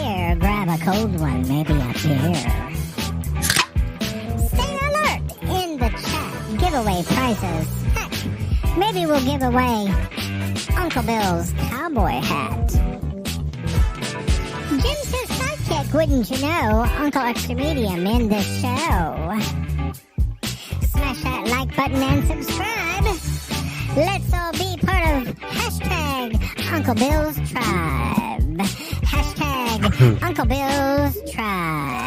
beer, grab a cold one, maybe a beer. Stay alert in the chat. Giveaway prizes. Heck, maybe we'll give away Uncle Bill's cowboy hat. Jim's his sidekick, wouldn't you know? Uncle Extra Medium in the show. Smash that like button and subscribe. Let's all be part of hashtag Uncle Bill's Tribe. Hashtag Uncle Bill's Tribe.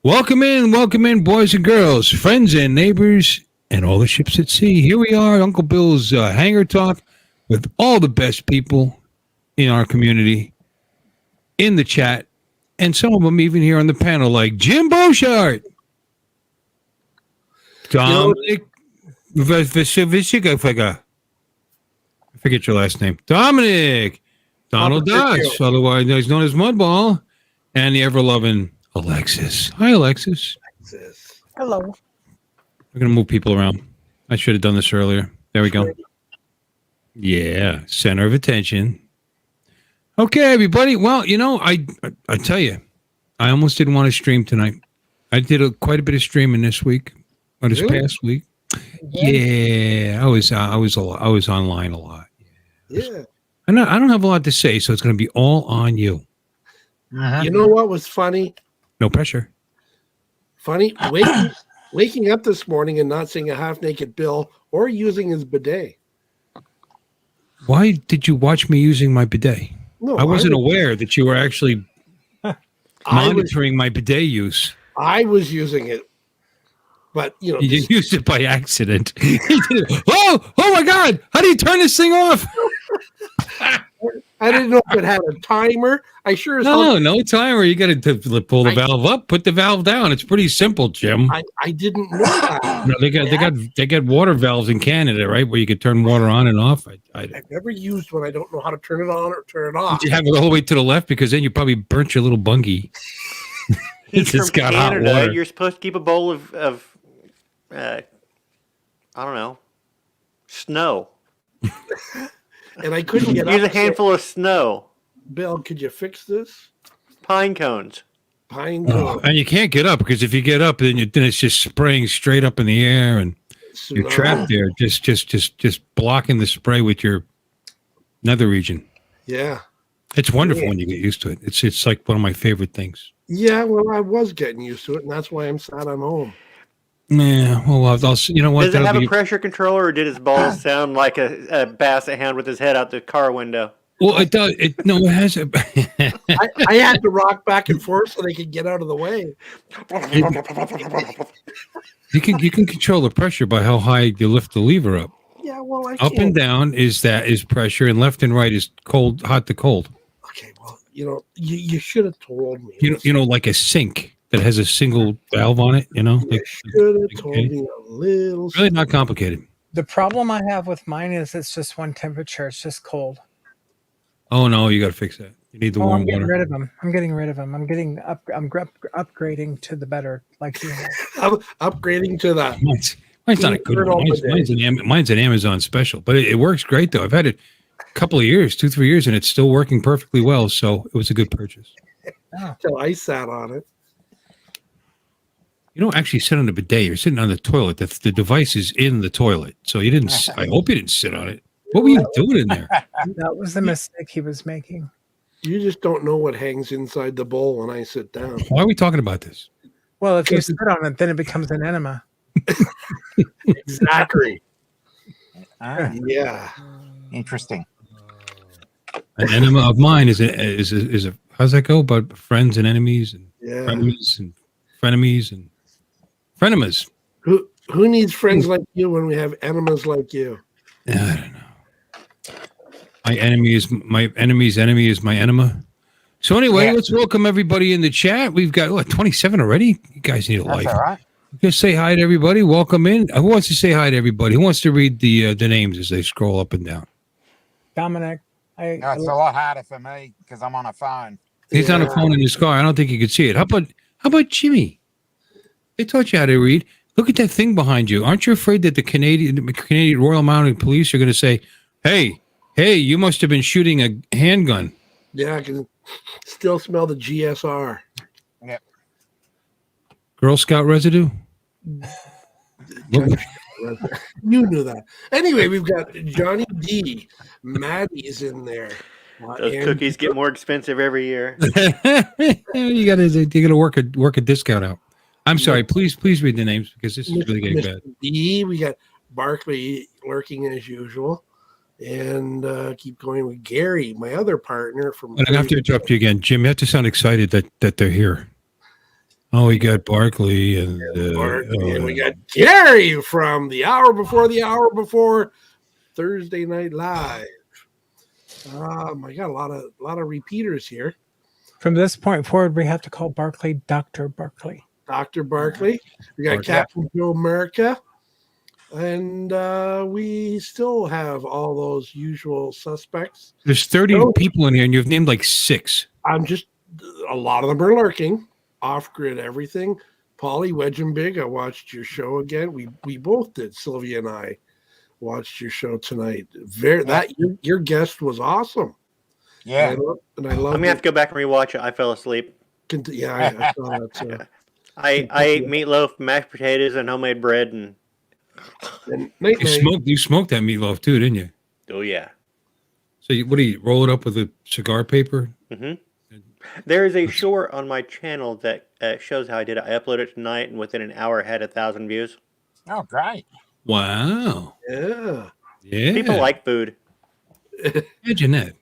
Welcome in, boys and girls, friends and neighbors, and all the ships at sea. Here we are, Uncle Bill's Hangar Talk, with all the best people in our community, in the chat, and some of them even here on the panel, like Jim Beauchart, Dominic Vishika, I forget your last name, Dominic, Donald Dodge, otherwise known as Mudball, and the ever-loving Alexis. Hi, Alexis. Hello. We're going to move people around. I should have done this earlier. There we go. Yeah, center of attention. Okay, everybody. Well, you know, I tell you, I almost didn't want to stream tonight. I did quite a bit of streaming this week, or this past week. Yeah, I was online a lot. Yeah. I don't have a lot to say, so it's going to be all on you. Uh-huh. You know what was funny? No pressure. Funny, waking up this morning and not seeing a half-naked Bill or using his bidet. Why did you watch me using my bidet? No, I wasn't aware that you were actually monitoring my bidet use. I was using it, but you know, you used it by accident. Oh my God! How do you turn this thing off? I didn't know if it had a timer. I sure as no timer. You got to pull the valve up, put the valve down. It's pretty simple, Jim. I didn't know that. No, they got water valves in Canada, right, where you could turn water on and off. I've never used one. I don't know how to turn it on or turn it off. Did you have it all the way to the left? Because then you probably burnt your little bungie. He's from Canada. You're supposed to keep a bowl of I don't know, snow. And I couldn't get Use a handful of snow. Bill, could you fix this? Pine cones. Pine cones. And you can't get up, because if you get up, then it's just spraying straight up in the air, and you're trapped there, just blocking the spray with your nether region. Yeah. It's wonderful when you get used to it. It's like one of my favorite things. Yeah, well, I was getting used to it, and that's why I'm sad I'm home. Yeah, well, I'll you know what? Does it have a pressure controller, or did his balls sound like a basset hound with his head out the car window? Well, it does. It has a. I had to rock back and forth so they could get out of the way. You can control the pressure by how high you lift the lever up. Yeah, well, up and down is pressure, and left and right is hot to cold. Okay, well, you know, you should have told me. You know, like a sink that has a single valve on it. You know, you should have told me a little. Really not complicated. The problem I have with mine is it's just one temperature. It's just cold. Oh no, you got to fix that. You need the warm I'm getting water. rid of them. I'm getting rid of them. I'm getting I'm upgrading to the better. Like you have. I'm upgrading to that. Mine's not a good one. Mine's an Amazon special, but it works great though. I've had it a couple of years, 2-3 years, and it's still working perfectly well. So it was a good purchase. So I sat on it. You don't actually sit on the bidet. You're sitting on the toilet. The device is in the toilet. So you didn't. I hope you didn't sit on it. What were you doing in there? That was the mistake he was making. You just don't know what hangs inside the bowl when I sit down. Why are we talking about this? Well, if you sit on it, then it becomes an enema. Exactly. Yeah. Interesting. An enema of mine is a how's that go? About friends and enemies and frenemies and frenemies and frenemas. Who needs friends like you when we have enemas like you? I don't know. My enemy's enemy is my enema. So anyway, let's welcome everybody in the chat. We've got 27 already. You guys need a life. All right. Just say hi to everybody. Welcome in. Who wants to say hi to everybody? Who wants to read the names as they scroll up and down? Dominic. It's a lot harder for me because I'm on a phone. He's on a phone in his car. I don't think you could see it. How about Jimmy? They taught you how to read. Look at that thing behind you. Aren't you afraid that the Canadian Royal Mounted Police are going to say, hey, you must have been shooting a handgun? Yeah, I can still smell the GSR. Yep. Girl Scout residue? You knew that. Anyway, we've got Johnny D. Maddie's in there. Those cookies get more expensive every year. You got to work a discount out. I'm sorry. Please read the names because this is really getting bad. D. We got Barkley lurking as usual, and keep going with Gary, my other partner from. I have to interrupt you again, Jim. You have to sound excited that they're here. Oh, we got Barkley and we got Gary from the hour before Thursday Night Live. I got a lot of repeaters here. From this point forward, we have to call Barkley Dr. Barkley. Dr. Barkley. We got Captain Joe America. And we still have all those usual suspects. There's 30 people in here, and you've named like 6. A lot of them are lurking. Off-grid everything. Polly, Wedge and Big, I watched your show again. We both did. Sylvia and I watched your show tonight. Your guest was awesome. Yeah. And I love I'm going to have to go back and rewatch it. I fell asleep. I saw that too. I ate meatloaf, mashed potatoes, and homemade bread. And You smoked that meatloaf too, didn't you? oh, yeah. So what do you roll it up with a cigar paper? Mm-hmm. There is a short on my channel that shows how I did it. I uploaded it tonight, and within an hour, I had 1,000 views. Oh, great. Wow. Yeah. People like food. Imagine that.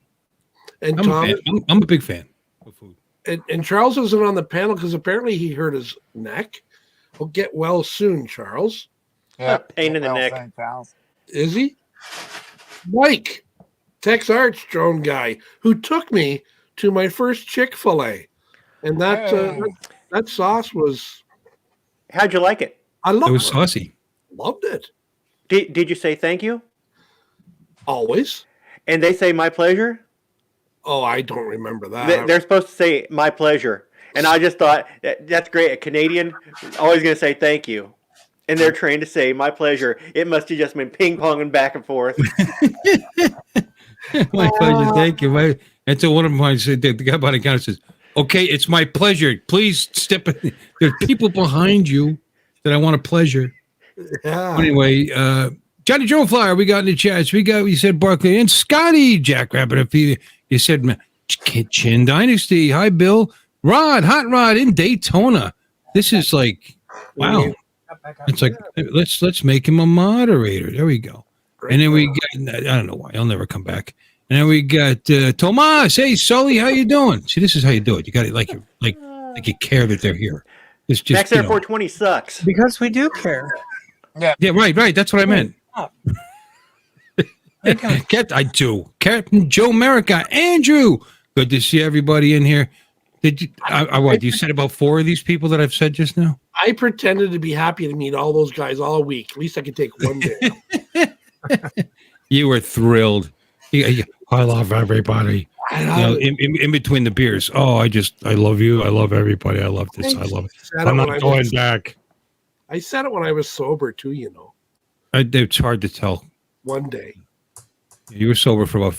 And I'm a big fan of food. And Charles isn't on the panel because apparently he hurt his neck. He'll get well soon, Charles. Yeah. Pain in the neck. Is he? Mike, Tex Arch drone guy, who took me to my first Chick-fil-A. And that sauce was... How'd you like it? I loved it. It was saucy. Loved it. Did you say thank you? Always. And they say my pleasure? Oh, I don't remember that. They're supposed to say my pleasure. And I just thought, that's great. A Canadian always going to say thank you. And they're trained to say my pleasure. It must have just been ping-ponging back and forth. My pleasure. Thank you. And so one of mine said, the guy behind the counter says, okay, it's my pleasure. Please step in. There's people behind you that I want to pleasure. Yeah. Anyway, Johnny Joe Flyer, we got in the chats. You said Barkley and Scotty Jackrabbit. If you said Chin Dynasty. Hi, Bill. Hot Rod in Daytona. This is like, wow. It's like, let's make him a moderator. There we go. And then we got, I don't know why. He'll never come back. And then we got Tomas. Hey, Sully, how you doing? See, this is how you do it. You got it like you care that they're here. It's just Max Air 420 sucks. Because we do care. Yeah, right. That's what I meant. I do. Captain Joe America. Andrew. Good to see everybody in here. Did you? You said about 4 of these people that I've said just now? I pretended to be happy to meet all those guys all week. At least I could take one day. You were thrilled. I love everybody. In between the beers. Oh, I love you. I love everybody. I love this. I love it. I'm not going back. I said it when I was sober too, It's hard to tell. One day. You were sober for about,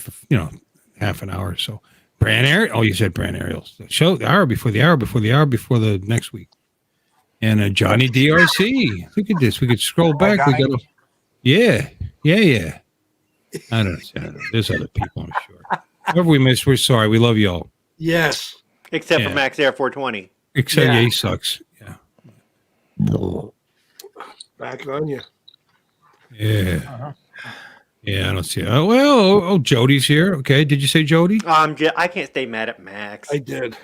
half an hour or so. Brand Ariel. Oh, you said Brand Ariel's show. The hour before the next week. And Johnny DRC. Look at this. We could scroll back. Yeah. I don't know. There's other people, I'm sure. Whoever we missed, we're sorry. We love y'all. Yes. Except for Max Air 420. Except he sucks. Yeah. Back on you. Yeah. Uh-huh. Yeah, I don't see it. Oh, Jody's here. Okay. Did you say Jody? I can't stay mad at Max. I did.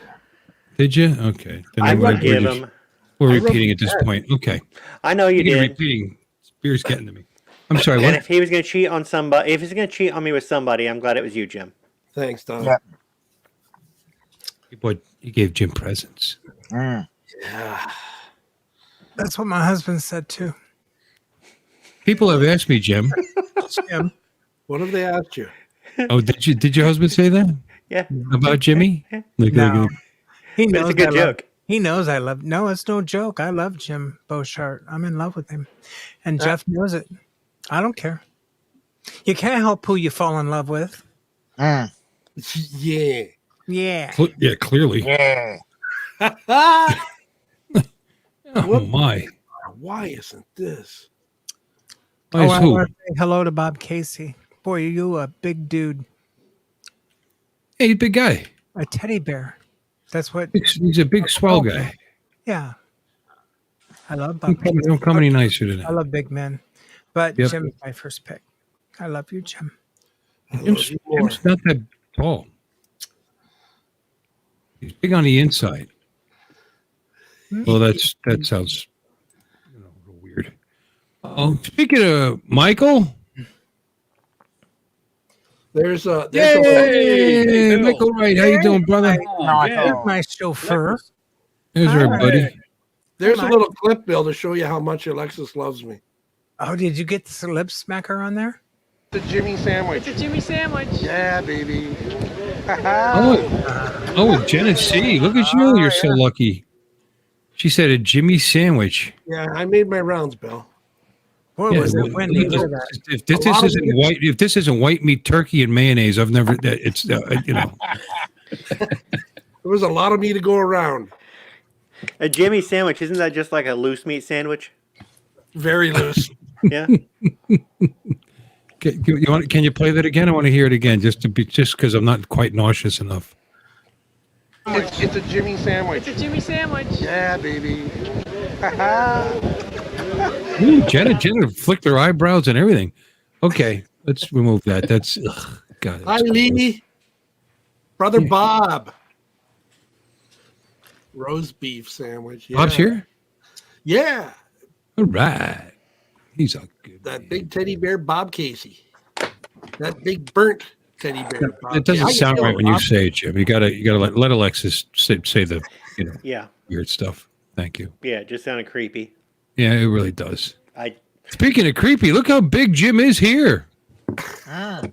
Did you? Okay. Then we're repeating at this point. Okay. I know you did. Repeating. Beer's getting to me. I'm sorry. And what? If he was going to cheat on somebody, if he's going to cheat on me with somebody, I'm glad it was you, Jim. Thanks, Don. Yeah. Boy, you gave Jim presents. Yeah. That's what my husband said too. People have asked me, Jim. Jim. What have they asked you? Oh, did your husband say that? Yeah. About Jimmy? No. He knows it's a good joke. He knows I love. No, it's no joke. I love Jim Beauchart. I'm in love with him, and Jeff knows it. I don't care. You can't help who you fall in love with. Mm. Yeah. Yeah. Yeah, clearly. Yeah. Oh What? my. Why isn't this? Why is I who? want to say hello to Bob Casey. Boy, are you a big dude, Hey, big guy. a teddy bear. That's what. He's a big swell guy. Yeah, I love Bob. Don't come any nicer than I that. love big men, but Yep. Jim's my first pick. I love you, Jim. I love Jim's you more. not that tall. He's big on the inside. Well, that sounds a little weird. Oh, speaking of Michael, There's a hey, Michael Wright, how you doing, brother? Michael. My chauffeur. There's our buddy. there's a little clip, Bill, to show you how much Alexis loves me. Oh, did you get the lip smacker on there? The Jimmy sandwich. It's a Jimmy sandwich. Yeah, baby. Oh, Genesee, look at you! You're so lucky. She said a Jimmy sandwich. Yeah, I made my rounds, Bill. Boy, was it windy. Look at that. If this isn't white meat turkey and mayonnaise, I've never. It's you know. There was a lot of me to go around. A Jimmy sandwich, isn't that just like a loose meat sandwich? Very loose. Yeah. Can you play that again? I want to hear it again, just because I'm not quite nauseous enough. It's a Jimmy sandwich. It's a Jimmy sandwich. Yeah, baby. Ooh, Jenna flicked her eyebrows and everything. Okay, let's remove that. That's God. Hi, Lee. Brother Bob. Roast beef sandwich. Yeah. Bob's here. Yeah. All right, he's a good. That big teddy bear, Bob Casey. That big burnt teddy bear. Bob It doesn't Casey. sound How right you when doing, you Bob? say it, Jim. You gotta let Alexis say the Yeah. weird stuff. Thank you. Yeah, it just sounded creepy. Yeah, it really does. I Speaking of creepy, look how big Jim is here. Mm.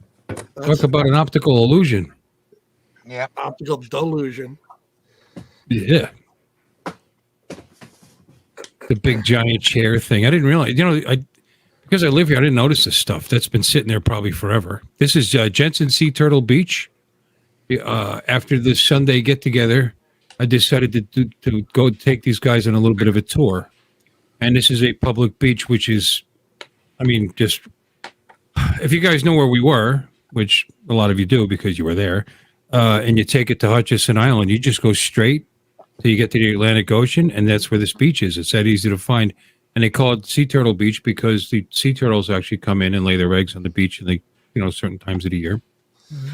Talk about an optical illusion. Yep. Optical delusion. Yeah. The big giant chair thing. I didn't realize, because I live here, I didn't notice this stuff. That's been sitting there probably forever. This is Jensen Sea Turtle Beach. After this Sunday get together, I decided to go take these guys on a little bit of a tour. And this is a public beach, which is, just if you guys know where we were, which a lot of you do because you were there, and you take it to Hutchinson Island, you just go straight till you get to the Atlantic Ocean, and that's where this beach is. It's that easy to find. And they call it Sea Turtle Beach because the sea turtles actually come in and lay their eggs on the beach, and they, certain times of the year.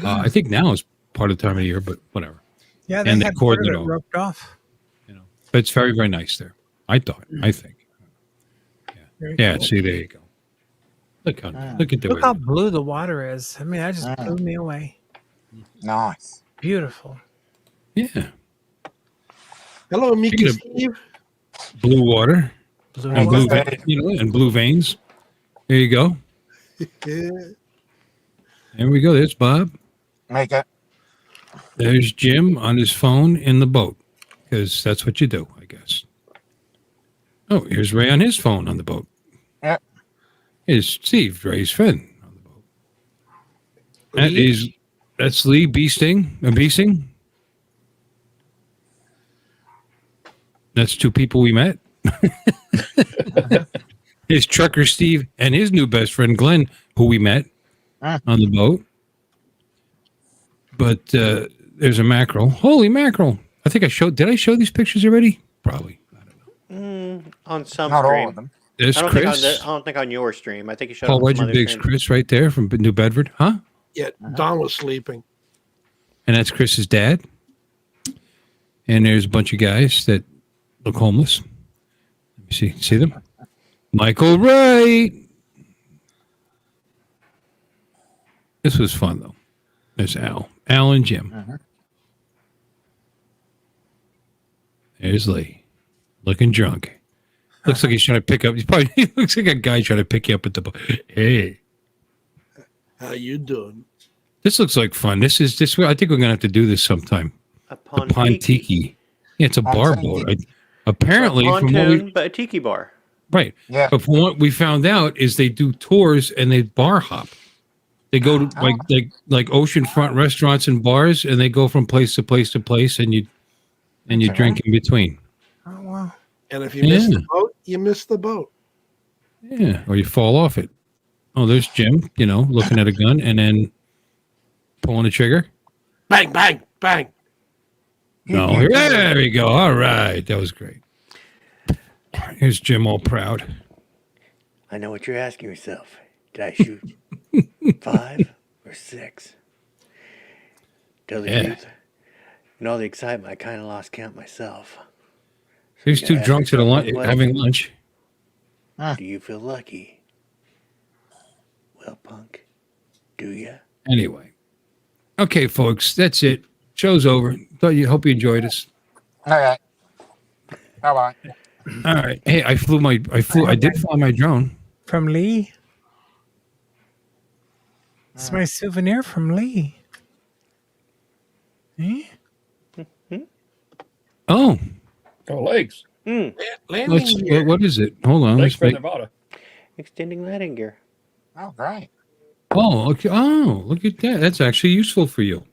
I think now is part of the time of the year, but whatever. Yeah, And they they had cordon part of it it over. roped off. But it's very, very nice there. I think. Yeah. See, there you go. Look at the Look way. how blue the water is. That just blew me away. Nice. Beautiful. Yeah, Hello, Mika Speaking of- Steve. blue water Blue and water. blue, and blue veins. There you go. Yeah. There we go. There's Bob. Make it. There's Jim on his phone in the boat, because that's what you do, I guess. Oh, here's Ray on his phone on the boat. Yep. Here's Steve, Ray's friend, on the boat. Lee? That's Lee Beasting. That's two people we met. His trucker Steve and his new best friend Glenn, who we met on the boat. But there's a mackerel. Holy mackerel! I think did I show these pictures already? Probably. I don't know. On some Not all stream. of them. There's I don't Chris. think on your stream. I think you showed Paul it on some Wedger other Biggs, stream. Chris right there from New Bedford, huh? Yeah, Don was sleeping. And that's Chris's dad. And there's a bunch of guys that look homeless. Let me see them. Michael Wright. This was fun though. There's Al and Jim. There's Lee, looking drunk. Looks like he's trying to pick up. He looks like a guy trying to pick you up at the boat. Hey. How you doing? This looks like fun. I think we're gonna have to do this sometime. Upon Tiki. Yeah, it's a bar tiki. boat. Like Apparently, from what pontoon, but a tiki bar. right. Yeah. But from what we found out is they do tours and they bar hop. They go to like oceanfront restaurants and bars, and they go from place to place to place, and you drink in between. Oh wow. And if you miss the boat, you miss the boat. Yeah, or you fall off it. Oh, there's Jim, looking at a gun and then pulling the trigger. Bang, bang, bang. No, there we go. All right, that was great. Here's Jim, all proud. I know what you're asking yourself. Did I shoot 5 or 6? Tell the truth. In all the excitement, I kind of lost count myself. There's two drunks at having lunch. Do you feel lucky? Well, punk, do ya? Anyway, okay, folks, that's it. Show's over. Hope you enjoyed us. All right. Bye bye. All right. Hey, I did fly my drone. From Lee. It's my souvenir from Lee. Eh? Oh, legs. Landing what is it? Hold on. Legs for Nevada. Extending landing gear. Oh, great. Oh, okay. Oh, look at that. That's actually useful for you.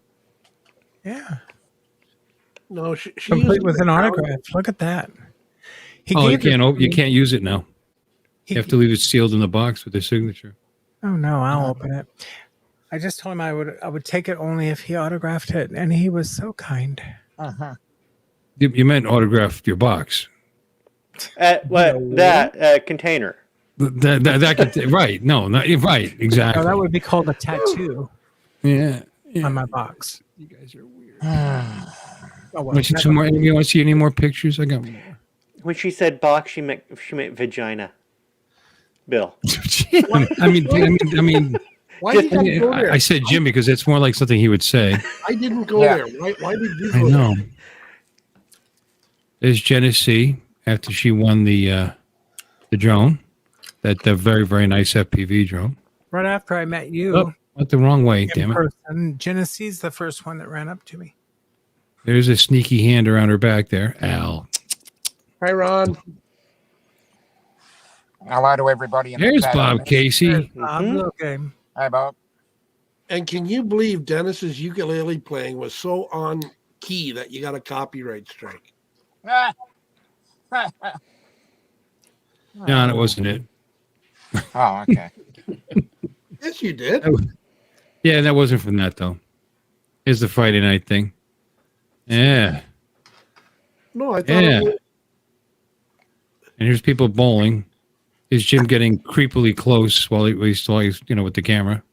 Yeah. No, she Complete with an autograph. Look at that. He You gave it to you me. can't use it now. He- You have to leave it sealed in the box with their signature. Oh no, I'll open it. I just told him I would take it only if he autographed it, and he was so kind. Uh-huh. You meant autograph your box. That container. That could, right? No, not right. Exactly. No, that would be called a tattoo Yeah. on my box. You guys are weird. Oh, well, Want you some more? You want to see any more pictures? I got more. When she said box, she meant vagina. Bill. Jim, I mean, Why did you go there? I said Jim because it's more like something he would say. I didn't go Yeah. there. Why did you I go know. there? There's Genesee after she won the drone, the very, very nice FPV drone. right after I met you Oh, went the wrong way, in damn it. person, Genesee's the first one that ran up to me. There's a sneaky hand around her back there. Al. Hi, Ron. Hello to everybody. In the There's chat. Bob Casey. Okay. Hi, Bob. And can you believe Dennis's ukulele playing was so on key that you got a copyright strike? No, that wasn't it. Oh, okay. Yes, you did. Yeah, that wasn't from that, though. Here's the Friday night thing. Yeah. No, I thought Yeah. it was, And here's people bowling. Is Jim getting creepily close while he's with the camera?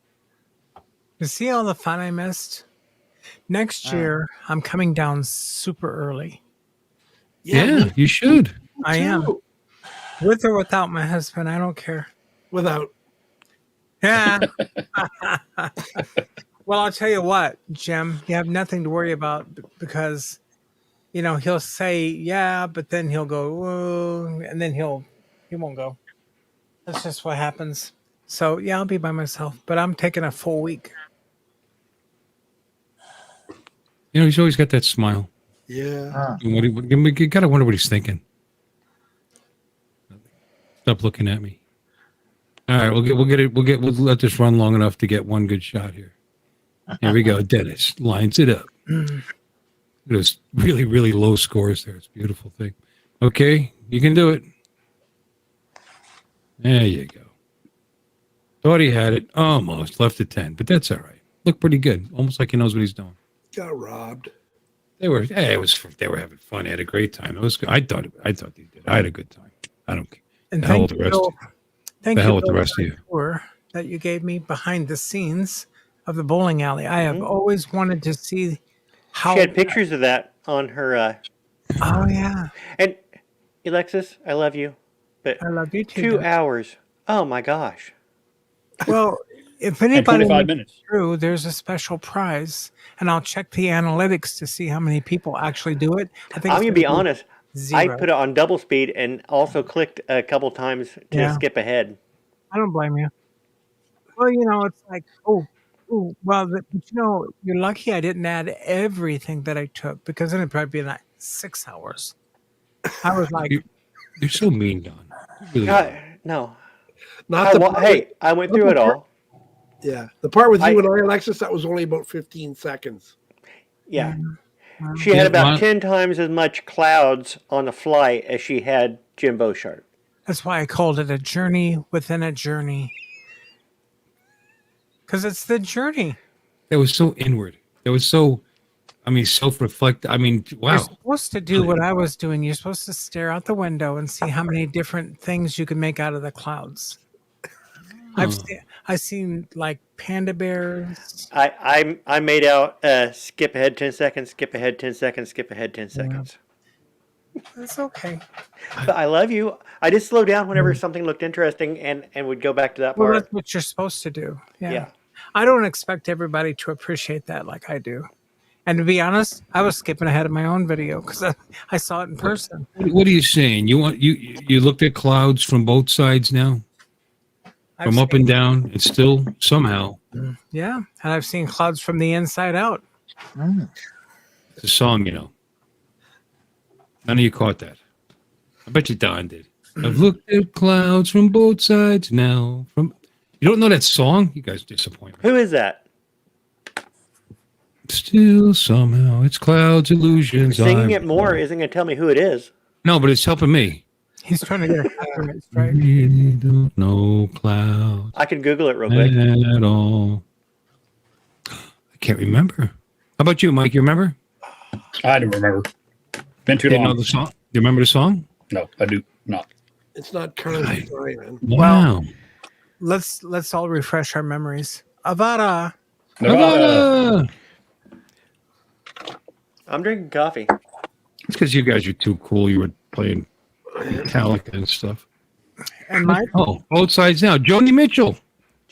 You see all the fun I missed? Next year, I'm coming down super early. Yeah, you should. I am. With or without my husband, I don't care. Without. Yeah. Well, I'll tell you what, Jim, you have nothing to worry about because, he'll say, yeah, but then he'll go, whoa, and then he won't go. That's just what happens. So, yeah, I'll be by myself, but I'm taking a full week. He's always got that smile. Yeah. You gotta wonder what he's thinking. Stop looking at me. All right, we'll let this run long enough to get one good shot here. Here we go. Dennis lines it up. There's really, really low scores there. It's a beautiful thing. Okay, you can do it. There you go. Thought he had it. Almost left at 10, but that's all right. Looked pretty good. Almost like he knows what he's doing. Got robbed. They were having fun. They had a great time. It was good. I thought they did. I had a good time. I don't care. And The hell thank with you, the rest. Bill, thank The you, hell with the Bill, rest for of the you. tour that you gave me behind the scenes of the bowling alley. I have always wanted to see how. She had pictures of that on her. Oh yeah, And Alexis, I love you, but I love you too. 2 Doug. hours. Oh my gosh. Well, if And anybody 25 makes minutes. it through, there's a special prize, and I'll check the analytics to see how many people actually do it. I think I'm gonna be honest. I Zero. put it on double speed and also clicked a couple times to Yeah. skip ahead. I don't blame you. Well, it's like, well, but you're lucky I didn't add everything that I took because then it'd probably be 6 hours. I was like, You're so mean, Don. You really are. No. Not the part Hey, I went through it all. Yeah, the part with I- you and I, Alexis, that was only about 15 seconds. Yeah. mm, She had about well- 10 times as much clouds on the flight as she had Jim Beauchart. that's why I called it a journey within a journey. Because it's the journey. That was so inward. That was so, self-reflect. You're Wow. supposed to do what I was doing. You're supposed to stare out the window and see how many different things you can make out of the clouds. I've seen like panda bears. I made out skip ahead 10 seconds, skip ahead 10 seconds, skip ahead 10 seconds. It's okay. But I love you. I just slow down whenever something looked interesting and would go back to that Well, part. that's what you're supposed to do. Yeah. I don't expect everybody to appreciate that like I do. And to be honest, I was skipping ahead of my own video because I saw it in person. What are you saying? You looked at clouds from both sides now, from up and down. It's still somehow Yeah, and I've seen clouds from the inside out. it's a song. None of you caught that. I bet you Don did. I've looked at clouds from both sides now. You don't know that song? You guys disappoint me. Who is that? Still somehow it's clouds, illusions. Singing it more isn't going to tell me who it is. No, but it's helping me. He's trying to get a copyright strike. Really don't know clouds I can Google it real quick. at all. I can't remember. How about you, Mike? You remember? I don't remember. Been too Didn't know long. the song? You remember the song? No, I do not. It's not Carly Simon. Wow. Let's all refresh our memories. Avada. Nevada. I'm drinking coffee. It's because you guys are too cool. You were playing Metallica and stuff. And Mike. Oh, both sides now. Joni Mitchell.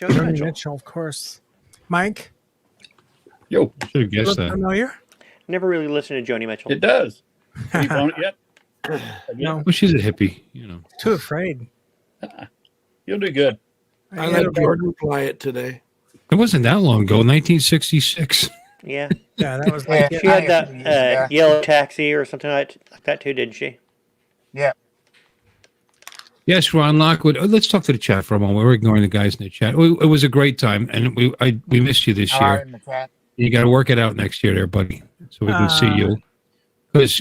Joni Mitchell, of course. Mike. Yo, Should have guessed Look that. familiar? Never really listened to Joni Mitchell. it does. Have you found it yet? No, Well, she's a hippie, too afraid. You'll do good. I like Jordan Plyatt today. It wasn't that long ago, 1966. Yeah. Yeah, that was like She had that yellow taxi or something like that too, didn't she? Yeah. Yes, Ron Lockwood. Let's talk to the chat for a moment. We're ignoring the guys in the chat. It was a great time, and we missed you this All right, year. in the chat. You got to work it out next year, there, buddy, so we can see you.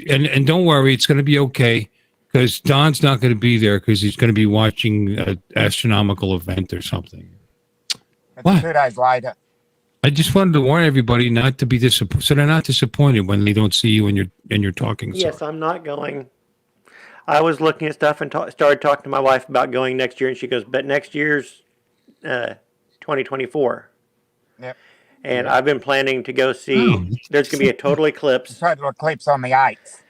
And don't worry, it's going to be okay. Because Don's not going to be there because he's going to be watching an astronomical event or something. It's What? 2 days later. I just wanted to warn everybody not to be disappointed, so they're not disappointed when they don't see you and you're talking. Yes, I'm not going. I was looking at stuff and started talking to my wife about going next year, and she goes, "But next year's 2024." Yep. And I've been planning to go see. Oh. There's going to be a total eclipse. Total eclipse on the 8th.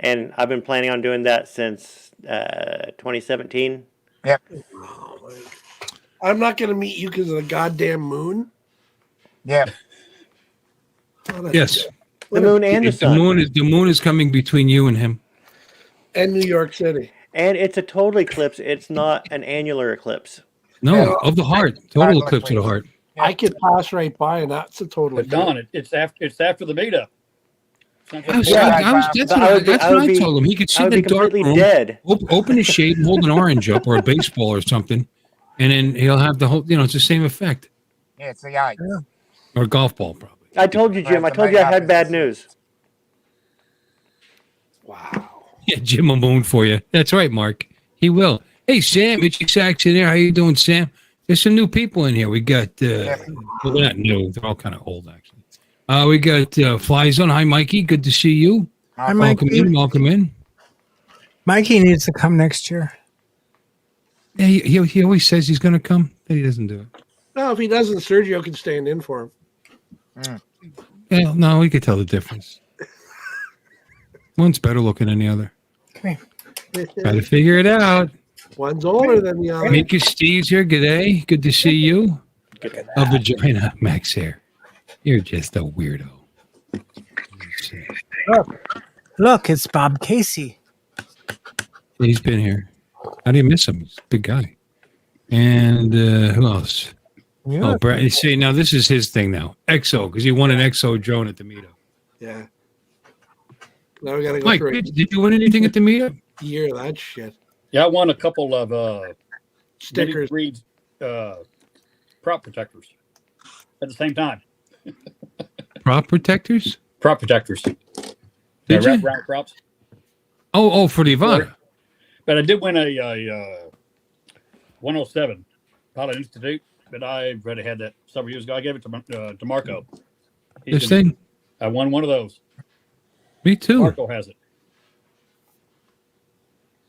And I've been planning on doing that since 2017. Yep. I'm not going to meet you because of the goddamn moon. Yep. Oh, that's- Yes, The moon and the the sun. moon is coming between you and him. And New York City. And it's a total eclipse. It's not an annular eclipse. No, of the heart. Total Total eclipse of the eclipse. heart. I could pass right by, and that's a total. But Don, it's after the meetup. It's not I was, gonna- that's But what I I, would be- that's I what would I be- told him. He could I sit would in be the dark completely room, dead. open his shade, and hold an orange up or a baseball or something, and then he'll have the whole. It's the same effect, Yeah, it's the 8th. or a golf ball probably. I told you, Jim. I told you I had bad news. Wow. Yeah, Jim will moon for you. That's right, Mark. He will. Hey, Sam, Itchy Sack's in there. How you doing, Sam? There's some new people in here. We got, well, they're not new. They're all kind of old, actually. We got Fly Zone. Hi, Mikey. Good to see you. Hi, Welcome Mikey. in. Welcome in. Mikey needs to come next year. Yeah, he always says he's going to come, but he doesn't do it. No, if he doesn't, Sergio can stand in for him. Yeah, no, we could tell the difference. One's better looking than the other. Come here. Got to figure it out. One's older than the other. Mika Steve's here. Good day. Good to see you. A vagina, Max here. You're just a weirdo. Look, it's Bob Casey. He's been here. How do you miss him? He's a big guy. And who else? Yeah. Oh, Brad. You see, now this is his thing now. EXO, because he won an EXO drone at the meetup. Yeah. Now we got to go Mike, through a did you win anything at the meetup? year of that shit. Yeah, I won a couple of Stickers. breed prop protectors at the same time. Prop protectors? Prop protectors. Did wrap you? around props. Oh, for the Ivana. But I did win a 107 Pilot Institute, but I already had that several years ago. I gave it to Marco. This thing? I won one of those. Me too. Marco has it.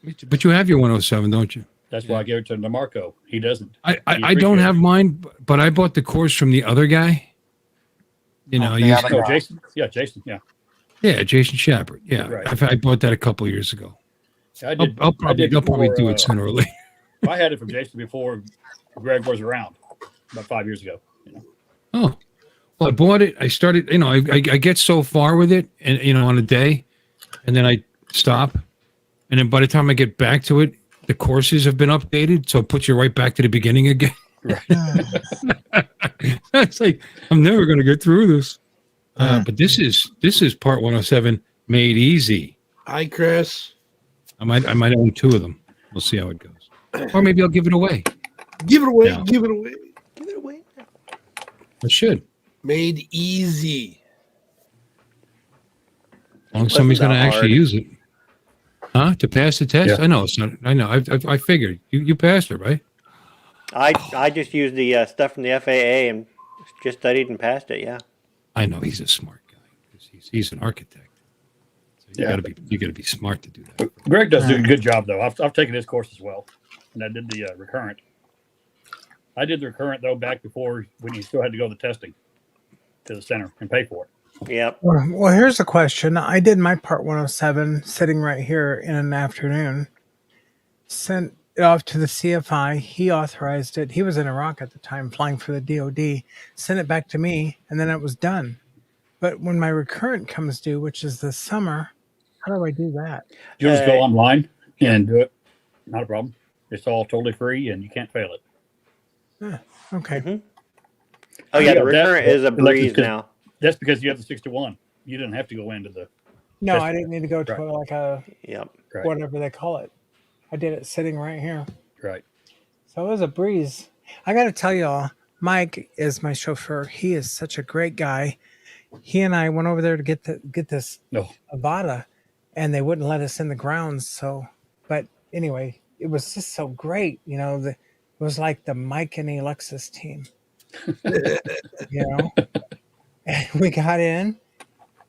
Me too. But you have your 107, don't you? That's why I gave it to Marco. He doesn't. I don't have mine, but I bought the course from the other guy. You know, Jason. Yeah, Jason. Yeah. Yeah, Jason Shepard. Yeah, Right. I bought that a couple years ago. I did. I'll probably do it before, sooner or later. I had it from Jason before Greg was around, about 5 years ago. You know? Oh, well, I bought it. I started. You know, I get so far with it, and on a day, and then I stop, and then by the time I get back to it, the courses have been updated, so it puts you right back to the beginning again. Right. It's like I'm never going to get through this. But this is part 107 made easy. Hi, Chris. I might own two of them. We'll see how it goes. Or maybe I'll give it away. Give it away. Yeah. Give it away. Give it away. I should. Made easy. As long as somebody's going to Wasn't that actually hard. use it. Huh? To pass the test? Yeah. I know it's not. I know. I figured you passed it, right? I just used the stuff from the FAA and just studied and passed it. Yeah. I know he's a smart guy. He's an architect. So you got to be smart to do that. Greg does do a good job, though. I've taken his course as well, and I did the recurrent. I did the recurrent though back before when you still had to go to the testing to the center and pay for it. Yep. Well, here's a question. I did my part 107 sitting right here in an afternoon. Sent it off to the CFI. He authorized it. He was in Iraq at the time, flying for the DOD. Sent it back to me, and then it was done. But when my recurrent comes due, which is this summer, how do I do that? You just go online and do it. Not a problem. It's all totally free, and you can't fail it. Okay. Mm-hmm. Oh yeah, the recurrent is a breeze now. That's because you have the 61. You didn't have to go into the. No, That's I didn't need to go to right. like a Yep. Right. whatever they call it. I did it sitting right here. Right. So it was a breeze. I got to tell y'all, Mike is my chauffeur. He is such a great guy. He and I went over there to get this No. Avada, and they wouldn't let us in the grounds. So, but anyway, it was just so great. You know, it was like the Mike and Alexis team. You know, and we got in,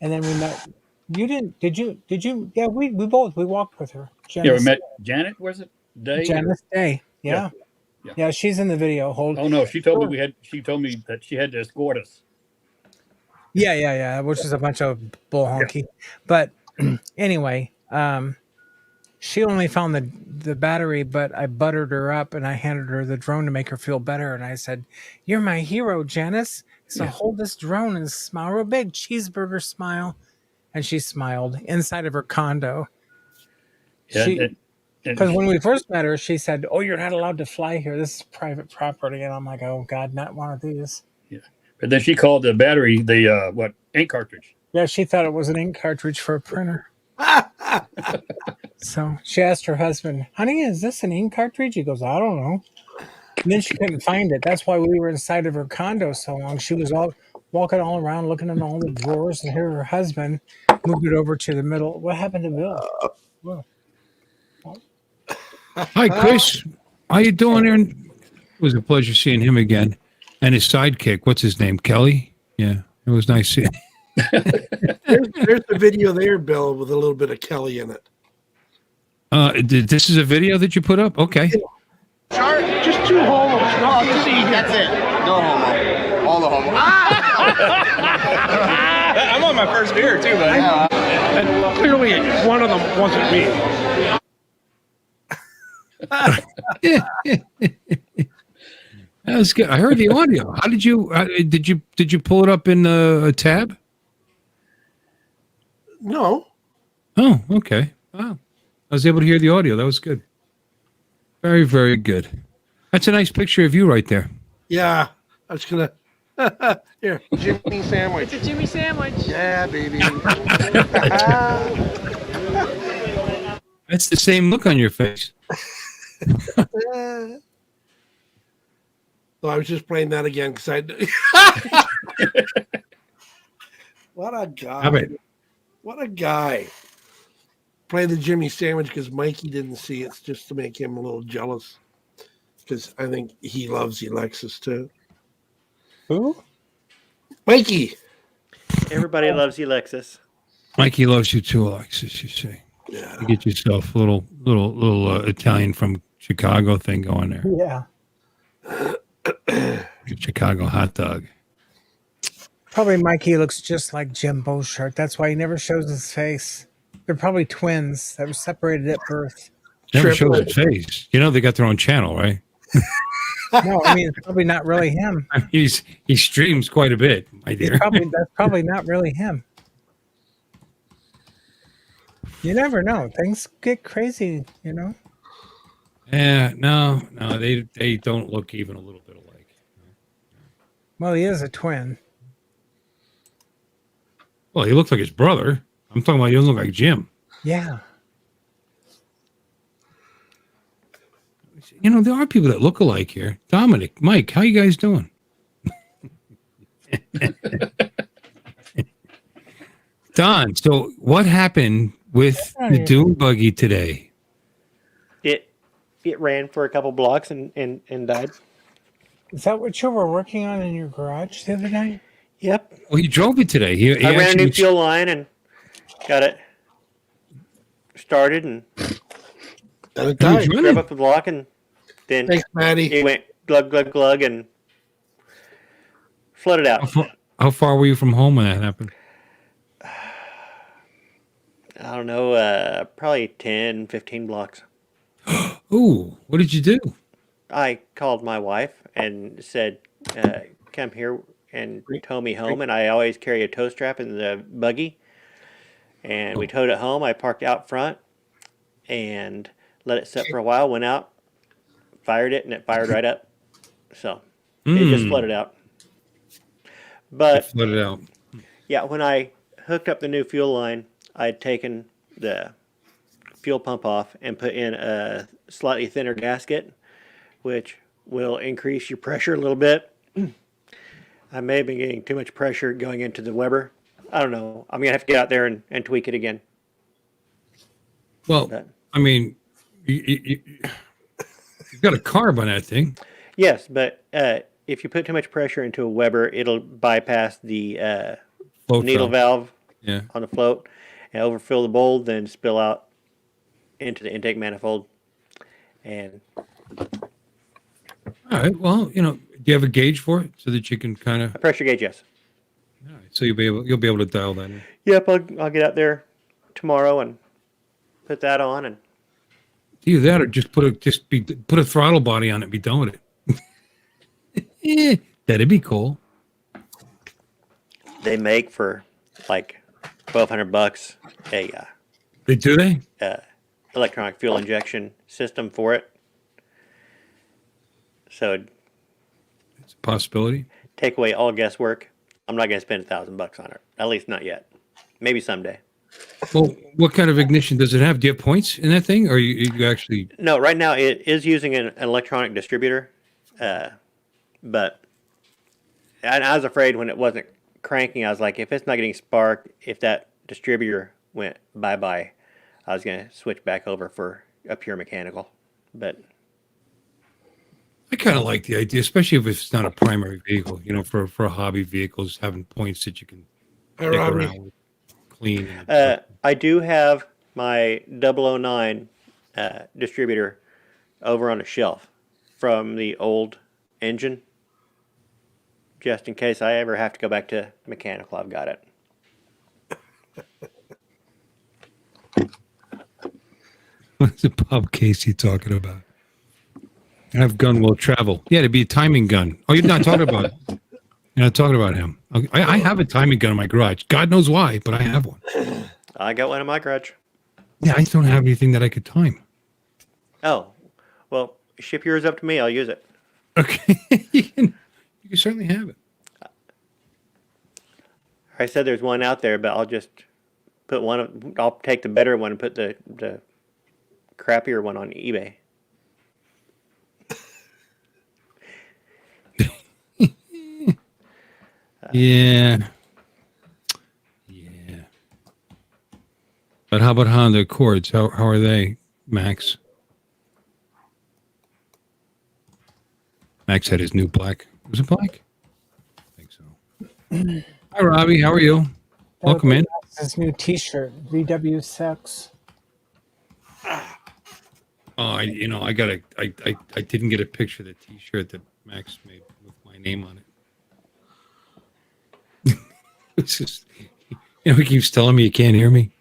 and then we met. You didn't? Did you? Yeah, we walked with her. Janice, Yeah, we met Janet. Was it Day? Janice Day. Yeah. Yeah, she's in the video. Hold. Oh no, she told me She told me that she had to escort us. Yeah, which is a bunch of bull honky. But anyway, she only found the battery, but I buttered her up and I handed her the drone to make her feel better. And I said, "You're my hero, Janice. So hold this drone and smile real big, cheeseburger smile." And she smiled inside of her condo. Yeah, Because when we first met her, she said, "Oh, you're not allowed to fly here. This is private property." And I'm like, "Oh God, not one of these." Yeah, but then she called the battery the ink cartridge. Yeah, she thought it was an ink cartridge for a printer. So she asked her husband, "Honey, is this an ink cartridge?" He goes, "I don't know." And then she couldn't find it. That's why we were inside of her condo so long. She was all walking all around, looking in all the drawers, and here her husband moved it over to the middle. What happened to Bill? Well, Hi, Chris. How you doing there? It was a pleasure seeing him again. And his sidekick, what's his name? Kelly? Yeah, it was nice seeing There's the video there, Bill, with a little bit of Kelly in it. This is a video that you put up? Okay. Just two homos. No, just eat. That's it. No homo. All the homo. I'm on my first beer too, buddy. And clearly, one of them wasn't me. That was good. I heard the audio. How did you did you pull it up in a tab? No. Oh, okay. Wow. I was able to hear the audio. That was good. Very, very good. That's a nice picture of you right there. Yeah, I was gonna Here, Jimmy sandwich. It's a Jimmy sandwich. Yeah, baby. That's the same look on your face. So I was just playing that again because I. What a guy! Have it. What a guy! Play the Jimmy sandwich because Mikey didn't see it, just to make him a little jealous. Because I think he loves Alexis too. Who? Mikey. Everybody loves Alexis. Mikey loves you too, Alexis. You say. Yeah. You get yourself a little Italian from Chicago thing going there. Yeah. Chicago hot dog. Probably Mikey looks just like Jim Beauchart. That's why he never shows his face. They're probably twins that were separated at birth. Never shows his face. You know they got their own channel, right? No, I mean, it's probably not really him. I mean, he streams quite a bit, my dear. That's probably not really him. You never know. Things get crazy, you know? Yeah, no, they don't look even a little bit alike. Well, he is a twin. Well, he looks like his brother. I'm talking about he doesn't look like Jim. Yeah. You know, there are people that look alike here. Dominic, Mike, how you guys doing? Don, so what happened with the dune buggy today? It ran for a couple blocks and died. Is that what you were working on in your garage the other night? Yep. Well, he drove it today. He I ran a actually new fuel line and got it started and drove up the block and then Thanks, Maddie. it went glug, glug, glug and flooded out. How far were you from home when that happened? I don't know, probably 10, 15 blocks. Ooh, what did you do? I called my wife and said, come here and tow me home. And I always carry a tow strap in the buggy. And we towed it home. I parked out front and let it sit for a while, went out, fired it, and it fired right up. So it just flooded out. But flooded out. Yeah, when I hooked up the new fuel line, I had taken the fuel pump off and put in a slightly thinner gasket, which will increase your pressure a little bit. I may have been getting too much pressure going into the Weber. I don't know. I'm going to have to get out there and tweak it again. Well, I mean, you've got a carb on that thing. Yes, but if you put too much pressure into a Weber, it'll bypass the needle valve on the float and overfill the bowl, then spill out into the intake manifold. And all right. Well, you know, do you have a gauge for it so that you can kind of a pressure gauge? Yes. All right. So you'll be able to dial that in. Yep, I'll get out there tomorrow and put that on and. Either that or just put a throttle body on it and be done with it. That'd be cool. They make for like $1,200 a they electronic fuel injection system for it. So it's a possibility. Take away all guesswork. I'm not going to spend $1,000 on it. At least not yet. Maybe someday. Well, what kind of ignition does it have? Do you have points in that thing, or you actually? No, right now it is using an electronic distributor, but I was afraid when it wasn't cranking. I was like, if it's not getting spark, if that distributor went bye-bye, I was going to switch back over for a pure mechanical. But I kind of like the idea, especially if it's not a primary vehicle. You know, for a hobby vehicles, having points that you can pick around with, clean. I do have my 009 distributor over on a shelf from the old engine. Just in case I ever have to go back to mechanical, I've got it. What's Bob Casey talking about? Have gun will travel. Yeah, to be a timing gun. Oh, you're not talking about it. You're not talking about him. I have a timing gun in my garage. God knows why, but I have one. I got one in my garage. Yeah, I just don't have anything that I could time. Oh, well, ship yours up to me. I'll use it. Okay, you can certainly have it. I said there's one out there, but I'll just put one. I'll take the better one and put the crappier one on eBay. Yeah. But how about Honda Accords? How are they, Max? Max had his new black. Was it black? I think so. Hi, Robbie. How are you? Welcome in. His new T-shirt, VW6. Oh, I didn't get a picture of the T-shirt that Max made with my name on it. It's just, he keeps telling me you can't hear me.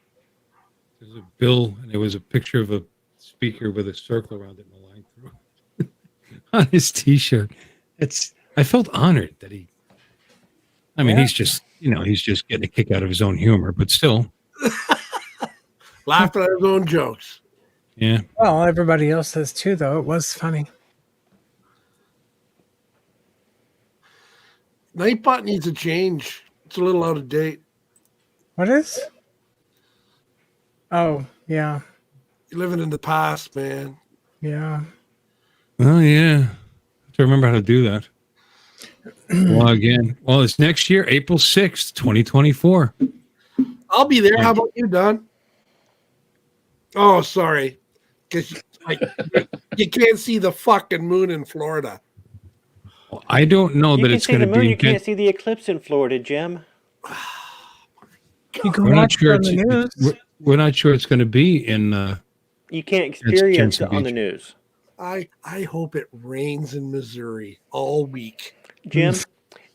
There's a bill, and there was a picture of a speaker with a circle around it and a line through on his T-shirt. I felt honored that he. I mean, he's just getting a kick out of his own humor, but still laughing at his own jokes. Yeah. Well, everybody else says too, though. It was funny. Nightbot needs a change. It's a little out of date. What is? Oh, yeah. You're living in the past, man. Yeah. Oh, yeah. I have to remember how to do that. Log in. Well, it's next year, April 6th, 2024. I'll be there. How about you, Don? Oh, sorry. Because you can't see the fucking moon in Florida. I don't know You that can it's see going the to moon. be. You can't see the eclipse in Florida, Jim. You can We're not watch sure it on the news. we're not sure it's going to be in. You can't experience it Jensen on the Beach. news. I hope it rains in Missouri all week. Jim,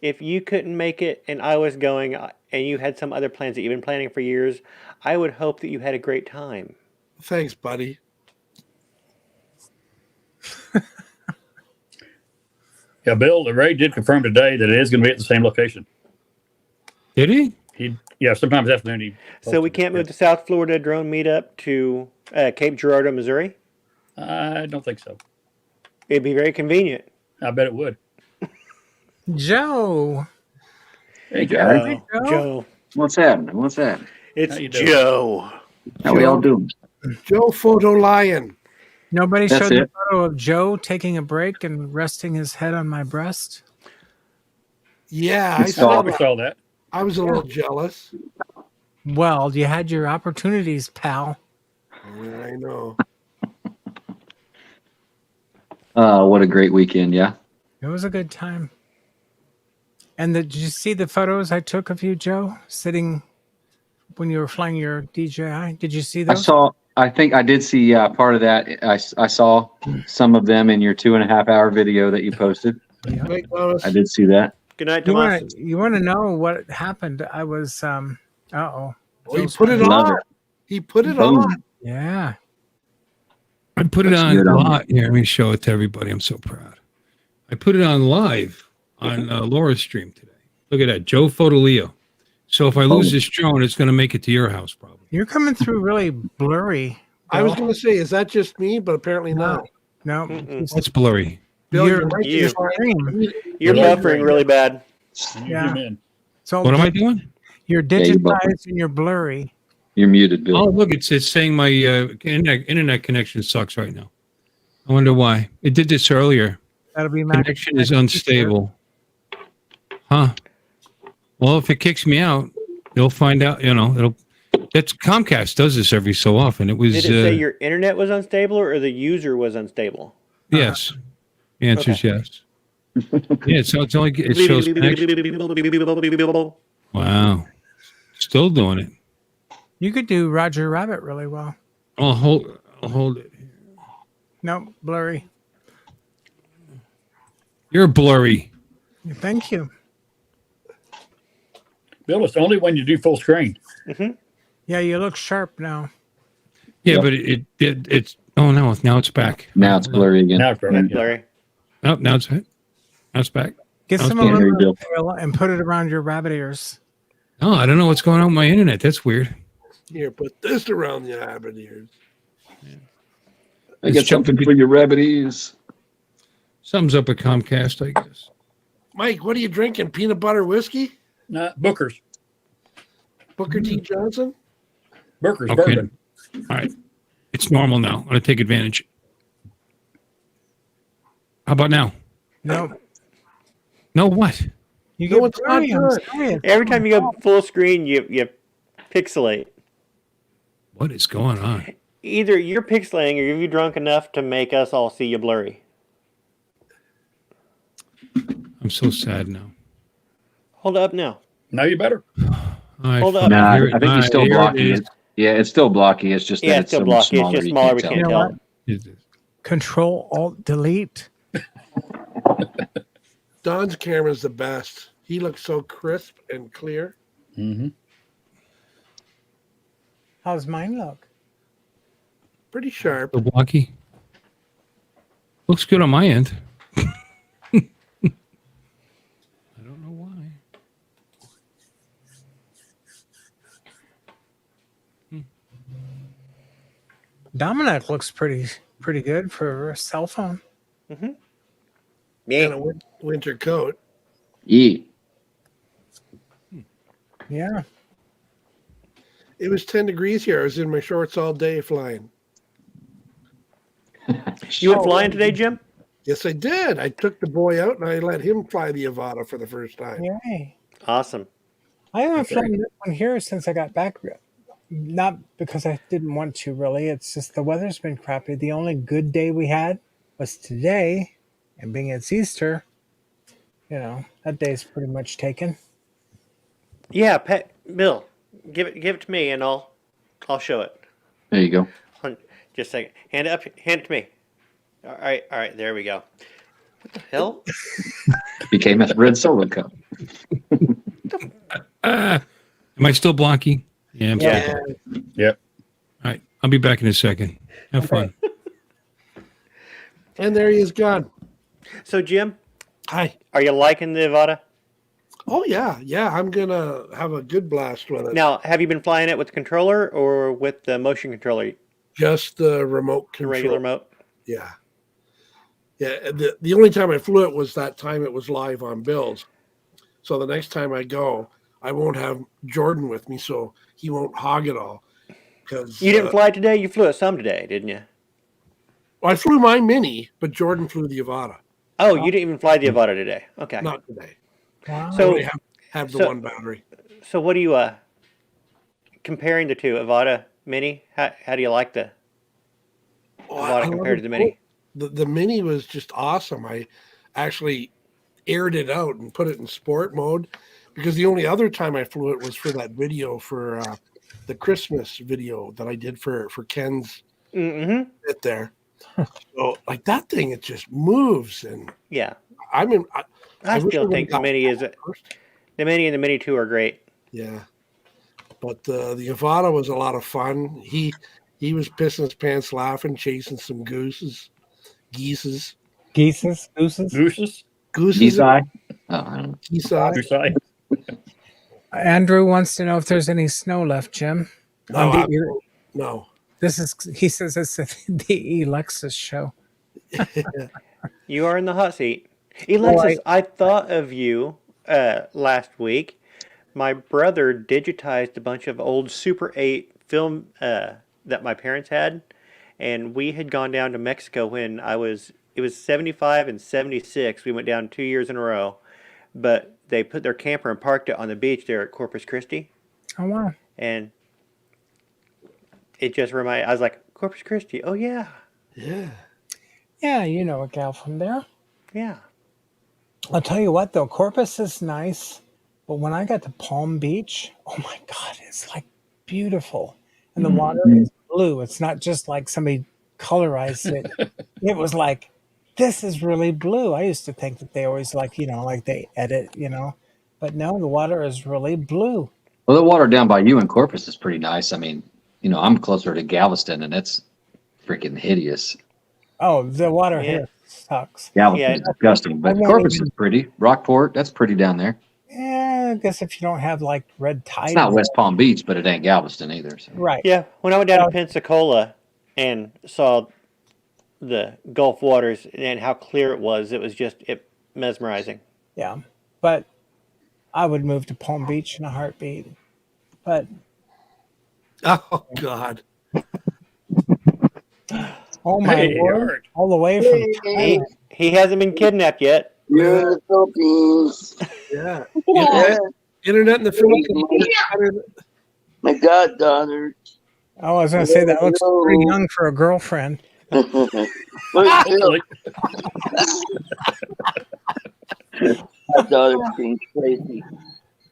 if you couldn't make it and I was going and you had some other plans that you've been planning for years, I would hope that you had a great time. Thanks, buddy. Yeah, Bill, Ray did confirm today that it is going to be at the same location. Did he? Sometime this afternoon. So we can't move the South Florida Drone Meetup to Cape Girardeau, Missouri? I don't think so. It'd be very convenient. I bet it would. Joe. Hey, Joe. Hey, Joe. What's happening? It's How you doing? Joe. How we all doing? Joe Photo Lion. Nobody That's showed the it. photo of Joe taking a break and resting his head on my breast. Yeah, I It's saw We that. saw that. I was a little jealous. Well, you had your opportunities, pal. Yeah, I know. What a great weekend, yeah. It was a good time. And did you see the photos I took of you, Joe, sitting when you were flying your DJI? Did you see those? I think I did see part of that. I saw some of them in your 2.5 hour video that you posted. Night, Thomas. I did see that. Good night, You Tomas. want to know what happened? I was Oh, he put it Love on. it. He put it Boom. on. Yeah. I put it That's on good, live. Here, let me show it to everybody. I'm so proud. I put it on live on Laura's stream today. Look at that, Joe Fotoleo. So if I lose this drone, it's going to make it to your house probably. You're coming through really blurry. I was Bill. going to say, is that just me? But apparently not. No. It's blurry. Bill, You're- your mic you. is fine. You're buffering really bad. Yeah. Zoom in. So What am I doing? you're you're buffering. digitized and you're blurry. You're muted, Bill. Oh, look, it's saying my internet connection sucks right now. I wonder why. It did this earlier. That'll be my Connection is unstable. Huh. Well, if it kicks me out, you'll find out, that's Comcast does this every so often. It was Did it say your internet was unstable or the user was unstable? yes. The answer is yes. Yeah, so it shows connection. Wow. Still doing it. You could do Roger Rabbit really well. I'll hold it. No, blurry. You're blurry. Thank you. Bill, it's only when you do full screen. Yeah, you look sharp now. Yeah, Yep. but it's oh no, now it's back. Now it's blurry again. Now it's perfect. Larry. Oh, now it's now it's back. Get I some can't hear you, aluminum Bill. foil and put it around your rabbit ears. Oh, I don't know what's going on with my internet. That's weird. Here, put this around the rabbit ears. I got something for your rabbit ears. Something's up with Comcast, I guess. Mike, what are you drinking? Peanut butter whiskey? Booker's. Booker T. Johnson? Burker's Okay. bourbon. All right. It's normal now. I'm going to take advantage. How about now? No, No, what? you No, get it's not blurry. I'm good. serious. Every time you go full screen, you pixelate. What is going on? Either you're pixelating or you're drunk enough to make us all see you blurry. I'm so sad now. Hold up now. Now you better. All right, Hold up. fine. Nah, Here it- I think he's still here it blocky. is. Yeah, it's still blocky. It's just that Yeah, it's it's still so much blocky. It's smaller. just smaller. We can't can't tell. tell. It is. Control Alt Delete. Don's camera's the best. He looks so crisp and clear. Mm-hmm. How's mine look? Pretty sharp. So blocky. Looks good on my end. I don't know why. Dominic looks pretty good for a cell phone. And Yeah. a winter coat. Yeah. Yeah. It was 10 degrees here. I was in my shorts all day flying. You went flying today, Jim? Yes, I did. I took the boy out and I let him fly the Avata for the first time. Yay. Awesome. I haven't flown this one here since I got back. Not because I didn't want to, really. It's just the weather's been crappy. The only good day we had was today, and being it's Easter, that day's pretty much taken. Yeah, Bill, give it to me, and I'll show it. There you go. Just a second. Hand it up. Hand it to me. All right. There we go. What the hell? Became a red solo cup. Am I still blocky? Yeah, I'm Yeah. still blocky. Yep. All right. I'll be back in a second. Have fun. And there he is gone. So, Jim, Hi. are you liking the Avata? Oh, yeah. Yeah, I'm going to have a good blast with it. Now, have you been flying it with the controller or with the motion controller, Just the remote the control. regular remote? Yeah. Yeah. The only time I flew it was that time it was live on Bill's. So the next time I go, I won't have Jordan with me, so he won't hog it all. Because You didn't fly today? You flew it some today, didn't you? I flew my Mini, but Jordan flew the Avata. Oh, you didn't even fly the Avata today. Okay. Not today. Wow. I So, only have the so- one battery. so what do you comparing the two, Avata Mini? How do you like the Oh, I Avata love compared it. to the Mini? The Mini was just awesome. I actually aired it out and put it in sport mode because the only other time I flew it was for that video for the Christmas video that I did for Ken's Mm-hmm. bit there. So like that thing, it just moves, and Yeah. I mean, I wish still would've think the got Mini is first. the Mini and the Mini 2 are great. Yeah, but the Avata was a lot of fun. He was pissing his pants laughing, chasing some geeses. Gooses. Gooses? Gooses. Geese eye? Oh, I don't know. Geese eye. Goose eye? Andrew wants to know if there's any snow left, Jim. No, On the- no. he says it's the Alexis show. You are in the hot seat. Alexis, I thought of you last week. My brother digitized a bunch of old Super 8 film that my parents had, and we had gone down to Mexico when it was 75 and 76. We went down 2 years in a row, but they put their camper and parked it on the beach there at Corpus Christi, Oh wow. and it just reminded, I was like, Corpus Christi, oh yeah, Yeah. Yeah, you know a gal from there. yeah. I'll tell you what though, Corpus is nice, but when I got to Palm Beach, oh my God, it's like beautiful. And the water is blue. It's not just like somebody colorized it. It was like, this is really blue. I used to think that they always like they edit, but no, the water is really blue. Well, the water down by you in Corpus is pretty nice. I mean, I'm closer to Galveston, and it's freaking hideous. Oh, the water Yeah. here sucks. Galveston Yeah. is disgusting, but I won't Corpus even- is pretty. Rockport, that's pretty down there. Yeah, I guess if you don't have like red tide. It's not West Palm Beach, but it ain't Galveston either. So. Right. Yeah, when I went down Well- to Pensacola and saw the Gulf waters and how clear it was just mesmerizing. Yeah. But I would move to Palm Beach in a heartbeat. but Oh God. oh my Hey, lord, Art. all the way from He hasn't been kidnapped yet. You're in the Philippines. Yeah. Yeah. Internet in the Philippines. My goddaughter. Oh, I was going to say that looks pretty young for a girlfriend. Where's Bill? Hopefully. My daughter's being crazy.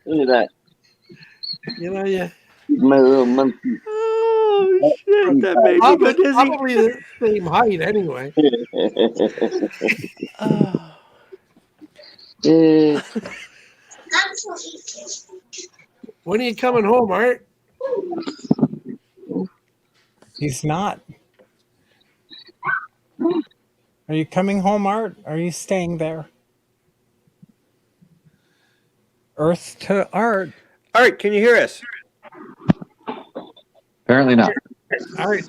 Look at that. You know, yeah. My little monkey. Oh shit! That made me go dizzy. Probably the same height anyway. When are you coming home, Art? He's not. Are you coming home, Art? Are you staying there? Earth to Art. Art, can you hear us? Apparently not. All right.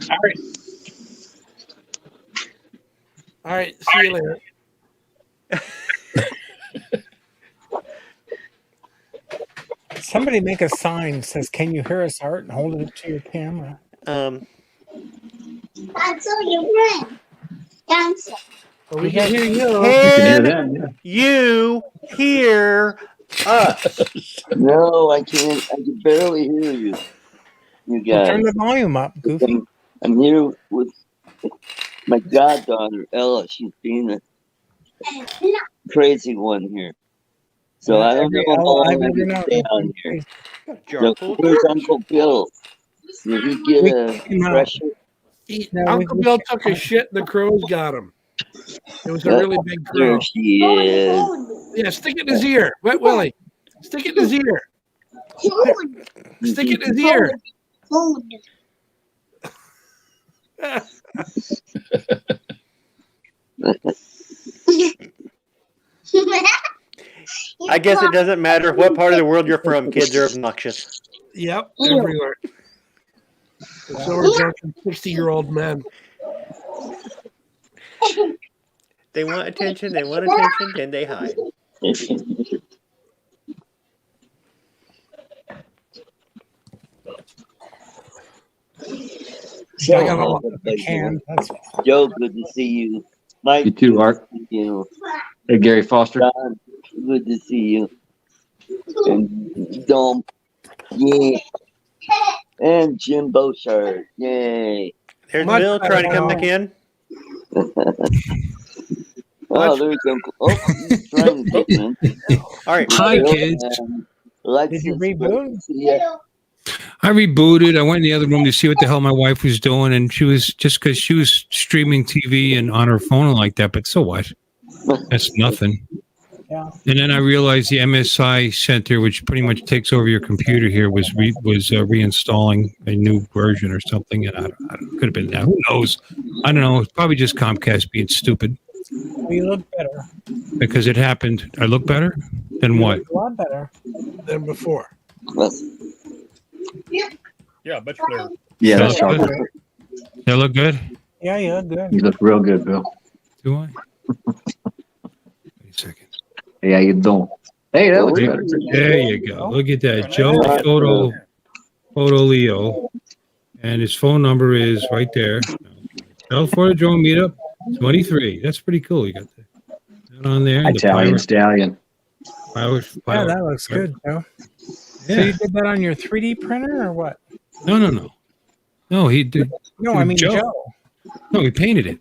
All right. See you later. Somebody make a sign that says, "Can you hear us, Art?" and hold it to your camera. We can hear you. Can you hear us? No, I can't. I can barely hear you. You guys. Turn the volume up, Goofy. I'm here with my goddaughter, Ella. She's being a crazy one here. So I don't know how long I can stay on here. So where's Uncle Bill? Did he get a pressure? Uncle Bill took a shit and the crows got him. It was a really big crow. There she is. Yeah, stick it in his ear. Wet Willie. Stick it in his ear. Stick it in his ear. I guess it doesn't matter what part of the world you're from. Kids are obnoxious. Yep, everywhere. So are drunken 60-year-old men. They want attention, and they hide. So, Joe, good to see you. Mike, You too, Art. you. Hey, Gary Foster. Don, good to see you. And Dom, yeah. And Jim Beauchard, yay. There's Bill trying to come back in. Oh, there's Uncle. Oh, he's trying to get in. All right. Hi, kids. Did you reboot? I rebooted. I went in the other room to see what the hell my wife was doing, and she was just because she was streaming TV and on her phone and like that. But so what? That's nothing. Yeah. And then I realized the MSI Center, which pretty much takes over your computer here, was reinstalling a new version or something. And I don't could have been that. Who knows? I don't know. It's probably just Comcast being stupid. Well, you look better. Because it happened. I look better than what? A lot better than before. Yeah, much clearer. Yeah, that's right. They look good? Yeah, you look good. You look real good, Bill. Do I? Wait a second. Hey, how you doing? Hey, that looks better. There you go. Look at that. Joe Photo Leo. And his phone number is right there. South Florida Drone Meetup 23. That's pretty cool. You got that on there. Italian stallion. Yeah, that looks good, Joe. So Yeah. you did that on your 3D printer or what? No. No, he did. No, I mean Joe. No, he painted it.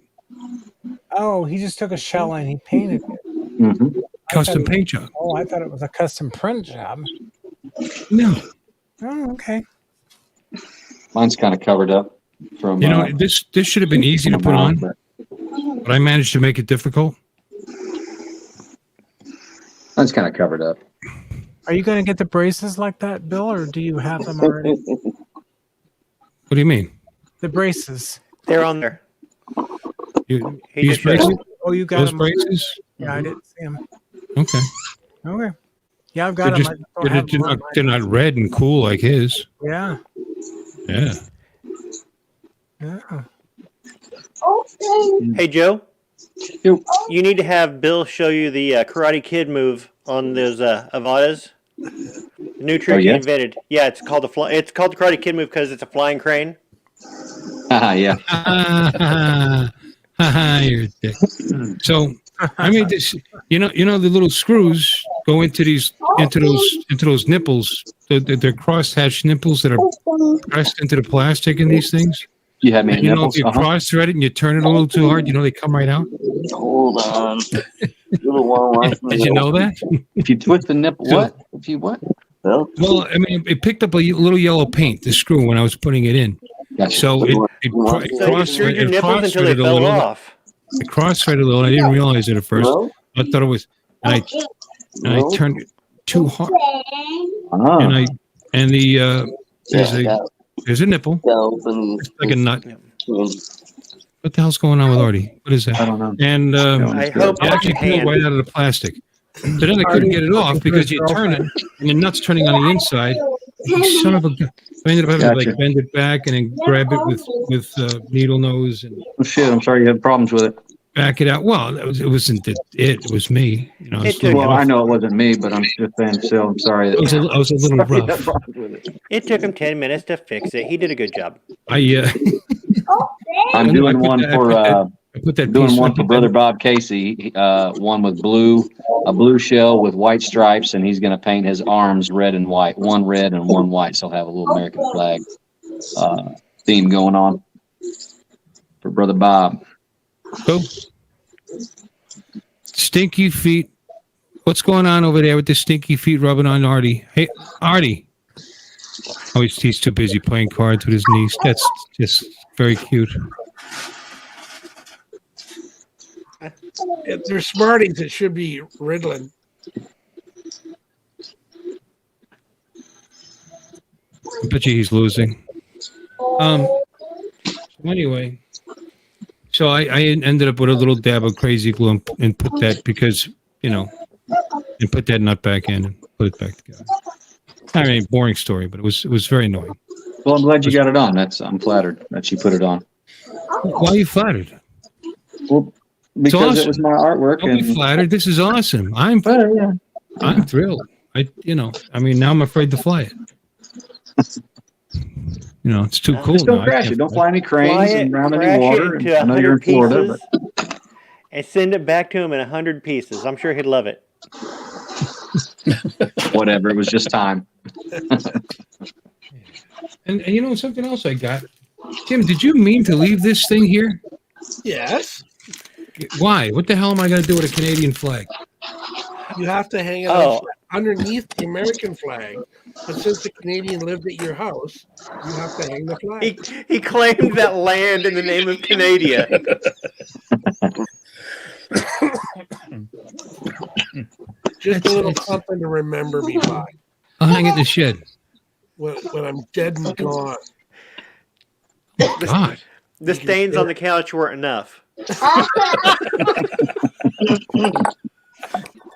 Oh, he just took a shell and he painted it. Mm-hmm. Custom paint job. Oh, I thought it was a custom print job. No. Oh, okay. Mine's kind of covered up from. You know, this should have been easy to put on, but I managed to make it difficult. Mine's kind of covered up. Are you going to get the braces like that, Bill, or do you have them already? What do you mean? The braces. They're on there. You He use just showed braces? you. Oh, you got Those them. braces? Yeah, I didn't see them. Okay. Okay. Yeah, I've got them. They're not red and cool like his. Yeah. Yeah. Yeah. Hey, Joe. You need to have Bill show you the Karate Kid move on those Avadas. The new trick he yeah? invented. Yeah, it's called It's called the Karate Kid move because it's a flying crane. Yeah. You're a dick. So I made this. You know the little screws go into those nipples. They're crosshatched nipples that are pressed into the plastic in these things. You have me And, if nipples. you cross thread it and you turn it a little too hard, they come right out. Hold on. Little one Did you know that? If you twist the nipple, what? If you what? Well, I mean, it picked up a little yellow paint, the screw, when I was putting it in. Gotcha. So it So you screwed your nipples until they fell off. It cross-threaded a little. I didn't realize it at first. well, I thought it was, and I turned it too hard, Ah. and there's a nipple, it's like a nut. What the hell's going on with Artie? What is that? I don't know. And I hope it actually came right out of the plastic. So then I couldn't get it off because you turn it and the nut's turning on the inside. You son of a gun. I ended up having to Gotcha. bend it back and then grab it with needle nose and Oh, shit, I'm sorry you had problems with it. back it out. Well, it wasn't it was me. Well, I know it wasn't me, but I'm just saying, so I'm sorry. I was a little rough. It took him 10 minutes to fix it. He did a good job. I'm doing one for doing one for Brother Bob Casey. One with a blue shell with white stripes, and he's going to paint his arms red and white. One red and one white, so he'll have a little American flag theme going on for Brother Bob. Cool. Stinky feet. What's going on over there with the stinky feet rubbing on Artie? Hey, Artie. Oh, he's too busy playing cards with his niece. That's just very cute. If they're Smarties, it should be Ritalin. I bet you he's losing. Anyway, so I ended up with a little dab of crazy glue and put that because, and put that nut back in and put it back together. I mean, boring story, but it was very annoying. Well, I'm glad you got it on. I'm flattered that you put it on. Why are you flattered? Well, because awesome. It was my artwork. Don't be flattered. This is awesome. I'm thrilled. Now I'm afraid to fly it. It's too cool. Just don't crash it. Don't fly any cranes and around any water. I know you're in Florida, but and send it back to him in 100 pieces. I'm sure he'd love it. Whatever. It was just time. And something else I got. Tim, did you mean to leave this thing here? Yes. Why? What the hell am I going to do with a Canadian flag? You have to hang it underneath the American flag. But since the Canadian lived at your house, you have to hang the flag. He claimed that land in the name of Canada. Just a little something to remember me by. I'll hang it in the shed. When I'm dead and gone. Oh, God. The stains on the couch weren't enough.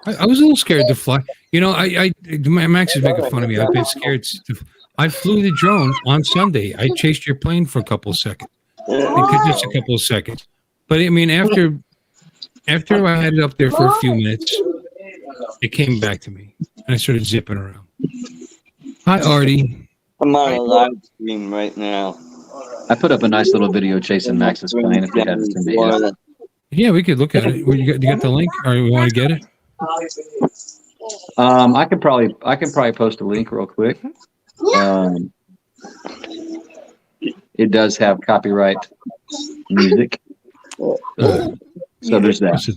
I was a little scared to fly. Max is making fun of me. I've been scared. I flew the drone on Sunday. I chased your plane for a couple of seconds. Just a couple of seconds. But I mean, after I had it up there for a few minutes, it came back to me. And I started zipping around. Hi, Artie. I'm on a live stream right now. I put up a nice little video chasing Max's plane if you haven't seen it yet. Yeah, we could look at it. You got the link, or you want to get it? I can probably post a link real quick. It does have copyright music, so there's that.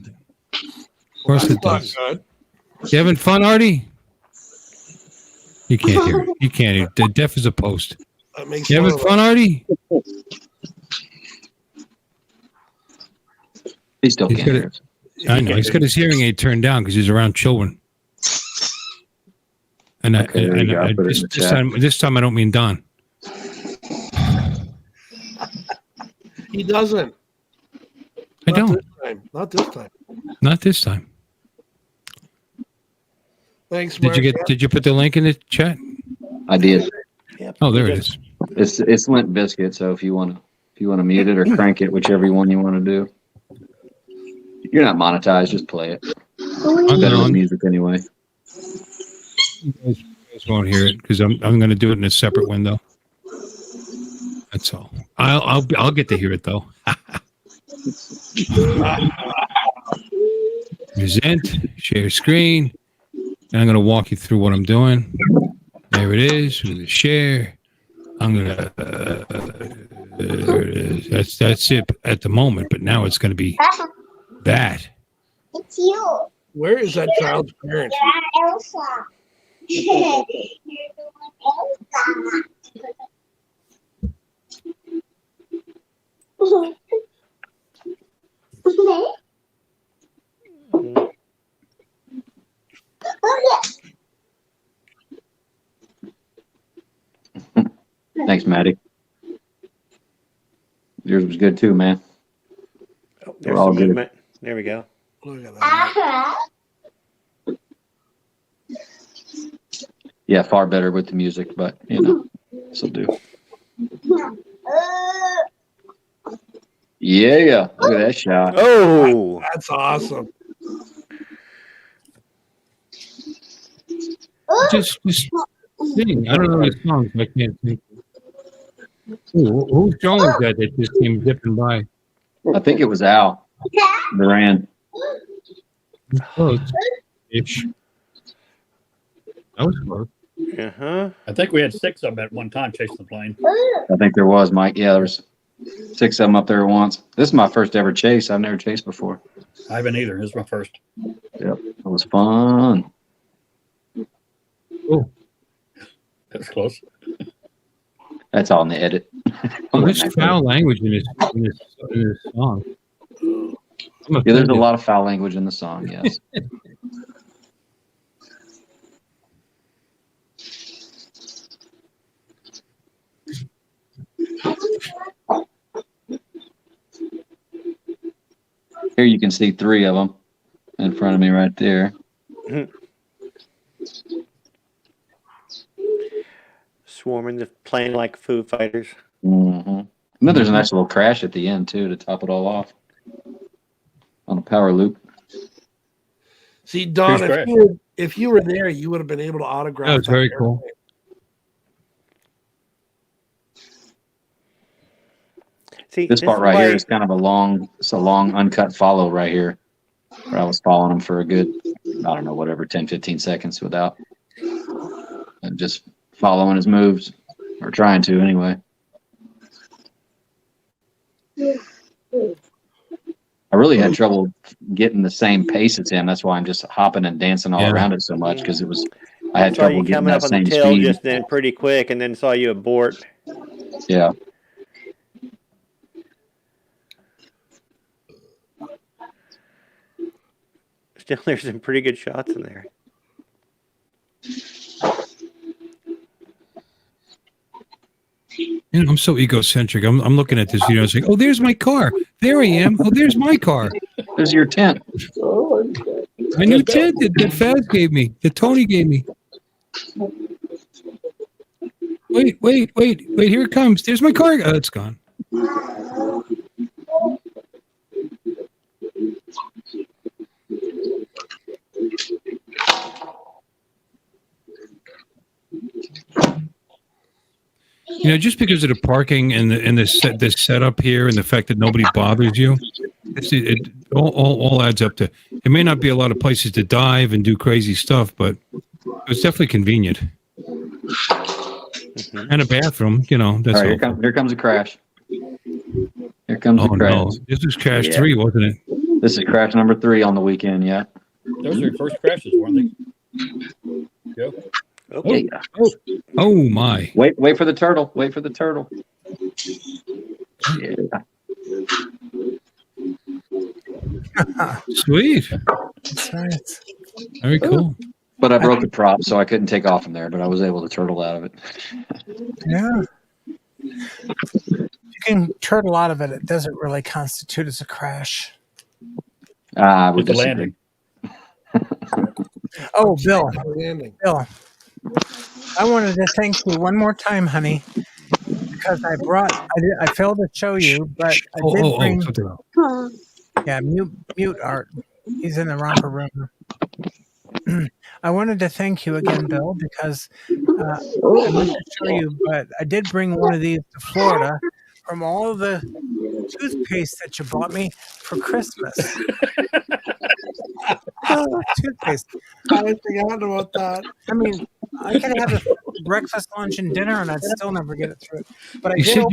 Of course it does. You having fun, Artie? You can't hear it. You can't hear it. The deaf is a post. You having fun, Artie? He still can't hear it. I know. He's got his hearing aid turned down because he's around children. And this time I don't mean Don. He doesn't. I don't. Not this time. Not this time. Thanks, Mark. Did you put the link in the chat? I did. Oh, there it is. It's Limp Biscuit, so if you want to mute it or crank it, whichever one you want to do. You're not monetized, just play it. Better on music anyway. guys won't hear it because I'm going to do it in a separate window. That's all. I'll get to hear it though. Present, share screen. And I'm going to walk you through what I'm doing. There it is. With the share. I'm going to. There it is. That's it at the moment. But now it's going to be that. It's you. Where is that child's parents? Elsa. You're the one, Thanks, Maddie. Yours was good too, man. Oh, We're all good. movement. There we go. Look at that. Yeah, far better with the music, but you know, this'll do. Yeah, look at that shot. Oh, That's awesome. Just sing. I don't know the songs. I can't think. Whose song was that just came dipping by? I think it was Al Duran. Close. Ish. That was close. uh-huh. I think we had 6 of them at one time chasing the plane. I think there was, Mike. Yeah, there was 6 of them up there at once. This is my first ever chase. I've never chased before. I haven't either. This is my first. Yep, it was fun. Oh, That was close. That's all in the edit. there's foul language in this song. Yeah, there's a lot of foul language in the song. Yes. Here you can see 3 of them in front of me right there. Swarming the plane like Foo Fighters. Mm-hmm. And then there's a nice little crash at the end too to top it all off on a power loop. See, Don, Here's if you were there, you would have been able to autograph. That was very cool. See, This part right here is kind of a long uncut follow right here where I was following him for a good, I don't know, whatever, 10, 15 seconds without and just following his moves, or trying to anyway. I really had trouble getting the same pace as him. That's why I'm just hopping and dancing all around it so much, because I had saw trouble you getting coming that up on same the tail speed. just then pretty quick, and then saw you abort. Yeah. Still, there's some pretty good shots in there. You know, I'm so egocentric. I'm looking at this, it's like, oh, there's my car. There I am. Oh, there's my car. There's your tent. My new tent that Faz gave me, that Tony gave me. Wait, here it comes. There's my car. Oh, it's gone. Just because of the parking and this setup here and the fact that nobody bothers you, it all adds up to. It may not be a lot of places to dive and do crazy stuff, but it's definitely convenient. Mm-hmm. And a bathroom, that's all right, here comes a crash. Here comes a crash. No. This is crash 3, wasn't it? This is crash number 3 on the weekend, yeah. Those are your first crashes, weren't they? Joe? Okay. Oh my. Wait for the turtle. Wait for the turtle. Yeah. Sweet. That's nice. Very cool. But I broke the prop, so I couldn't take off from there, but I was able to turtle out of it. Yeah. If you can turtle out of it, it doesn't really constitute as a crash. I would With the disagree. landing. Oh, Bill. Landing. I wanted to thank you one more time, honey, because I failed to show you, but I did bring. Yeah, mute Art. He's in the romper room. I wanted to thank you again, Bill, because I meant to show you, but I did bring one of these to Florida from all the toothpaste that you bought me for Christmas. Toothpaste. I forgot about that. I mean, I could have this breakfast, lunch, and dinner, and I'd still never get it through. But I You did. said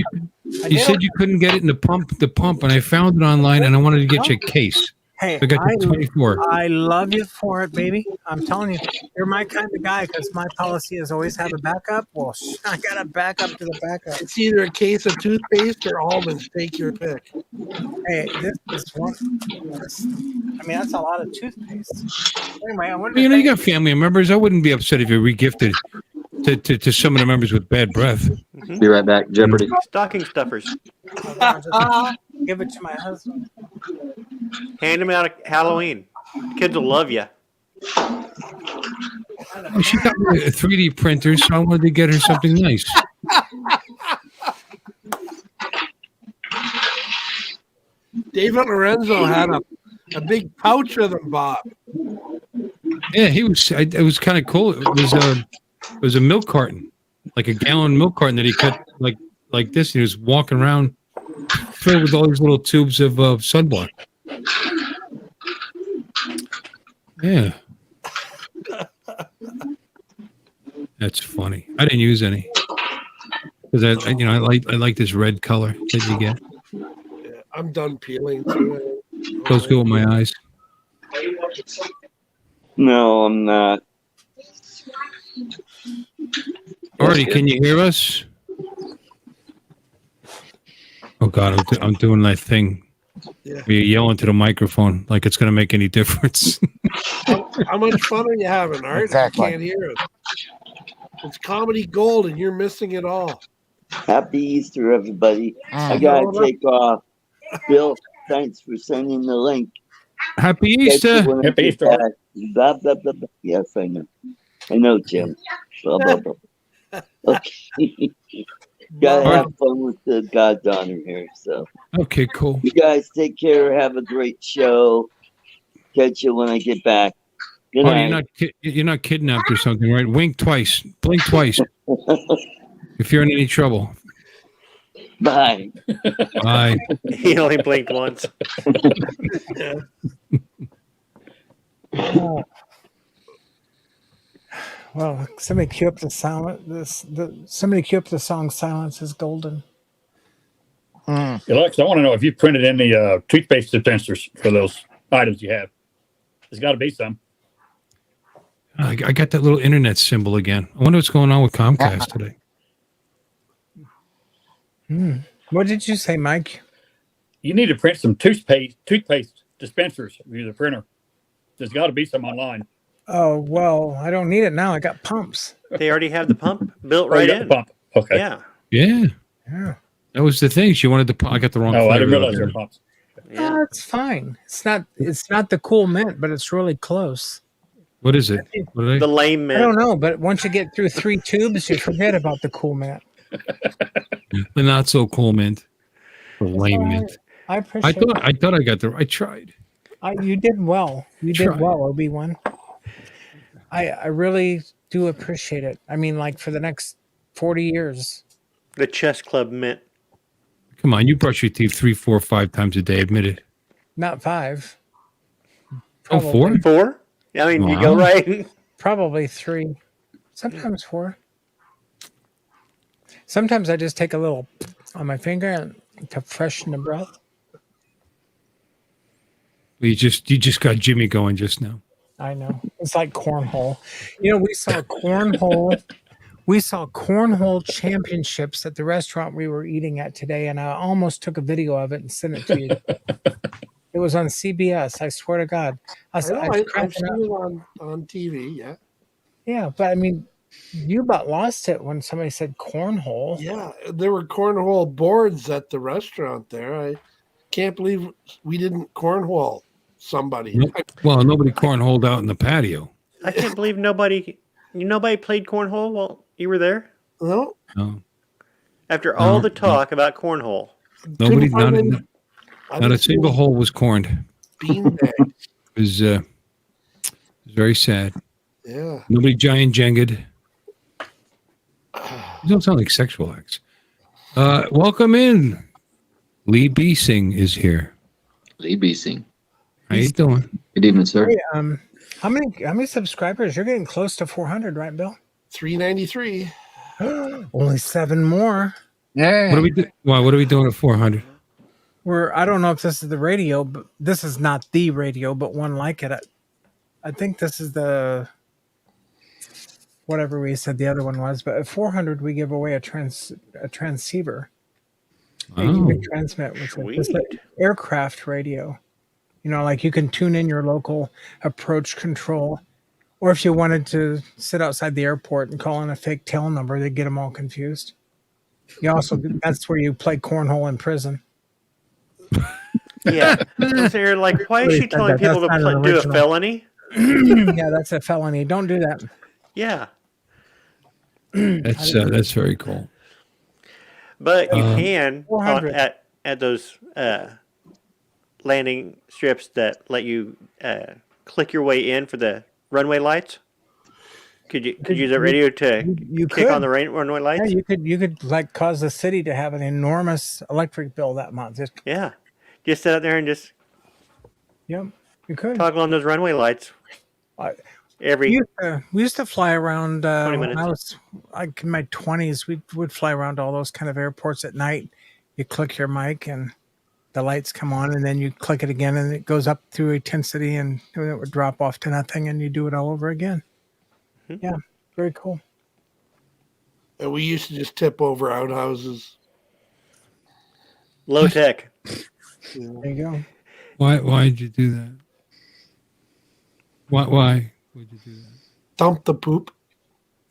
you said you couldn't get it in the pump, and I found it online, and I wanted to get you a case. Hey, I got the 24. I love you for it, baby. I'm telling you, you're my kind of guy because my policy is always have a backup. Well, I got a backup to the backup. It's either a case of toothpaste or almonds. Take your pick. Hey, this one. I mean, that's a lot of toothpaste. Anyway, I wanted You to know, you thank got family members. I wouldn't be upset if you regifted to some of the members with bad breath. Be right back. Jeopardy. Stocking stuffers. give it to my husband. Hand them out at Halloween. Kids will love you. She got me a 3D printer, so I wanted to get her something nice. David Lorenzo had a big pouch of them, Bob. Yeah, he was. It was kind of cool. It was a milk carton, like a gallon milk carton that he cut like this. And he was walking around filled with all these little tubes of sunblock. Yeah, that's funny. I didn't use any because I like this red color that you get. Yeah, I'm done peeling through it. Goes good with my eyes. No, I'm not. Artie, can you hear us? Oh God, I'm doing that thing. Yeah. Where you yell into the microphone like it's going to make any difference. How much fun are you having, Art? Exactly. I can't hear it. It's comedy gold, and you're missing it all. Happy Easter, everybody. I gotta take off. Bill, thanks for sending the link. Happy Easter. Happy Easter. Blah, blah, blah, blah. Yes, I know. I know, Jim. Blah, blah, blah. Okay. Gotta have fun with the God's honor here. So, okay, cool. You guys take care. Have a great show. Catch you when I get back. Good night. You're not kidnapped or something, right? Wink twice. Blink twice. If you're in any trouble. Bye. Bye. He only blinked once. Well, somebody cue up the somebody cue up the song "Silence Is Golden." Alexa, I want to know if you printed any toothpaste dispensers for those items you have. There's got to be some. I got that little internet symbol again. I wonder what's going on with Comcast today. What did you say, Mike? You need to print some toothpaste dispensers with the printer. There's got to be some online. Oh, well, I don't need it now. I got pumps. They already have the pump built right in. The pump. Okay. Yeah. Yeah. That was the thing. She wanted the. I got the wrong. Oh, I didn't flavor realize of there it. were pumps. Yeah. It's fine. It's not the cool mint, but it's really close. What is it? What are they? The lame I mint. don't know, but once you get through 3 tubes, you forget about the cool mint. The not so cool mint. The lame mint. I appreciate I thought I got the. I tried. You did well. You did Tried. well, Obi-Wan. I really do appreciate it. I mean, like for the next 40 years. The chess club mint. Come on, you brush your teeth 3, 4, 5 times a day. Admit it. Not 5. Oh, 4? 4? I mean, you go Wow. right. Probably 3. Sometimes 4. Sometimes I just take a little on my finger to freshen the breath. You just got Jimmy going just now. I know. It's like cornhole. You know, we saw cornhole. We saw cornhole championships at the restaurant we were eating at today, and I almost took a video of it and sent it to you. It was on CBS. I swear to God. I've seen it cracking up. on TV, yeah. Yeah, but I mean, you about lost it when somebody said cornhole. Yeah, there were cornhole boards at the restaurant there. I can't believe we didn't cornhole somebody. Well, nobody cornholed out in the patio. I can't believe nobody played cornhole while you were there. No. No. After all the talk about cornhole. Nobody, Couldn't find not a single hole was corned. Beanbag. It was was very sad. Yeah. Nobody giant jenged. You don't sound like sexual acts. Welcome in. Lee Beesing is here. Lee Beesing. How you doing? Good evening, sir. Hey, how many subscribers? You're getting close to 400, right, Bill? 393. Only 7 more. Yeah. What are we doing? Why? What are we doing at 400? I don't know if this is the radio, but this is not the radio, but one like it. I think this is the whatever we said the other one was. But at 400, we give away a transceiver. And you can transmit with it. It's like aircraft radio. You know, like you can tune in your local approach control. Or if you wanted to sit outside the airport and call in a fake tail number, they'd get them all confused. You also, that's where you play cornhole in prison. Yeah. So you're like, why is she telling people to do a felony? Yeah, that's a felony. Don't do that. Yeah. That's very cool. But you can at those landing strips that let you click your way in for the runway lights. Could you use that radio to kick on the runway lights? Yeah, you could like cause the city to have an enormous electric bill that month. Just sit out there and just you could toggle on those runway lights. We used to fly around 20 when minutes. I was like in my 20s. We would fly around all those kind of airports at night. You click your mic and the lights come on, and then you click it again, and it goes up through intensity, and it would drop off to nothing, and you do it all over again. Mm-hmm. Yeah, very cool. And we used to just tip over outhouses. Low tech. There you go. Why did you do that? Why would you do that? Dump the poop.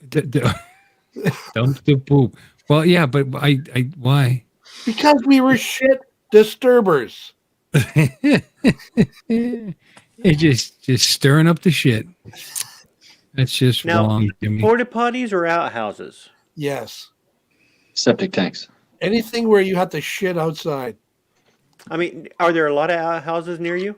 Dump the poop. Well, yeah, but why? Because we were shit disturbers. It's just stirring up the shit. That's just wrong, Jimmy. Porta potties or outhouses? Yes. Septic tanks. Anything where you have to shit outside. I mean, are there a lot of outhouses near you?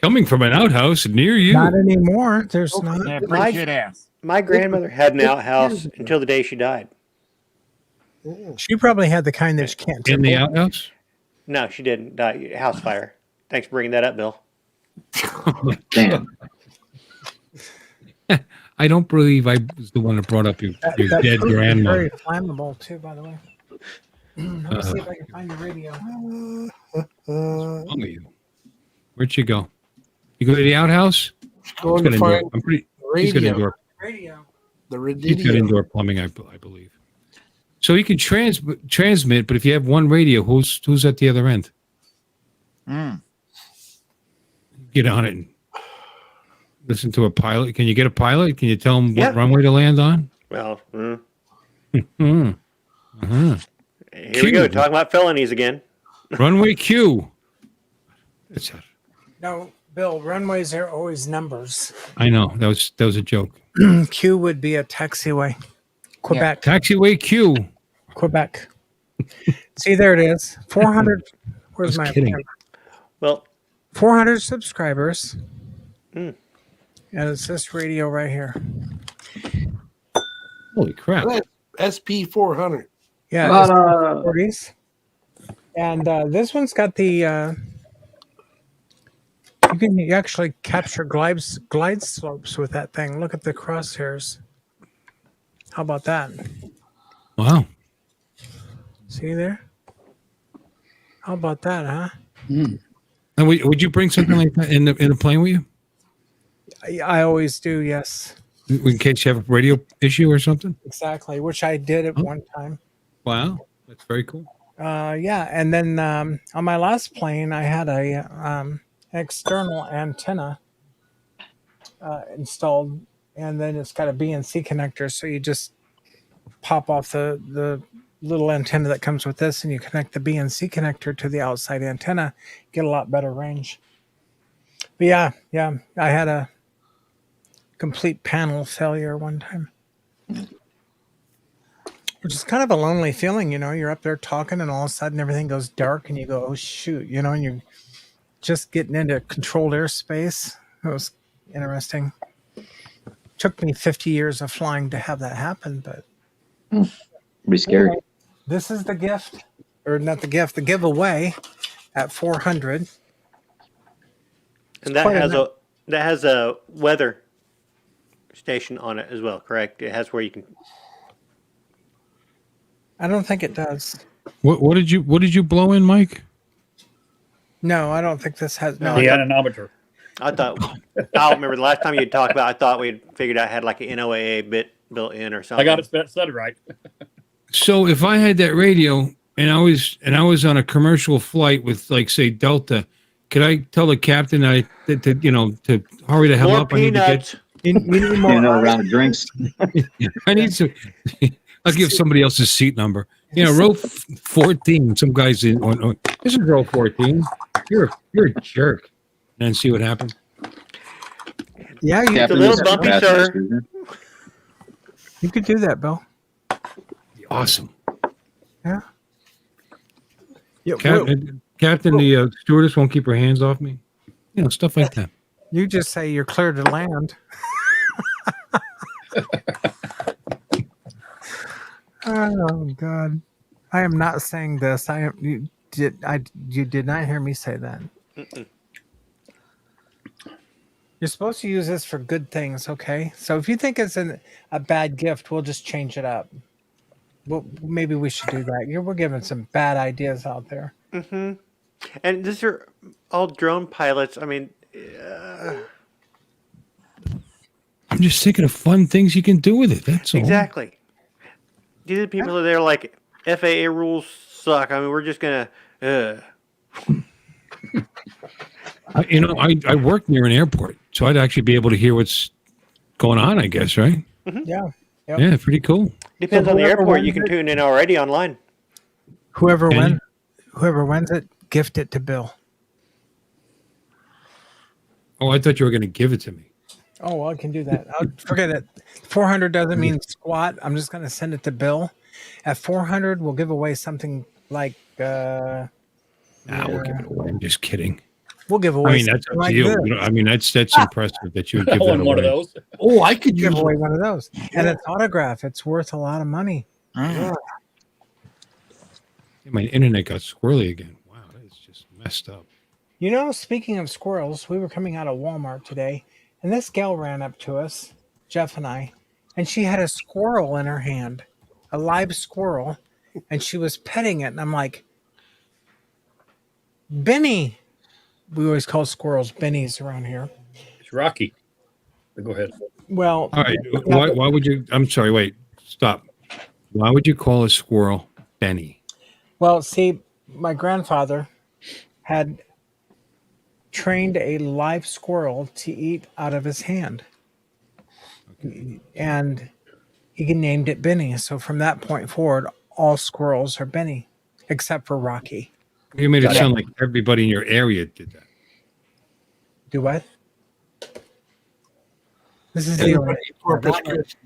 Coming from an outhouse near you. Not anymore. There's not. Yeah, my grandmother had an outhouse until the day she died. She probably had the kind that you can't. In the outhouse? No, she didn't die. House fire. Thanks for bringing that up, Bill. Damn. I don't believe I was the one that brought up your dead grandmother. Very flammable too, by the way. Let me see if I can find the radio. Where'd you go? You go to the outhouse? Going to find he's got indoor. Radio. He's got indoor plumbing, I believe. So he can transmit, but if you have one radio, who's at the other end? Get on it and listen to a pilot. Can you get a pilot? Can you tell him what runway to land on? Well, Here we go. Talking about felonies again. Runway Q. No, Bill, runways are always numbers. I know. That was a joke. Q would be a taxiway. Quebec. Yeah. Taxiway Q. Quebec. See, there it is. 400. Where's my kidding. Well, 400 subscribers. And it's this radio right here. Holy crap. SP 400. Yeah. 40s. And this one's got the you can actually capture glide slopes with that thing. Look at the crosshairs. How about that? Wow. See there? How about that, huh? And would you bring something like that in the plane with you? I always do, yes. In case you have a radio issue or something? Exactly, which I did at one time. Wow. That's very cool. Yeah, and then on my last plane, I had a external antenna installed, and then it's got a BNC connector, so you just pop off the little antenna that comes with this, and you connect the BNC connector to the outside antenna, get a lot better range. But yeah, I had a complete panel failure one time. Which is kind of a lonely feeling, you know. You're up there talking, and all of a sudden everything goes dark, and you go, "Oh shoot!" You know, and you just getting into controlled airspace. It was interesting. Took me 50 years of flying to have that happen, but Be scary. this is the gift, or not the gift, the giveaway at 400. And that has a weather station on it as well, correct? It has where you can. I don't think it does. What did you blow in, Mike? No, I don't think this has. No, The anemometer. I thought I don't remember the last time you talked about. I thought we figured out had like an NOAA bit built in or something. I got it said right. So if I had that radio and I was on a commercial flight with, like, say, Delta, could I tell the captain to hurry the hell More up? peanuts. You need more A round of drinks. I need some. I'll give somebody else a seat number. Row 14. Some guys in. This is row 14. You're a jerk. And see what happens. Yeah, It's a little bumpy, sir. You could do that, Bill. Awesome. Yeah. Yeah. Captain, the stewardess won't keep her hands off me. Stuff like that. You just say you're clear to land. Oh God, I am not saying this. You did not hear me say that. Mm-mm. You're supposed to use this for good things, okay? So if you think it's a bad gift, we'll just change it up. Well, maybe we should do that. We're giving some bad ideas out there. Mm-hmm. And these are all drone pilots. I mean, I'm just thinking of fun things you can do with it. That's all. exactly. These are people that are like, FAA rules suck. I mean, we're just gonna. I work near an airport, so I'd actually be able to hear what's going on, I guess, right? Mm-hmm. Yeah. Yep. Yeah, pretty cool. Depends on the airport. You can tune in already online. Whoever wins it, gift it to Bill. Oh, I thought you were going to give it to me. Oh, well, I can do that. I'll forget it. 400 doesn't mean squat. I'm just going to send it to Bill. At 400, we'll give away something like. We'll give it away. I'm just kidding. We'll give away. I mean, that's up to you. That's impressive that you would give that away. One of those. Oh, I could give use away one of those, and it's autograph. It's worth a lot of money. Yeah. My internet got squirrely again. Wow, that's just messed up. Speaking of squirrels, we were coming out of Walmart today, and this gal ran up to us, Jeff and I, and she had a squirrel in her hand, a live squirrel, and she was petting it, and I'm like, Benny. We always call squirrels bennies around here. It's Rocky. Go ahead. Well, all right. Why would you? I'm sorry. Wait. Stop. Why would you call a squirrel Benny? Well, see, my grandfather had trained a live squirrel to eat out of his hand, and he named it Benny. So from that point forward, all squirrels are Benny, except for Rocky. You made it sound like everybody in your area did that. Do what? This is the only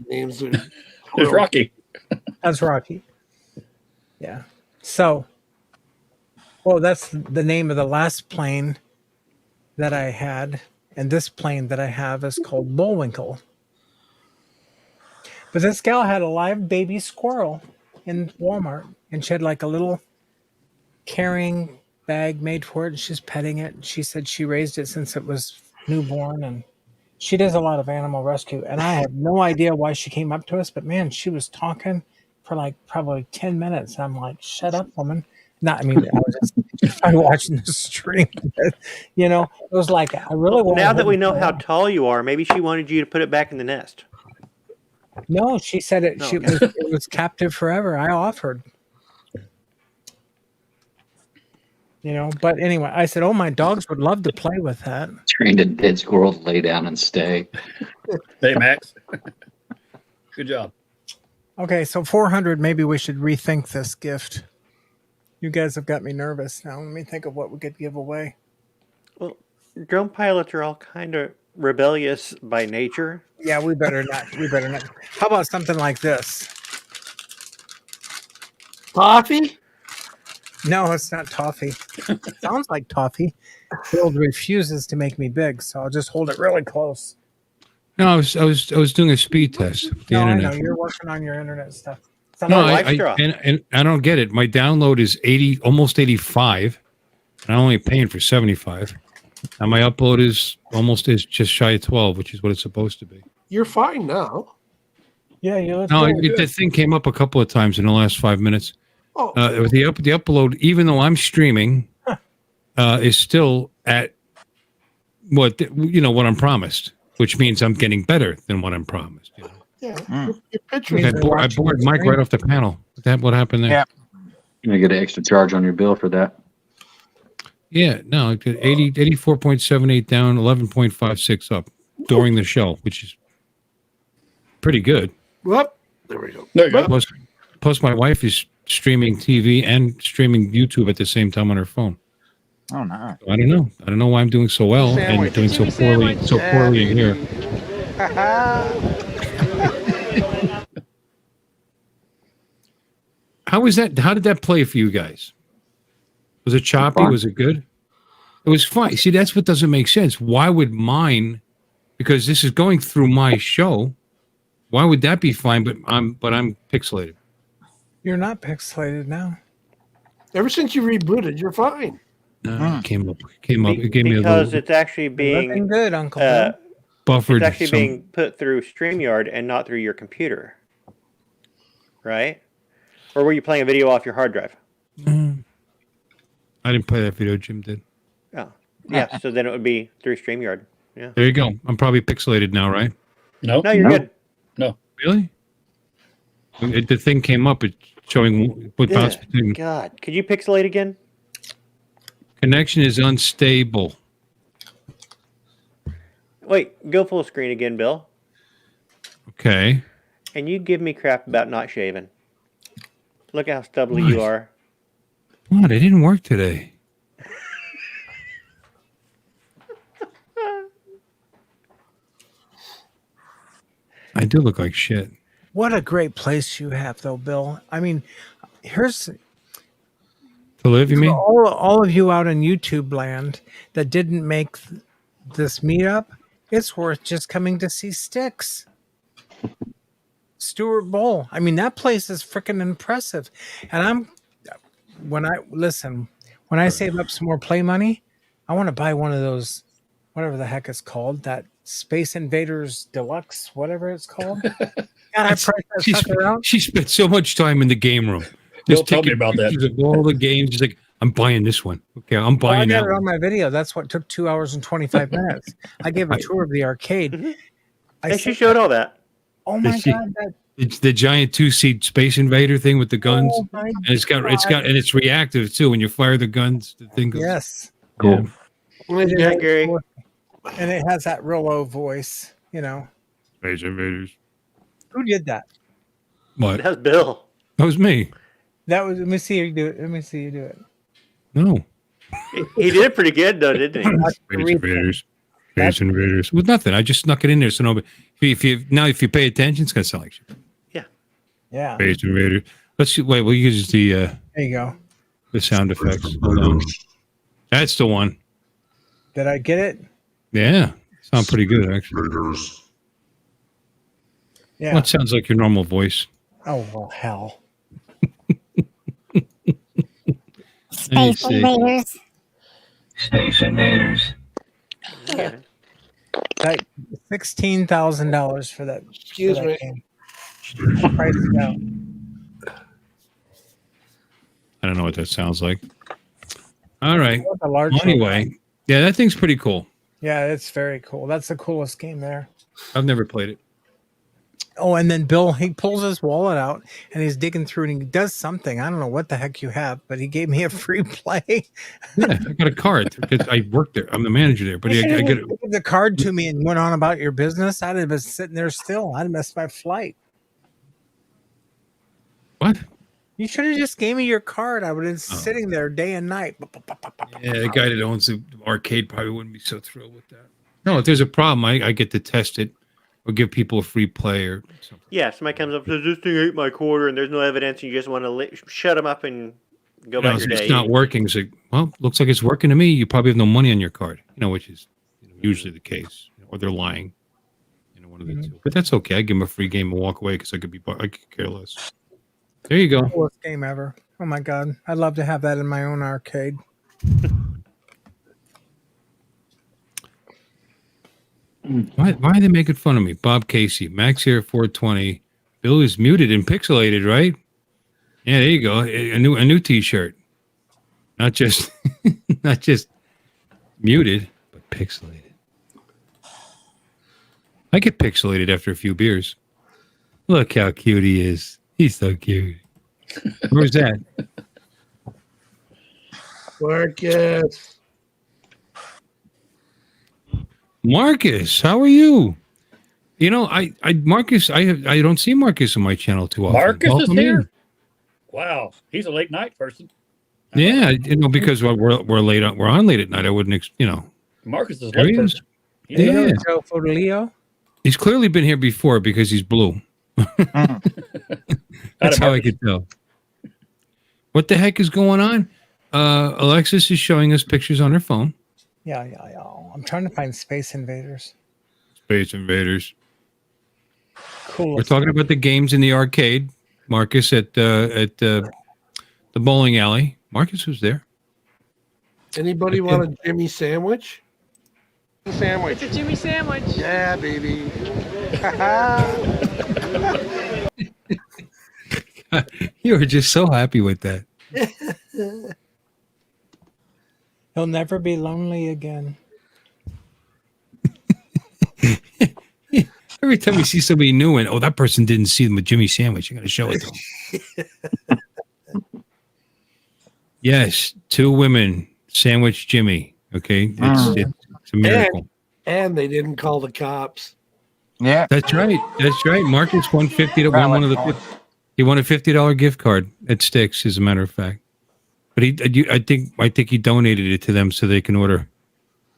names. It's Rocky. That's Rocky. Yeah. So, that's the name of the last plane that I had, and this plane that I have is called Bullwinkle. But this gal had a live baby squirrel in Walmart, and she had like a little carrying bag made for it, and she's petting it. She said she raised it since it was newborn, and she does a lot of animal rescue. And I have no idea why she came up to us, but man, she was talking for like probably 10 minutes. I'm like, shut up, woman. I was just watching the stream. But, it was like, I really want. Now that we know how tall you are, maybe she wanted you to put it back in the nest. No, she said it. It was captive forever. I offered. But anyway, I said, my dogs would love to play with that. Trained a dead squirrel to lay down and stay. Hey, Max. Good job. Okay, so 400, maybe we should rethink this gift. You guys have got me nervous now. Let me think of what we could give away. Well, drone pilots are all kind of rebellious by nature. Yeah, we better not. How about something like this? Toffee? No, it's not toffee. Sounds like toffee. Bill refuses to make me big, so I'll just hold it really close. No, I was doing a speed test with the No, I internet. know you're working on your internet stuff. No, and I don't get it. My download is 80, almost 85, and I'm only paying for 75. And my upload is just shy of 12, which is what it's supposed to be. You're fine now. Yeah, you look No, good. the thing came up a couple of times in the last 5 minutes. Oh. The upload, even though I'm streaming, is still at what I'm promised, which means I'm getting better than what I'm promised. You know? Yeah, your pictures. I bored Mike right off the panel. What happened there? Yeah. You're gonna get an extra charge on your bill for that. Yeah, no, 84.78 down, 11.56 up during the show, which is pretty good. Well, there we go. There you go. Plus, my wife is streaming TV and streaming YouTube at the same time on her phone. Oh no! I don't know. I don't know why I'm doing so well and doing so poorly in here. How was that? How did that play for you guys? Was it choppy? Was it good? It was fine. See, that's what doesn't make sense. Why would mine? Because this is going through my show. Why would that be fine? But I'm pixelated. You're not pixelated now. Ever since you rebooted, you're fine. No, it came up. It gave me a Because little it's actually being Looking good, Uncle Bill. buffered. it's actually being put through StreamYard and not through your computer, right? Or were you playing a video off your hard drive? I didn't play that video. Jim did. Oh, yeah. So then it would be through StreamYard. Yeah. There you go. I'm probably pixelated now, right? No, No, you're good. No. Really? The thing came up. It's showing what bounce between. God, could you pixelate again? Connection is unstable. Wait, go full screen again, Bill. Okay. And you give me crap about not shaving. Look how stubbly What? you are. What? It didn't work today. I do look like shit. What a great place you have, though, Bill. I mean, here's To live, you mean? all of you out in YouTube land that didn't make this meetup. It's worth just coming to see Sticks. Stuart Bowl. I mean, that place is freaking impressive. And when I save up some more play money, I want to buy one of those, whatever the heck it's called, that Space Invaders Deluxe, whatever it's called. God, I priced that sucker out. She spent so much time in the game room. Bill Just told me taking about that. pictures of all the games. She's like, I'm buying this one. Okay, I'm Well, I buying got that it on one. my video. That's what took 2 hours and 25 minutes. I gave a tour of the arcade. And she showed all that. Oh my See, God. It's the giant 2-seat Space Invader thing with the guns. Oh my And and it's reactive too. When you fire the guns, the thing goes. Yes. Cool. Yeah, Gary. And it has that real low voice, you know. Space Invaders. Who did that? What? That was Bill. That was me. Let me see you do it. Let me see you do it. No. He did it pretty good, though, didn't he? Space Invaders. Space Invaders. With nothing. I just snuck it in there. So nobody. If you pay attention, it's gonna sound like shit. Yeah. Space Invaders. Let's see. Wait. We'll use the There you go. the sound effects. Hold on. That's the one. Did I get it? Yeah. Sound pretty good actually. Yeah. Well, it sounds like your normal voice. Oh, well, hell. Space Invaders. Space Invaders. Yeah. Like $16,000 for that. Excuse for that me. game. Price it out. I don't know what that sounds like. All right. What a large Well, anyway, yeah, that thing's pretty cool. Yeah, it's very cool. That's the coolest game there. I've never played it. Oh, and then Bill, he pulls his wallet out and he's digging through and he does something. I don't know what the heck you have, but he gave me a free play. Yeah, I got a card because I work there. I'm the manager there, but I get it. Gave the card to me and went on about your business. I'd have been sitting there still. I'd have missed my flight. What? You should have just gave me your card. I would have been sitting there day and night. Yeah, the guy that owns the arcade probably wouldn't be so thrilled with that. No, if there's a problem, I get to test it or give people a free play or something. Yeah, somebody comes up and says, this thing ate my quarter and there's no evidence and you just want to shut them up and go about your It's day. not working. It's like, well, looks like it's working to me. You probably have no money on your card, which is usually the case, or they're lying. One of the two. But that's okay. I give them a free game and walk away because I could care less. There you go. Coolest game ever. Oh my god, I'd love to have that in my own arcade. Why are they making fun of me? Bob Casey, Max here at 420. Bill is muted and pixelated, right? Yeah, there you go. A new T-shirt. Not just muted, but pixelated. I get pixelated after a few beers. Look how cute he is. He's so cute. Where's that? Marcus, how are you? Marcus, I don't see Marcus on my channel too often. Marcus is here. Wow, he's a late night person. Yeah, because we're late on. We're on late at night. I wouldn't, Marcus is late person. Yeah, Joe Leo. He's clearly been here before because he's blue. That's how I could tell. What the heck is going on? Alexis is showing us pictures on her phone. Yeah. I'm trying to find Space Invaders. Space Invaders. Cool. We're talking about the games in the arcade. Marcus at the bowling alley. Marcus was there. Anybody want a Jimmy sandwich? It's a Jimmy sandwich. Yeah, baby. You were just so happy with that. He'll never be lonely again. Every time you see somebody new and that person didn't see them with Jimmy sandwich, you're going to show it to them. Yes, 2 women sandwich Jimmy. Okay, it's a miracle. And they didn't call the cops. Yeah, that's right. Marcus won he won a $50 gift card at Sticks, as a matter of fact. But I think he donated it to them so they can order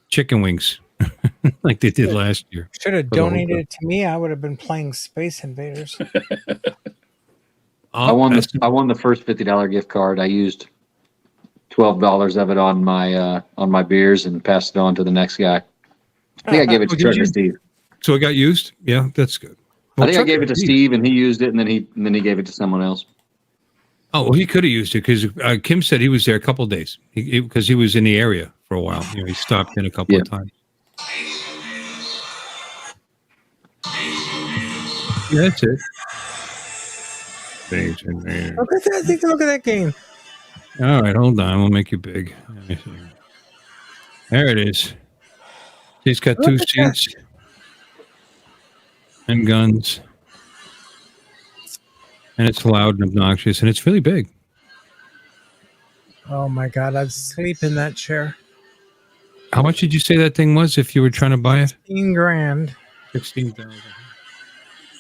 chicken wings like they did last year. Should have donated it to me. I would have been playing Space Invaders. I won the first $50 gift card. I used $12 of it on my beers and passed it on to the next guy. I think I gave it to Trucker Steve. So it got used? Yeah, that's good. Well, I think I gave it to Steve and he used it, and then he gave it to someone else. Oh, well, he could have used it because Kim said he was there a couple of days because he was in the area for a while. He stopped in a couple of times. Yeah, that's it. Look at that game. All right, hold on. We'll make you big. There it is. He's got 2 seats and guns. And it's loud and obnoxious, and it's really big. Oh my God, I'd sleep in that chair. How much did you say that thing was if you were trying to buy it? $16,000. 16,000.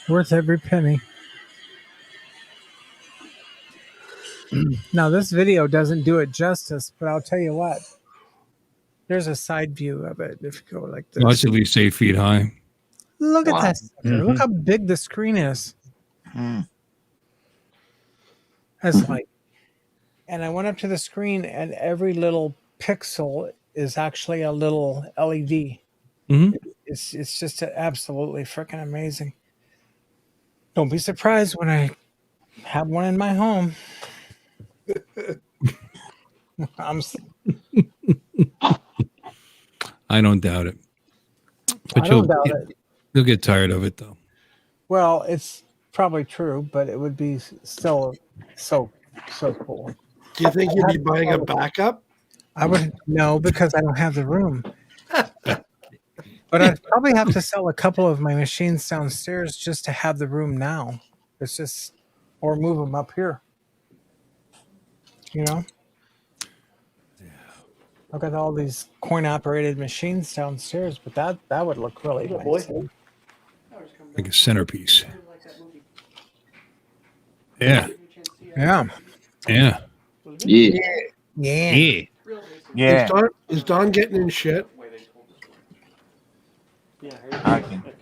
Worth every penny. Now, this video doesn't do it justice, but I'll tell you what. There's a side view of it. If you go like this. Well, it's at least 8 feet high. Look at that. Look how big the screen is. That's like, and I went up to the screen, and every little pixel is actually a little LED. Mm-hmm. It's just absolutely freaking amazing. Don't be surprised when I have one in my home. I don't doubt it. But you'll get tired of it, though. Well, it's probably true, but it would be still so cool. Do you think you'd be buying a backup? I would no, because I don't have the room. But I'd probably have to sell a couple of my machines downstairs just to have the room now. It's just, or move them up here. You know? I've got all these coin-operated machines downstairs, but that would look really nice. Like a centerpiece. Yeah. Yeah. Yeah. Yeah. Yeah. Is Don getting in shit? I can. I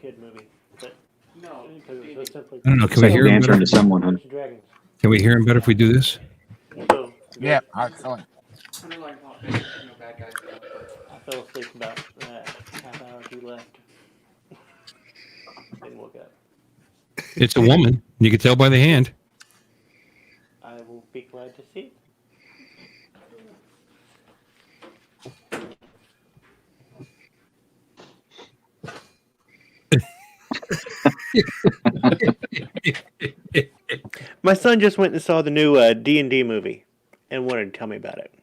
don't know. Can we hear him better? To someone, huh? Can we hear him better if we do this? Yeah, excellent. I fell asleep about half hour or two left. Then woke up. It's a woman. You can tell by the hand. I will be glad to see. My son just went and saw the new D&D movie and wanted to tell me about it.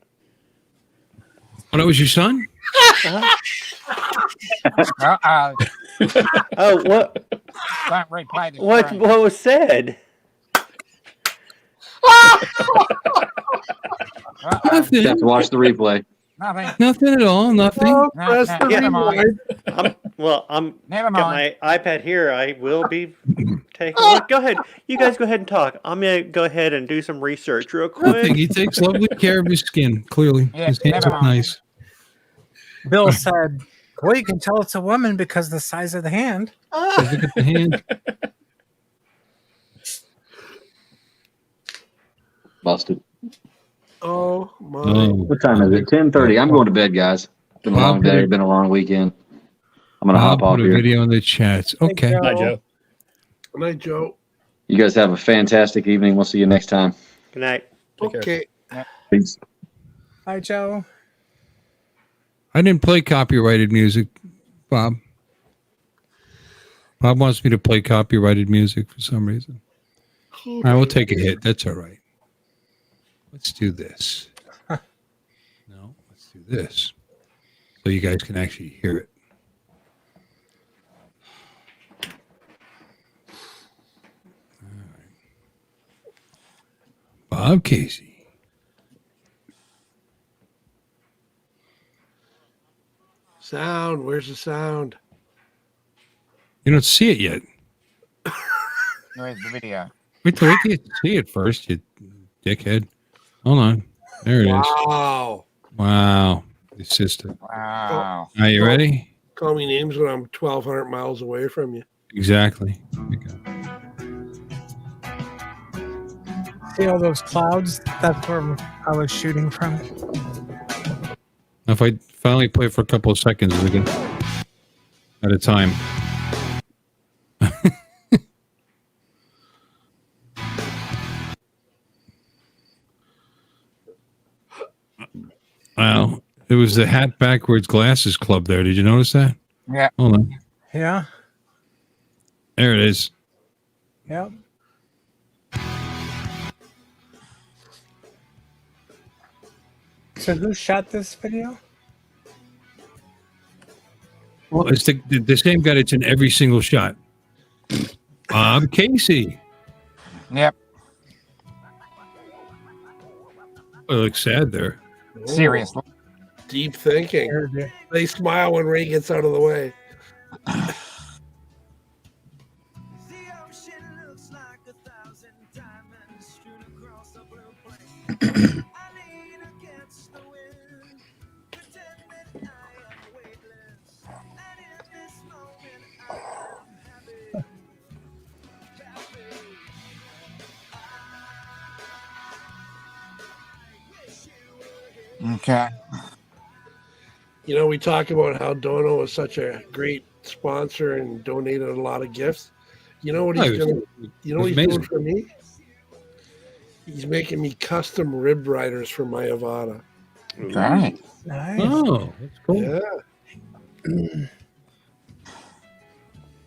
Oh, that was your son? Oh, what? Don't replay the What screen. was said? Nothing. Have to watch the replay. Nothing. Nothing at all. Nothing. Oh, No, press no, the never mind. rewind. I'm Never got mind. my iPad here. I will be taking a look. Go ahead. You guys go ahead and talk. I'm going to go ahead and do some research real Nothing. quick. He takes lovely care of his skin. Clearly, Yeah, his hands never are mind. nice. Bill said, "Well, you can tell it's a woman because of the size of the hand." Look at the hand. Busted. Oh my! Oh, What time is it? 10:30. I'm going to bed, guys. It's been a long day. It's been a long weekend. I'm gonna hop Bob off put a here. video in the chats. Okay. Joe. Hi, Joe. Good night, Joe. You guys have a fantastic evening. We'll see you next time. Good night. Take care. Okay. Peace. Hi, Joe. I didn't play copyrighted music, Bob. Bob wants me to play copyrighted music for some reason. All right, we'll take a hit. That's all right. Let's do this. No, let's do this. So you guys can actually hear it. All right. Bob Casey. Sound. Where's the sound? You don't see it yet. Where's the video? Wait till you see it first, you dickhead. Hold on. There it is. Wow. Wow. The system. Wow. Are you ready? Call me names when I'm 1,200 miles away from you. Exactly. See all those clouds? That's where I was shooting from. If I finally play for a couple of seconds again at a time. Wow. It was the hat backwards glasses club there. Did you notice that? Yeah. Hold on. Yeah. There it is. Yep. So who shot this video? Well, it's the same guy that's in every single shot. Bob Casey. Yep. Oh, it looks sad there. Seriously. Deep thinking. They smile when Ray gets out of the way. Okay. You know, we talk about how Dono is such a great sponsor and donated a lot of gifts. You know what he's doing? You know what he's doing for me? He's making me custom rib riders for my Avada. Okay. Nice. Oh, that's cool. Yeah.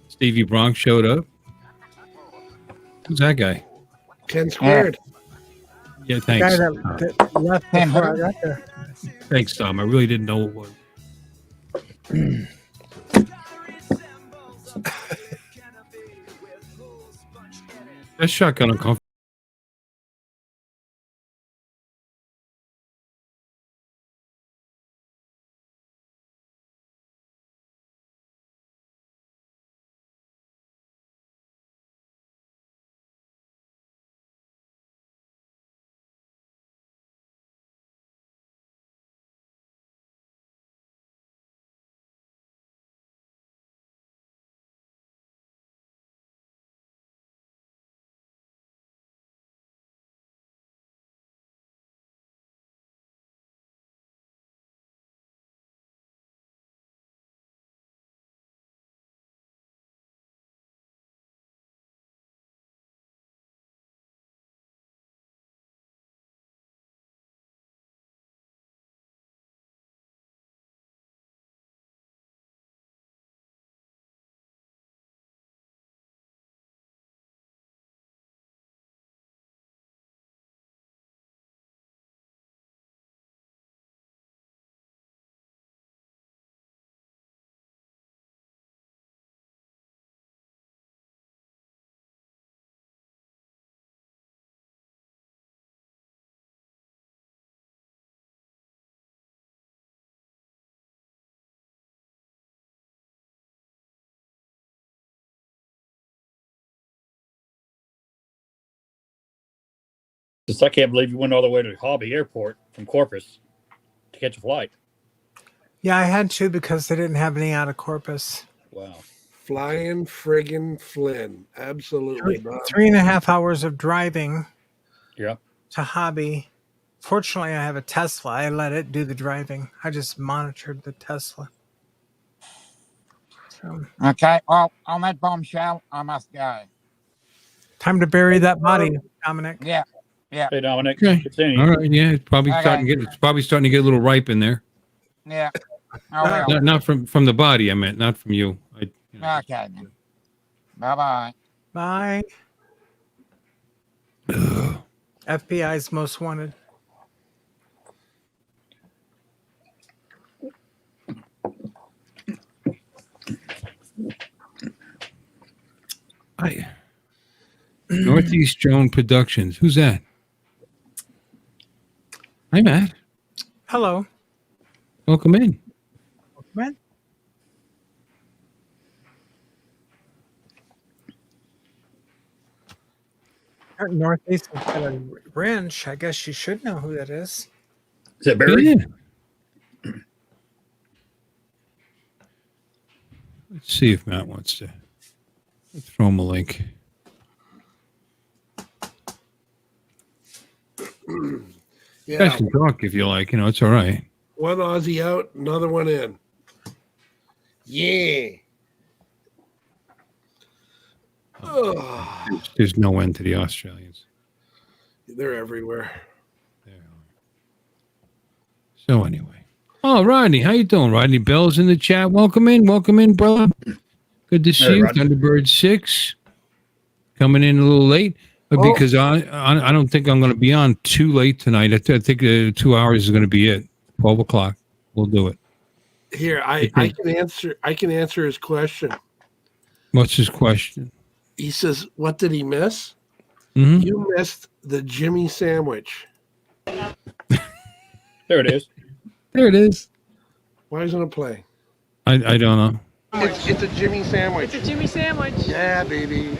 Stevie Bronx showed up. Who's that guy? 10 squared. Yeah, The thanks. guy that left before I got there. Thanks, Tom. I really didn't know what it was. That shotgun uncomfortable. Just, I can't believe you went all the way to Hobby Airport from Corpus to catch a flight. Yeah, I had to because they didn't have any out of Corpus. Wow. Flying friggin' Flynn. Absolutely. Bob. 3.5 hours of driving Yeah. to Hobby. Fortunately, I have a Tesla. I let it do the driving. I just monitored the Tesla. So, Okay, well, on that bombshell, I must go. time to bury that body, Dominic. Yeah, yeah. Hey, Dominic. Okay. Good seeing you. All right. Yeah, it's probably Okay. starting to get a little ripe in there. Yeah. Oh, well. Not from the body. I meant not from you. Okay, then. Bye-bye. Bye. FBI's most wanted. Northeast Drone Productions. Who's that? Hi, Matt. Hello. Welcome in. Welcome in. Northeast has got a wrench. I guess you should know who that is. Is that Barry? Yeah. Let's see if Matt wants to. Let's throw him a link. You guys can talk if you like. It's all right. One Aussie out, another one in. Yeah. There's no end to the Australians. They're everywhere. So anyway. Oh, Rodney, how you doing? Rodney Bell's in the chat. Welcome in, brother. Good to see you. Rodney. Thunderbird 6 coming in a little late because I don't think I'm going to be on too late tonight. I think 2 hours is going to be it. 12 o'clock. We'll do it. Here, I can answer his question. What's his question? He says, "What did he miss?" Mm-hmm. You missed the Jimmy sandwich. There it is. There it is. Why isn't it playing? I don't know. It's a Jimmy sandwich. It's a Jimmy sandwich. Yeah, baby.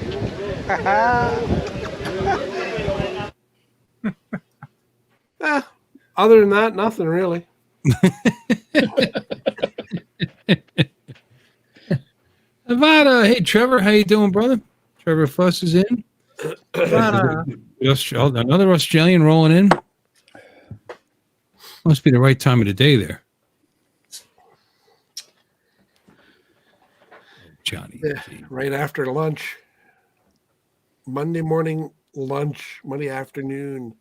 Other than that, nothing really. Avada, hey Trevor, how you doing, brother? Trevor Fuss is in. Another Australian rolling in. Must be the right time of the day there. Johnny. Yeah, right after lunch. Monday morning lunch, Monday afternoon.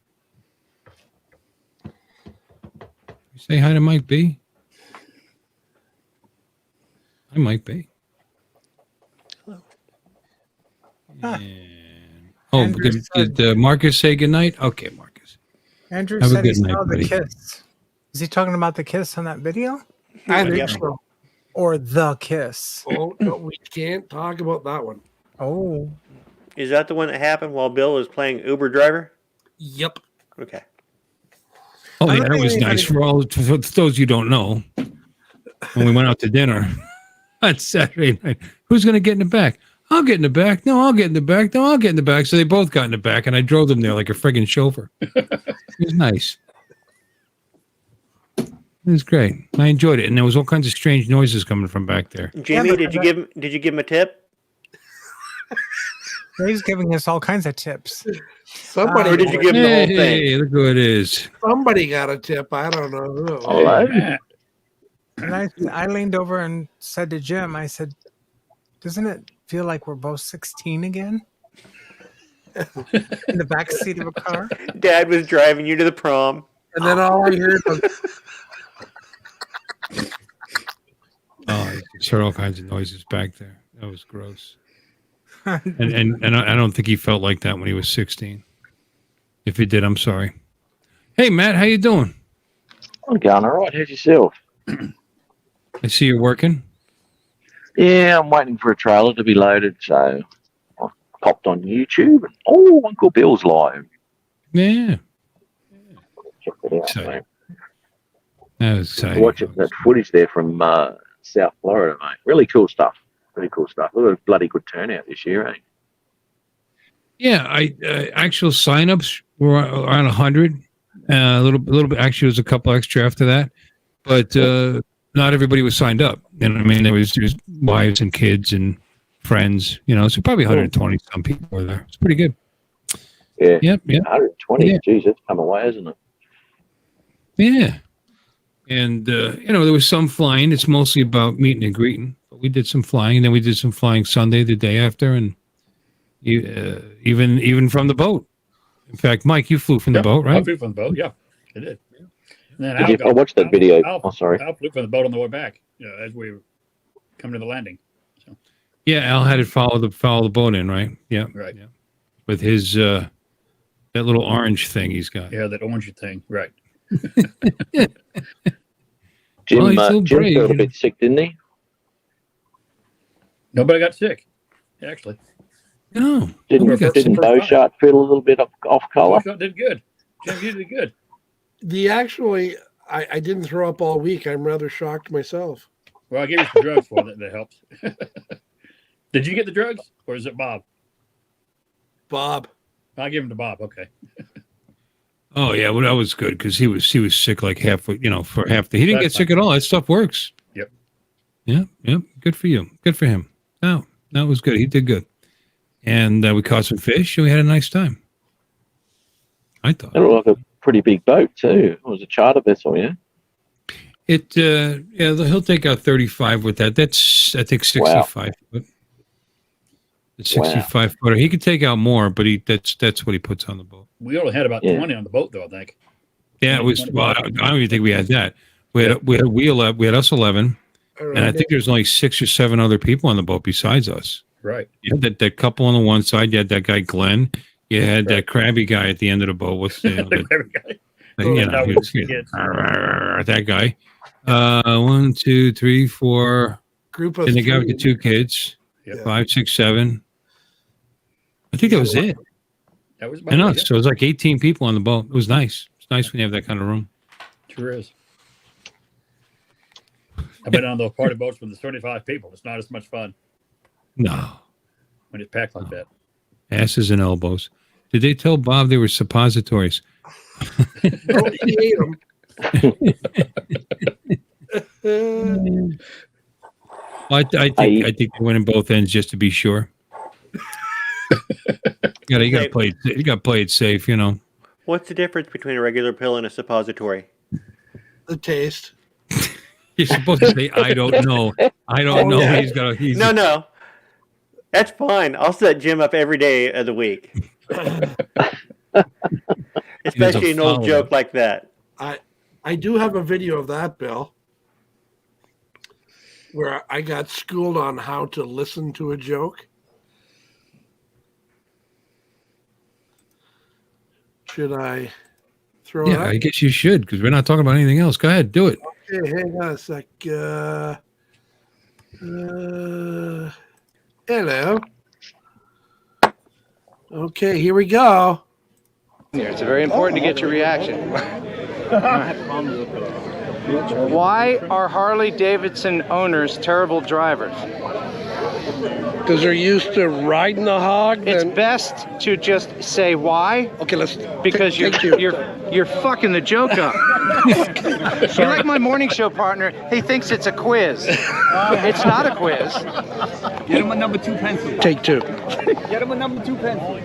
Say hi to Mike B. Hi, Mike B. Hello. And, did Marcus say goodnight? Okay, Marcus. Andrew Have a said he good night, saw the buddy. kiss. Is he talking about the kiss on that video? I think so. Or the kiss? Oh, no, we can't talk about that one. Oh. Is that the one that happened while Bill was playing Uber driver? Yep. Okay. Oh, yeah, that was nice. For those you don't know, when we went out to dinner on Saturday night, who's going to get in the back? I'll get in the back. No, I'll get in the back. No, I'll get in the back. So they both got in the back, and I drove them there like a friggin' chauffeur. It was nice. It was great. I enjoyed it, and there was all kinds of strange noises coming from back there. Jamie, did you give him a tip? He's giving us all kinds of tips. Somebody or did you give him the whole thing? Hey, look who it is. Somebody got a tip. I don't know who. And I leaned over and said to Jim, I said, doesn't it feel like we're both 16 again? In the back seat of a car? Dad was driving you to the prom. And then all I heard was... I just heard all kinds of noises back there. That was gross. And I don't think he felt like that when he was 16. If he did, I'm sorry. Hey, Matt, how you doing? I'm going all right. How's yourself? I see you're working. Yeah, I'm waiting for a trailer to be loaded, so I popped on YouTube. And, oh, Uncle Bill's live. Yeah. Check it out, Exciting. mate. That was exciting. Watching that footage there from South Florida, mate. Really cool stuff. Really cool stuff. Look at a bloody good turnout this year, eh? Yeah, actual signups we're around 100. A little bit. Actually, there was a couple extra after that, but not everybody was signed up. You know what I mean? There was wives and kids and friends. You know, so probably 120 some people were there. It's pretty good. Yeah. Yep. 120. Yeah. Geez, that's come away, isn't it? Yeah. And you know, there was some flying. It's mostly about meeting and greeting. But we did some flying, and then we did some flying Sunday, the day after, and even from the boat. In fact, Mike, you flew from the boat, right? I flew from the boat. Yeah, I did. And then I watched that video. Sorry. Al flew from the boat on the way back, as we were coming to the landing. So. Yeah, Al had to follow the boat in, right? Yeah. Right. Yeah. With his that little orange thing he's got. Yeah, that orange thing. Right. Jim got a bit sick, didn't he? Nobody got sick, actually. No. Didn't Beauchamp feel a little bit off color? Beauchamp did good. Jim, you did good. I didn't throw up all week. I'm rather shocked myself. Well, I gave you some drugs for that. That helps. Did you get the drugs, or is it Bob? Bob. I'll give him to Bob. Okay. Oh yeah, well that was good because he was sick like half, for half the. He didn't get sick at all. That stuff works. Yep. Yeah. Good for you. Good for him. No, that was good. He did good. And we caught some fish, and we had a nice time. I thought it looked like a pretty big boat too. It was a charter vessel, yeah. He'll take out 35 with that. That's I think 65 foot. The 65 footer. He could take out more, but that's what he puts on the boat. We only had about 20 on the boat, though. I think. Yeah, it was. Well, I don't even think we had that. We had us 11, and I think there's only 6 or 7 other people on the boat besides us. Right. You had that couple on the one side. You had that guy Glenn. You had that crabby guy at the end of the boat. What's the crabby guy? That guy. 1, 2, 3, 4. Group of. And the guy with the 2 kids. 5, 6, 7. I think that was it. That was and us. So it was like 18 people on the boat. It was nice. It's nice when you have that kind of room. Sure is. I've been on those party boats with the 35 people. It's not as much fun. No. When it's packed like that. Asses and elbows. Did they tell Bob they were suppositories? Oh, he ate them. I think they went in both ends just to be sure. You got to play it safe, What's the difference between a regular pill and a suppository? The taste. You're supposed to say, I don't know. I don't know. Yeah. No. That's fine. I'll set Jim up every day of the week. Especially an old joke like that. I do have a video of that, Bill, where I got schooled on how to listen to a joke. Should I throw it up? I guess you should, because we're not talking about anything else. Go ahead, do it. Okay, hang on a sec. Hello. Okay, here we go. It's very important to get your reaction. Why are Harley Davidson owners terrible drivers? Because they're used to riding the hog. It's best to just say why. Okay, let's. Because you're fucking the joke up. You're like my morning show partner. He thinks it's a quiz. It's not a quiz. Get him a number 2 pencil. Take 2. Get him a number 2 pencil.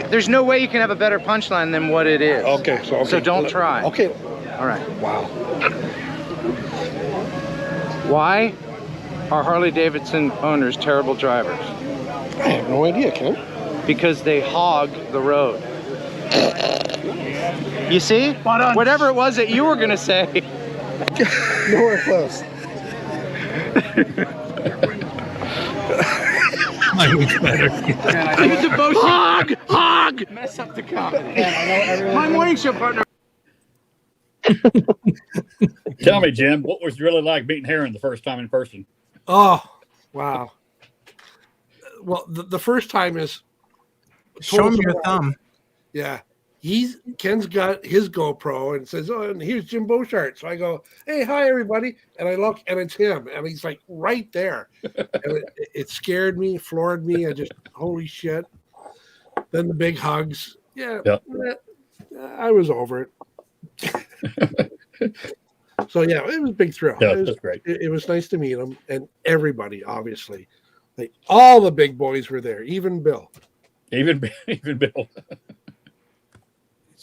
There's no way you can have a better punchline than what it is. Okay. So don't try. Okay. All right. Wow. Why are Harley Davidson owners terrible drivers? I have no idea, Ken. Because they hog the road. You see? Whatever it was that you were going to say. Nowhere close. Mine was better. Hog! Mess up the comedy. My morning show partner. Tell me, Jim, what was it really like meeting Heron the first time in person? Oh, wow. Well, the first time is... Show him your thumb. Yeah. Ken's got his GoPro and says, oh, and here's Jim Beauchamp. So I go, hey, hi, everybody. And I look, and it's him. And he's like right there. And it scared me, floored me. I just, holy shit. Then the big hugs. Yeah, Yep. I was over it. So yeah, it was a big thrill. Yeah, It was, that's great. it was nice to meet him, and everybody, obviously, like all the big boys were there, even Bill. Even Bill.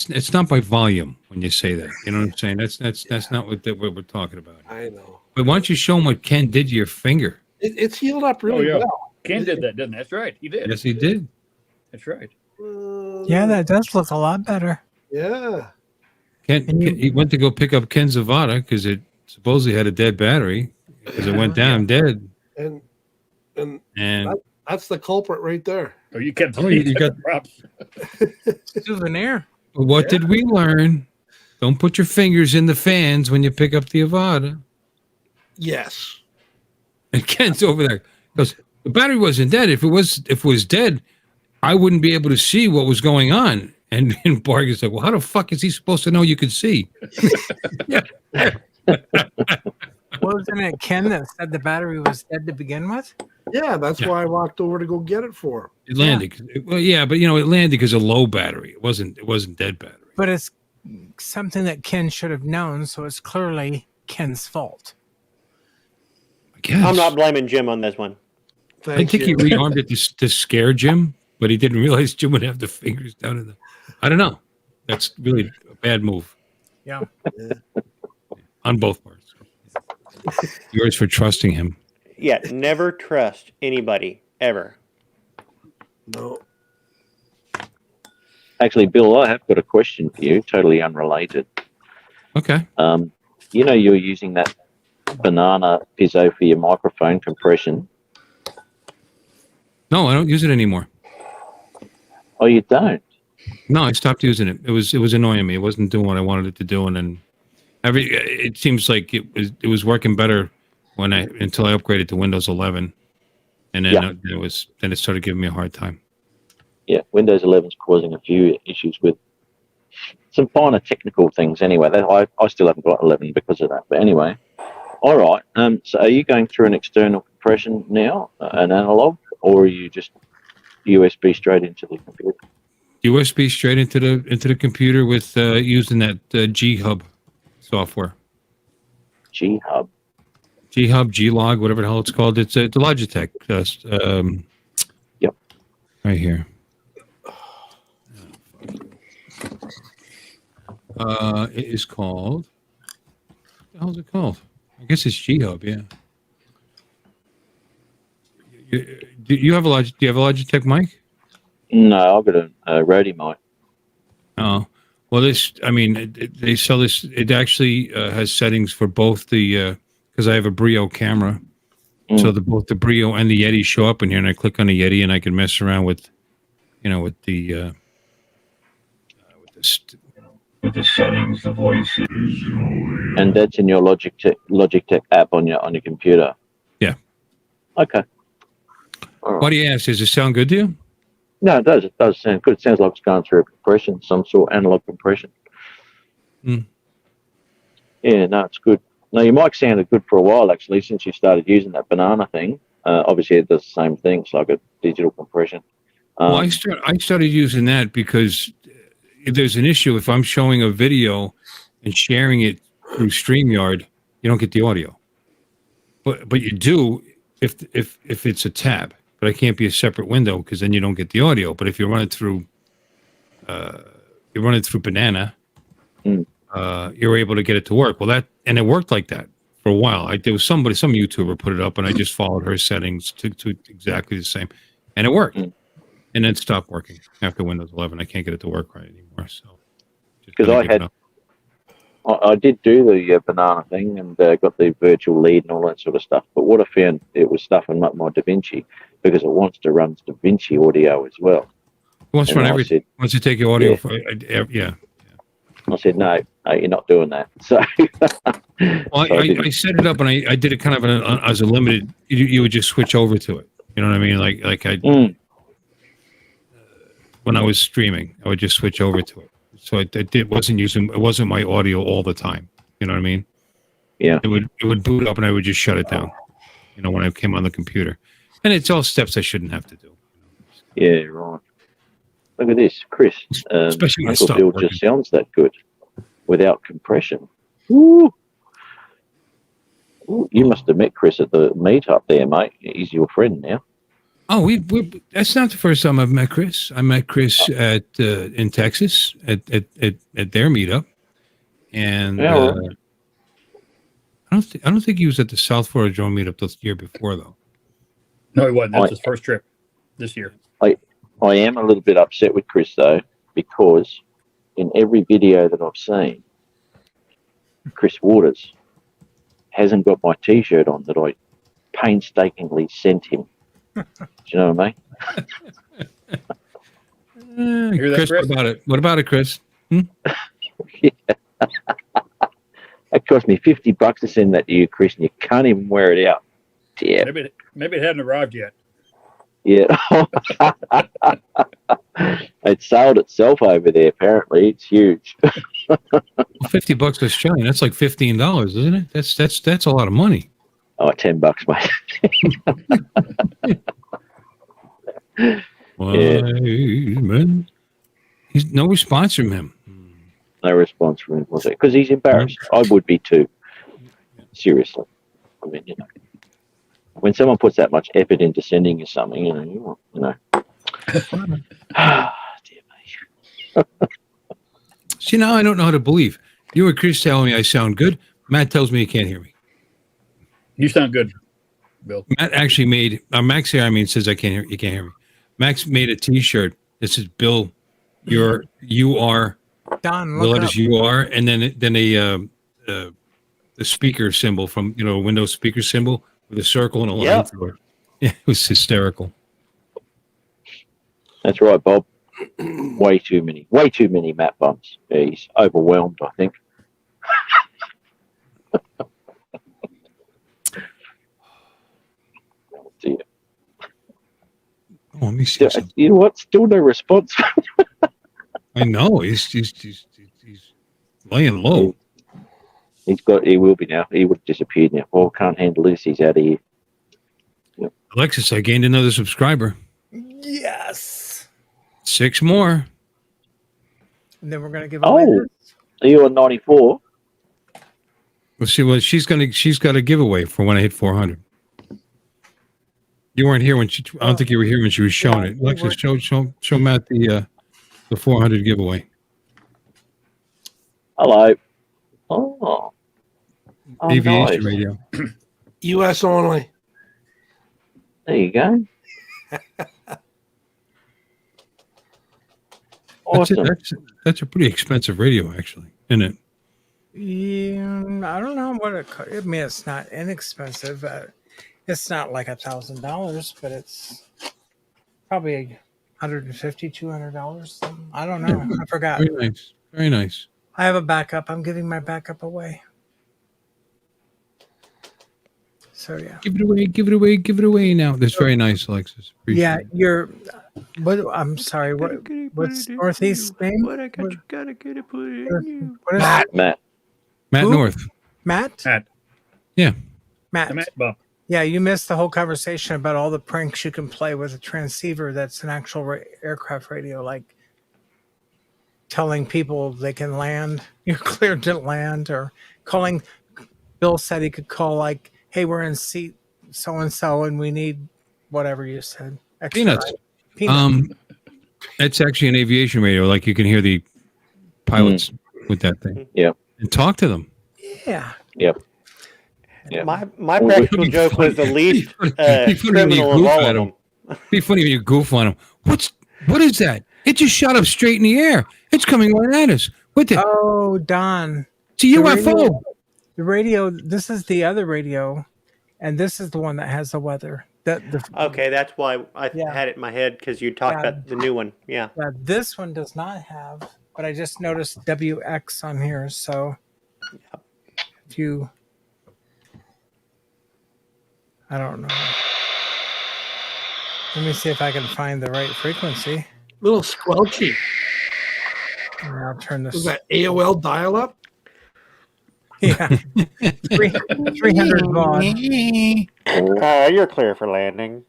It's not by volume when you say that. You know what I'm saying? That's not what we're talking about. I know. But why don't you show him what Ken did to your finger? It's healed up really well. Ken did that, didn't he? That's right. He did. Yes, he did. That's right. Yeah, that does look a lot better. Yeah. He went to go pick up Ken Zavada because it supposedly had a dead battery because it went down dead. And that's the culprit right there. Oh, you kept you got props. Souvenir. What did we learn? Don't put your fingers in the fans when you pick up the Avada. Yes. And Ken's over there. He goes, the battery wasn't dead. If it was dead, I wouldn't be able to see what was going on. And Bargain's like, well, how the fuck is he supposed to know you could see? Wasn't it Ken that said the battery was dead to begin with? Yeah, that's why I walked over to go get it for him. It landed. Well, yeah, but it landed because of low battery. It wasn't dead battery. But it's something that Ken should have known, so it's clearly Ken's fault. I guess. I'm not blaming Jim on this one. I think he rearmed it to scare Jim, but he didn't realize Jim would have the fingers down in the. I don't know. That's really a bad move. Yeah. On both parts. Yours for trusting him. Yeah, never trust anybody ever. No. Actually, Bill, I have got a question for you, totally unrelated. Okay. You're using that banana piezo for your microphone compression. No, I don't use it anymore. Oh, you don't? No, I stopped using it. It was annoying me. It wasn't doing what I wanted it to do, and then it seems like it was working better until I upgraded to Windows 11, and then it started giving me a hard time. Yeah, Windows 11 is causing a few issues with some finer technical things. Anyway, I still haven't got 11 because of that. But anyway, all right. So are you going through an external compression now, an analog, or are you just USB straight into the computer? USB straight into the computer with using that G-Hub software. G-Hub? G-Hub, G-Log, whatever the hell it's called. It's the Logitech. Yep. Right here. It is called. What the hell is it called? I guess it's G-Hub. Yeah. Do you have a Logitech mic? No, I've got a Rode mic. Oh, well, they sell this. It actually has settings for both because I have a Brio camera, so both the Brio and the Yeti show up in here, and I click on the Yeti, and I can mess around with the settings, the voices, and that's in your Logitech app on your computer. Yeah. Okay. Right. Why do you ask? Does it sound good to you? No, it does. It does sound good. It sounds like it's going through a compression, some sort of analog compression. Mm. Yeah, no, it's good. No, your mic sounded good for a while, actually, since you started using that banana thing. Obviously, it does the same thing. It's like a digital compression. Well, I started using that because if there's an issue, if I'm showing a video and sharing it through StreamYard, you don't get the audio. But you do if it's a tab. But it can't be a separate window because then you don't get the audio. But if you run it through, Banana, you're able to get it to work. Well, it worked like that for a while. There was some YouTuber put it up, and I just followed her settings to exactly the same, and it worked. And then it stopped working after Windows 11. I can't get it to work right anymore. So because I did do the banana thing and got the virtual lead and all that sort of stuff. But what I found, it was stuffing up my DaVinci because it wants to run DaVinci audio as well. It wants to run everything. Once you take your audio, yeah. I said, no, you're not doing that. So, I set it up and I did it kind of as a limited. You would just switch over to it. You know what I mean? Like when I was streaming, I would just switch over to it. So it wasn't my audio all the time. You know what I mean? Yeah. It would boot up and I would just shut it down. When I came on the computer, and it's all steps I shouldn't have to do. Yeah, right. Look at this, Chris. Especially when it Uncle stopped Bill working. just sounds that good without compression. Woo! Ooh, you must have met Chris at the meetup there, mate. He's your friend now. Oh, that's not the first time I've met Chris. I met Chris at in Texas at their meetup, and Yeah, I don't think he was at the South Florida Drone Meetup the year before though. No, he wasn't. That's his first trip this year. I am a little bit upset with Chris though, because in every video that I've seen, Chris Waters hasn't got my T-shirt on that I painstakingly sent him. Do you know what I mean? Chris, what about it? What about it, Chris? Yeah. That cost me $50 to send that to you, Chris, and you can't even wear it out. Yeah. Maybe it hadn't arrived yet. Yeah. It sold itself over there, apparently. It's huge. $50 Australian. That's like $15, isn't it? That's a lot of money. Oh, $10, mate. Why, man? He's no response from him. No response from him, was it? Because he's embarrassed. I would be too. Seriously. I mean, you know, when someone puts that much effort into sending you something, you know. See, now I don't know how to believe. You and Chris telling me I sound good. Matt tells me he can't hear me. You sound good, Bill. Matt actually made Max here. I mean, says I can't hear. You can't hear me. Max made a T-shirt that says "Bill, you are." Don, The look letters up. "you are," and then the speaker symbol from Windows speaker symbol with a circle and a line Yep. through it. Yeah, it was hysterical. That's right, Bob. Way too many Matt bumps. Yeah, he's overwhelmed, I think. Oh, dear. Oh, let me see. Something. You know what? Still no response. I know he's laying low. He will be now. He would have disappeared now. Oh, can't handle this. He's out of here. Yep. Alexis, I gained another subscriber. Yes. 6 more. And then we're gonna give away. Oh, are you on 94? Let's see what she's got a giveaway for when I hit 400. You weren't here when I don't think you were here when she was showing it. Alexis, show Matt the 400 giveaway. Hello. Oh. Aviation nice. radio. U.S. only. There you go. Awesome. That's a pretty expensive radio, actually, isn't it? Yeah, I don't know what it. I mean, it's not inexpensive. It's not like $1,000, but it's probably $150, $200. I don't know. I forgot. Very nice. Very nice. I have a backup. I'm giving my backup away. So yeah. Give it away now. That's very nice, Alexis. Appreciate Yeah, it. you're. What? I'm sorry. What's Northeast's name? What I got, you gotta get it, put it in you. What is Matt. Matt Who? North. Matt? Yeah. Matt. Yeah, you missed the whole conversation about all the pranks you can play with a transceiver that's an actual aircraft radio, like telling people they can land, you're cleared to land, or calling. Bill said he could call like, "Hey, we're in seat so and so, and we need whatever you said." Extra, Peanuts. right? Peanuts. That's actually an aviation radio. Like you can hear the pilots with that thing. Yep. And talk to them. Yeah. Yep. My practical joke was the least criminal of all of them. Be funny when you goof on them. What is that? It just shot up straight in the air. It's coming right at us. What the? Oh, Don. It's a UFO. The radio. This is the other radio, and this is the one that has the weather. Okay, that's why I had it in my head because you talked about the new one. Yeah. This one does not have, but I just noticed WX on here. So if you, I don't know. Let me see if I can find the right frequency. Little squelchy. I'll turn this. Was that AOL dial-up? Yeah. 300 baud. You're clear for landing.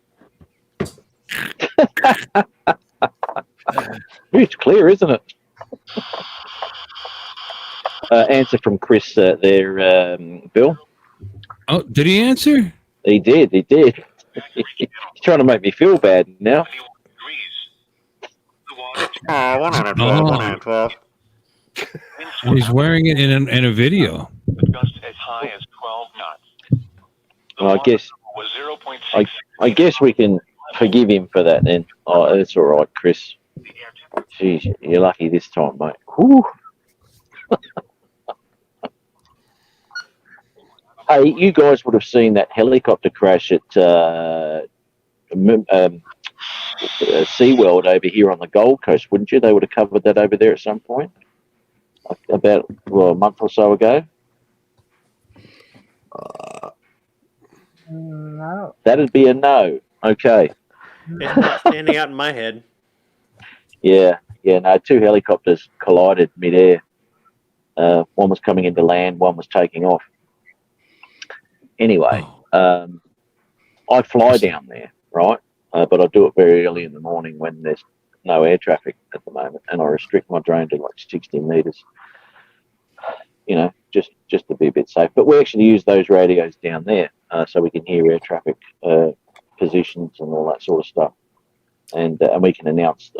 clear, isn't it? Answer from Chris there, Bill. Oh, did he answer? He did. He's trying to make me feel bad now. Oh, 112, 112. He's wearing it in a video. Gusts as high as 12 knots. Well, I guess we can forgive him for that then. Oh, that's all right, Chris. Jeez, you're lucky this time, mate. Whew. Hey, you guys would have seen that helicopter crash at SeaWorld over here on the Gold Coast, wouldn't you? They would have covered that over there at some point, about a month or so ago. No. That'd be a no. Okay. It's not standing out in my head. Yeah. No, two helicopters collided midair. One was coming into land, one was taking off. Anyway, I fly down there, right? But I do it very early in the morning when there's no air traffic at the moment, and I restrict my drone to like 60 meters. Just to be a bit safe. But we actually use those radios down there, so we can hear air traffic positions and all that sort of stuff, and we can announce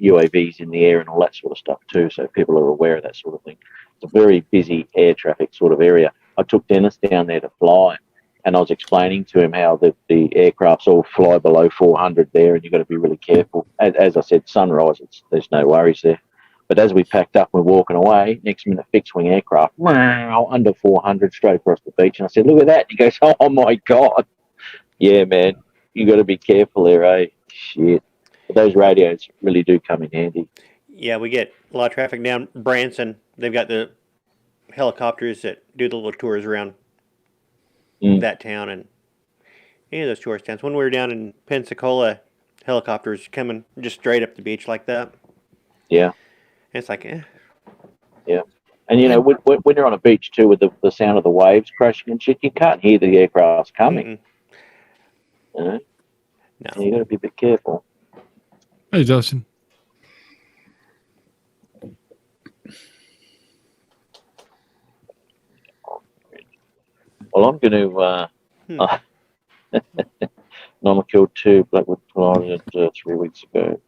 UAVs in the air and all that sort of stuff too, so people are aware of that sort of thing. It's a very busy air traffic sort of area. I took Dennis down there to fly, and I was explaining to him how the aircrafts all fly below 400 there, and you've got to be really careful. As I said, sunrise, there's no worries there. But as we packed up and we're walking away, next minute, fixed-wing aircraft, under 400, straight across the beach. And I said, look at that. And he goes, oh, my God. Yeah, man, you got to be careful there, eh? Shit. But those radios really do come in handy. Yeah, we get a lot of traffic down Branson. They've got the helicopters that do the little tours around that town and any of those tourist towns. When we were down in Pensacola, helicopters coming just straight up the beach like that. Yeah. And it's like, Yeah. And, when you're on a beach, too, with the sound of the waves crashing and shit, you can't hear the aircrafts coming. No. And you got to be a bit careful. Hey, Dustin. Well, I'm going to... Norma killed 2 Blackwood Florida 3 weeks ago.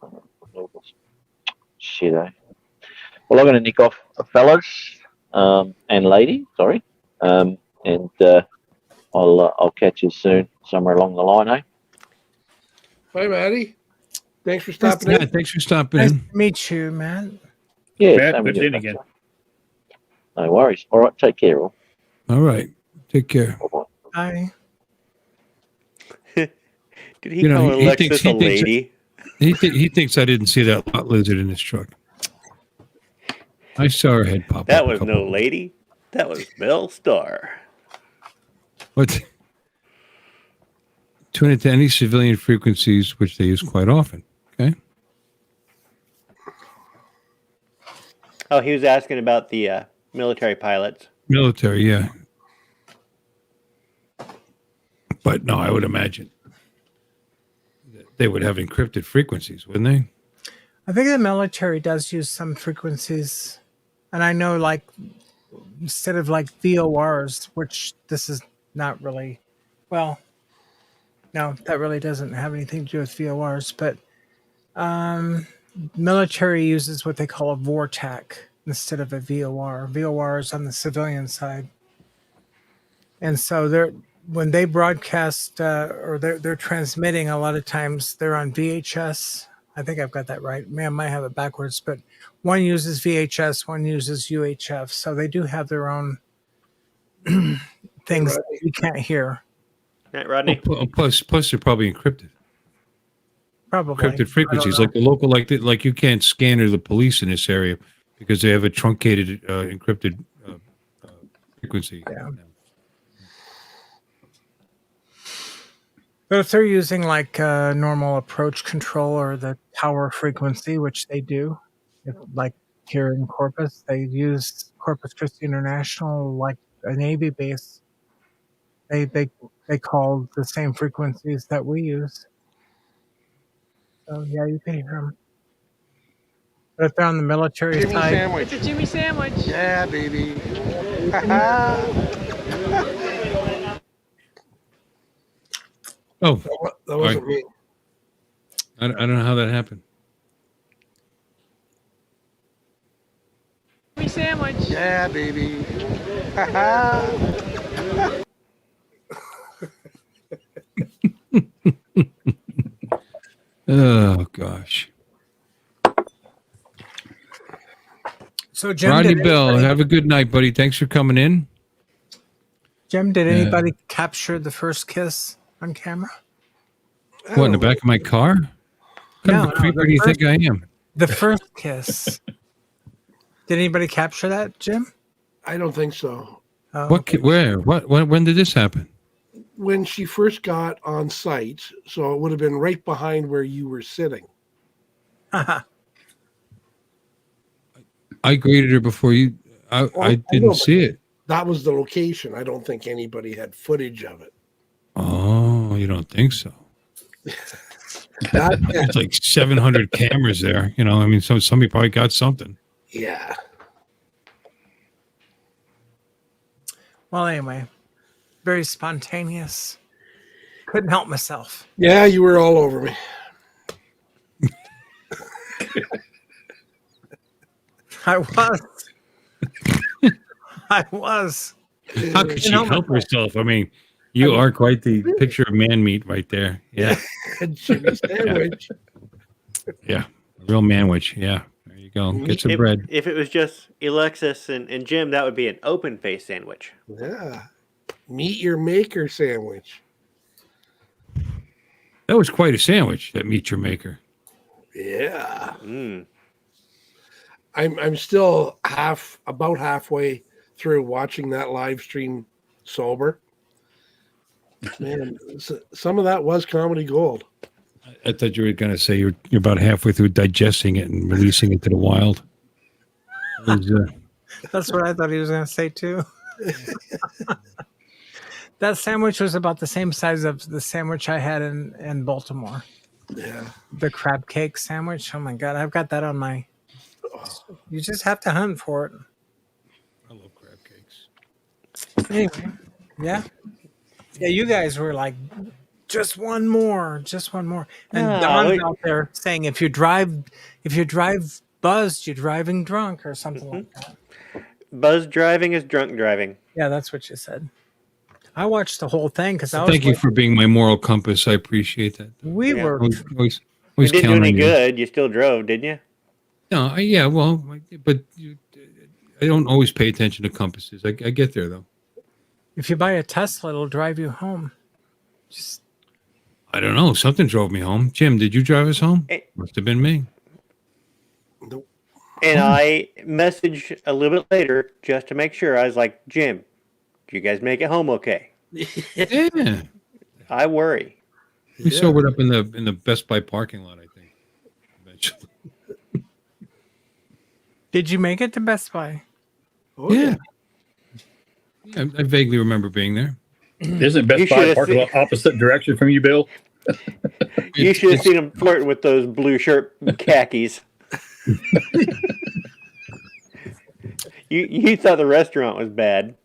Shit, eh? Well, I'm going to nick off, fellas and lady, sorry. And I'll catch you soon somewhere along the line, eh? Bye, Maddie. Thanks for stopping in. Yeah, thanks for stopping Nice in. to meet you, man. Yeah, Matt, same good with you, seeing you again. No worries. All right, take care, all. All right. Take care. Bye. Did he call Alexis a lady? He thinks I didn't see that lot lizard in his truck. I saw her head pop That up. was no lady. That was Belle Starr. What? Tune into any civilian frequencies, which they use quite often. Okay. Oh, he was asking about the military pilots. Military, yeah. But no, I would imagine they would have encrypted frequencies, wouldn't they? I think the military does use some frequencies. And I know, like, instead of like VORs, which this is not really, well, no, that really doesn't have anything to do with VORs, but military uses what they call a VORTAC instead of a VOR. VOR is on the civilian side. And so when they broadcast or they're transmitting, a lot of times they're on VHS. I think I've got that right. I might have it backwards, but one uses VHS, one uses UHF. So they do have their own things that you can't hear. Right, Rodney? Plus they're probably encrypted. Probably. Encrypted frequencies, like the local, like you can't scanner the police in this area because they have a truncated, encrypted frequency. Yeah. But if they're using like normal approach control or the tower frequency, which they do, like here in Corpus, they use Corpus Christi International, like a Navy base. They call the same frequencies that we use. So yeah, you can hear them. But if they're on the military Jimmy side, sandwich. It's a Jimmy sandwich. Yeah, baby. Oh, That wasn't me. I don't know how that happened. Jimmy sandwich. Yeah, baby. Oh gosh. so Jim, Rodney did Bell, anybody, have a good night, buddy. Thanks for coming in. Jim, did Yeah. anybody capture the first kiss on camera? What, in the back of my car? What kind of a creeper do you think I am? The first kiss. Did anybody capture that, Jim? I don't think so. Oh, What? Where? What? When did this happen? When she first got on site, so it would have been right behind where you were sitting. I greeted her before you. I didn't see it. That was the location. I don't think anybody had footage of it. Oh, you don't think so? That, There's like 700 cameras there. You know, I mean, so somebody probably got something. yeah. well, anyway, very spontaneous. Couldn't help myself. Yeah, you were all over me. I was. I was. How could she help herself? I mean, you are quite the picture of man meat right there. Yeah. Jimmy sandwich. Yeah. Real manwich. Yeah. There you go. Get some bread. If it was just Alexis and Jim, that would be an open face sandwich. Yeah. Meet your maker sandwich. That was quite a sandwich, that meet your maker. Yeah. Mm. I'm still about halfway through watching that live stream sober. Man, some of that was comedy gold. I thought you were going to say you're about halfway through digesting it and releasing it to the wild. It was, That's what I thought he was going to say too. That sandwich was about the same size of the sandwich I had in Baltimore. Yeah. The crab cake sandwich. Oh my God. I've got that on my. You just have to hunt for it. I love crab cakes. Anyway. Yeah. Yeah. You guys were like, just one more. And No, Don's out there saying, if you drive buzzed, you're driving drunk or something like that. Buzz driving is drunk driving. Yeah, that's what you said. I watched the whole thing because I was. Thank you for being my moral compass. I appreciate that. We Yeah. were. Always It didn't do count any on you. good. You still drove, didn't you? No, yeah, well, but I don't always pay attention to compasses. I get there though. If you buy a Tesla, it'll drive you home. Just I don't know. Something drove me home. Jim, did you drive us home? Must have been me. And I messaged a little bit later just to make sure. I was like, Jim, do you guys make it home okay? Yeah. I worry. We sobered up in the Best Buy parking lot, I think. Eventually. Did you make it to Best Buy? Oh, yeah. I vaguely remember being there. Isn't Best Buy parking lot opposite direction from you, Bill? You should have seen him flirting with those blue shirt khakis. You thought the restaurant was bad.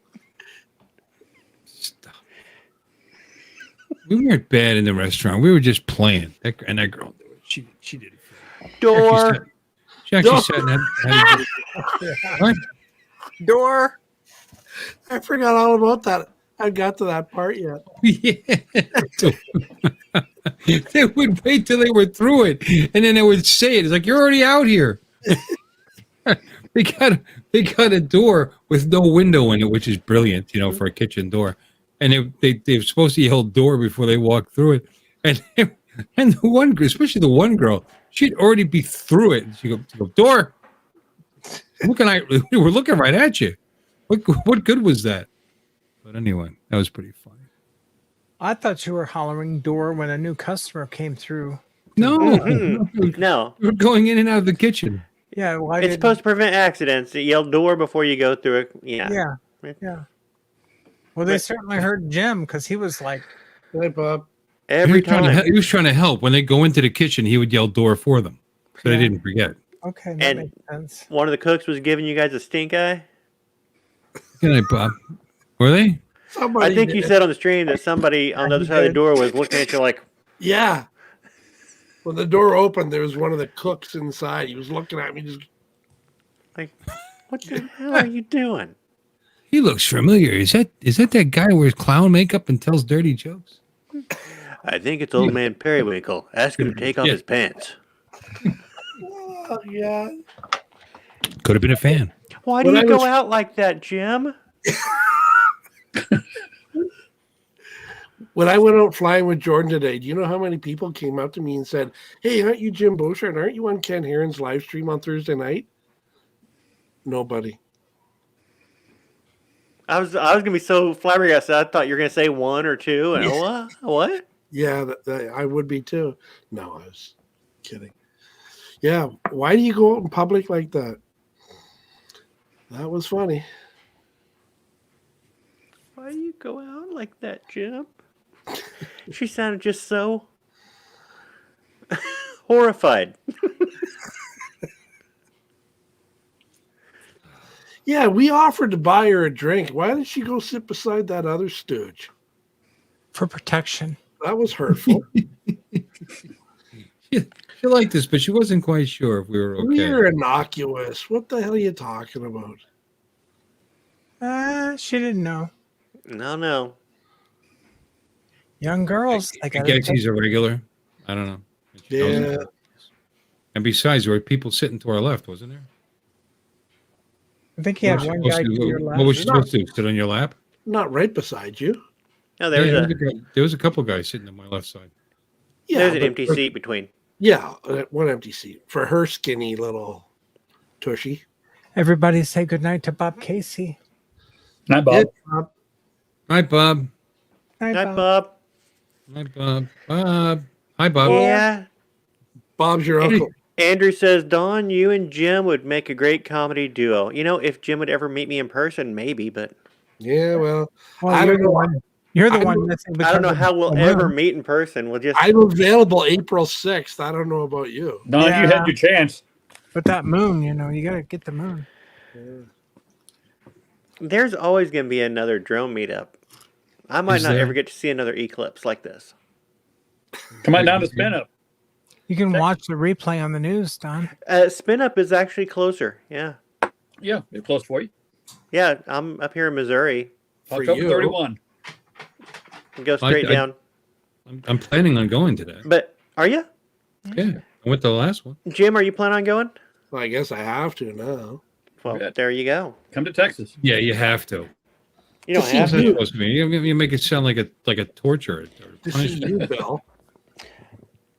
We weren't bad in the restaurant. We were just playing. And that girl, she did it. Door. She actually sat and had what? Door. I forgot all about that. I got to that part yet. Yeah. They would wait till they were through it, and then they would say it. It's like, you're already out here. They got a door with no window in it, which is brilliant, for a kitchen door. And they're supposed to yell door before they walk through it. And the one girl, especially the one girl, she'd already be through it. She go, door. We were looking right at you. What good was that? But anyway, that was pretty funny. I thought you were hollering door when a new customer came through. No, No. We were going in and out of the kitchen. Yeah, It's supposed to prevent accidents. You yell door before you go through it. Yeah. Well, they certainly heard Jim because he was like, "Hey, Bob." Every time. He was trying to help. When they go into the kitchen, he would yell door for them, so they didn't forget. Okay, that And makes sense. one of the cooks was giving you guys a stink eye. Good night, Bob. Were they? I think you said on the stream that somebody on the other side of the door was looking at you like, yeah. When the door opened, there was one of the cooks inside. He was looking at me just like, what the hell are you doing? He looks familiar. Is that guy who wears clown makeup and tells dirty jokes? I think it's old man Periwinkle. Ask him to take off his pants. Oh, yeah. Could have been a fan. Why do you go out like that, Jim? When I went out flying with Jordan today, do you know how many people came up to me and said, "Hey, aren't you Jim Bouchard? And aren't you on Ken Heron's live stream on Thursday night?" Nobody. I was gonna be so flabbergasted. I thought you were gonna say one or two. And what? Yeah, I would be too. No, I was kidding. Yeah, why do you go out in public like that? That was funny. Why do you go out like that, Jim? She sounded just so horrified. Yeah, we offered to buy her a drink. Why did she go sit beside that other stooge? For protection. That was hurtful. She liked us, but she wasn't quite sure if we were okay. We're innocuous. What the hell are you talking about? She didn't know. No. Young girls. I guess he's a regular. I don't know. Yeah. And besides, there were people sitting to our left, wasn't there? I think he had one guy to your left. What was she supposed to do? Sit on your lap? Not right beside you. No, there was a couple guys sitting on my left side. Yeah, there's an empty seat between. Yeah, one empty seat for her skinny little tushy. Everybody say goodnight to Bob Casey. Night, Bob. Yeah, Bob. Night, Bob. Night, Bob. Night, Bob. Bob. Hi, Bob. Yeah. Bob's your uncle. Andrew says, Don, you and Jim would make a great comedy duo. You know, if Jim would ever meet me in person, maybe, but... Yeah, well I don't know. You're the one missing. I don't know how we'll ever meet in person. We'll just... I'm available April 6th. I don't know about you. No, you had your chance. But that moon, you got to get the moon. There's always going to be another drone meetup. I might not ever get to see another eclipse like this. Come on down to Spin Up. You can watch the replay on the news, Don. Spin Up is actually closer. Yeah. Yeah, it's close for you. Yeah, I'm up here in Missouri. October 31. Go straight down. I'm planning on going to that. But are you? Yeah, I went to the last one. Jim, are you planning on going? Well, I guess I have to now. Well, there you go. Come to Texas. Yeah, you have to. You don't have It's to. supposed to be. You make it sound like a torture. Or To see you, Bill.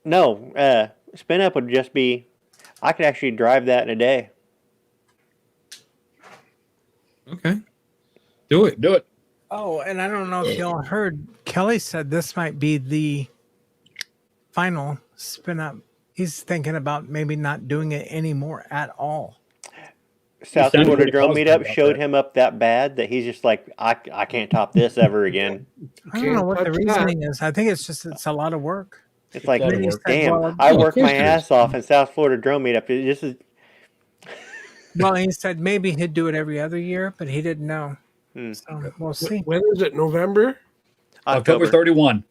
No, Spin Up would just be. I could actually drive that in a day. Okay, do it. Do it. Oh, and I don't know if y'all heard, Kelly said this might be the final Spin Up. He's thinking about maybe not doing it anymore at all. South Florida Drone Meetup showed him up that bad that he's just like, I can't top this ever again. I don't know what the reasoning is. I think it's a lot of work. It's like, Then he said, damn, well, I work my ass off in South Florida Drone Meetup. This is. Well, he said maybe he'd do it every other year, but he didn't know. So we'll see. When is it? November? October 31.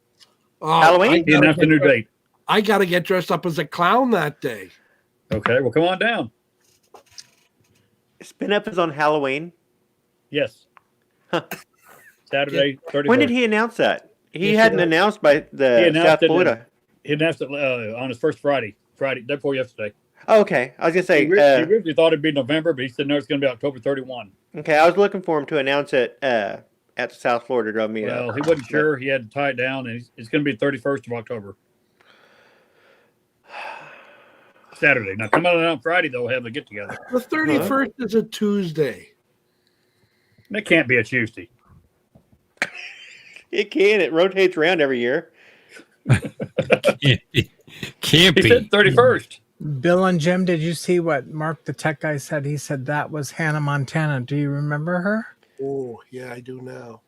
Oh, Halloween? He announced a new date. I got to get dressed up as a clown that day. Okay, well, come on down. Spin Up is on Halloween. Yes. Saturday, 31st. When did he announce that? He hadn't announced by the South Florida. He announced it on his first Friday, day before yesterday. Oh, okay. I was going to say. He originally thought it'd be November, but he said no, it's going to be October 31. Okay, I was looking for him to announce it at the South Florida Drone Meetup. Well, he wasn't sure. He had to tie it down, and it's going to be the 31st of October. Saturday. Now, come on Friday, though, we'll have a get-together. The 31st is a Tuesday. That can't be a Tuesday. It can. It rotates around every year. Can't be. He said 31st. Bill and Jim, did you see what Mark the tech guy said? He said that was Hannah Montana. Do you remember her? Oh, yeah, I do now.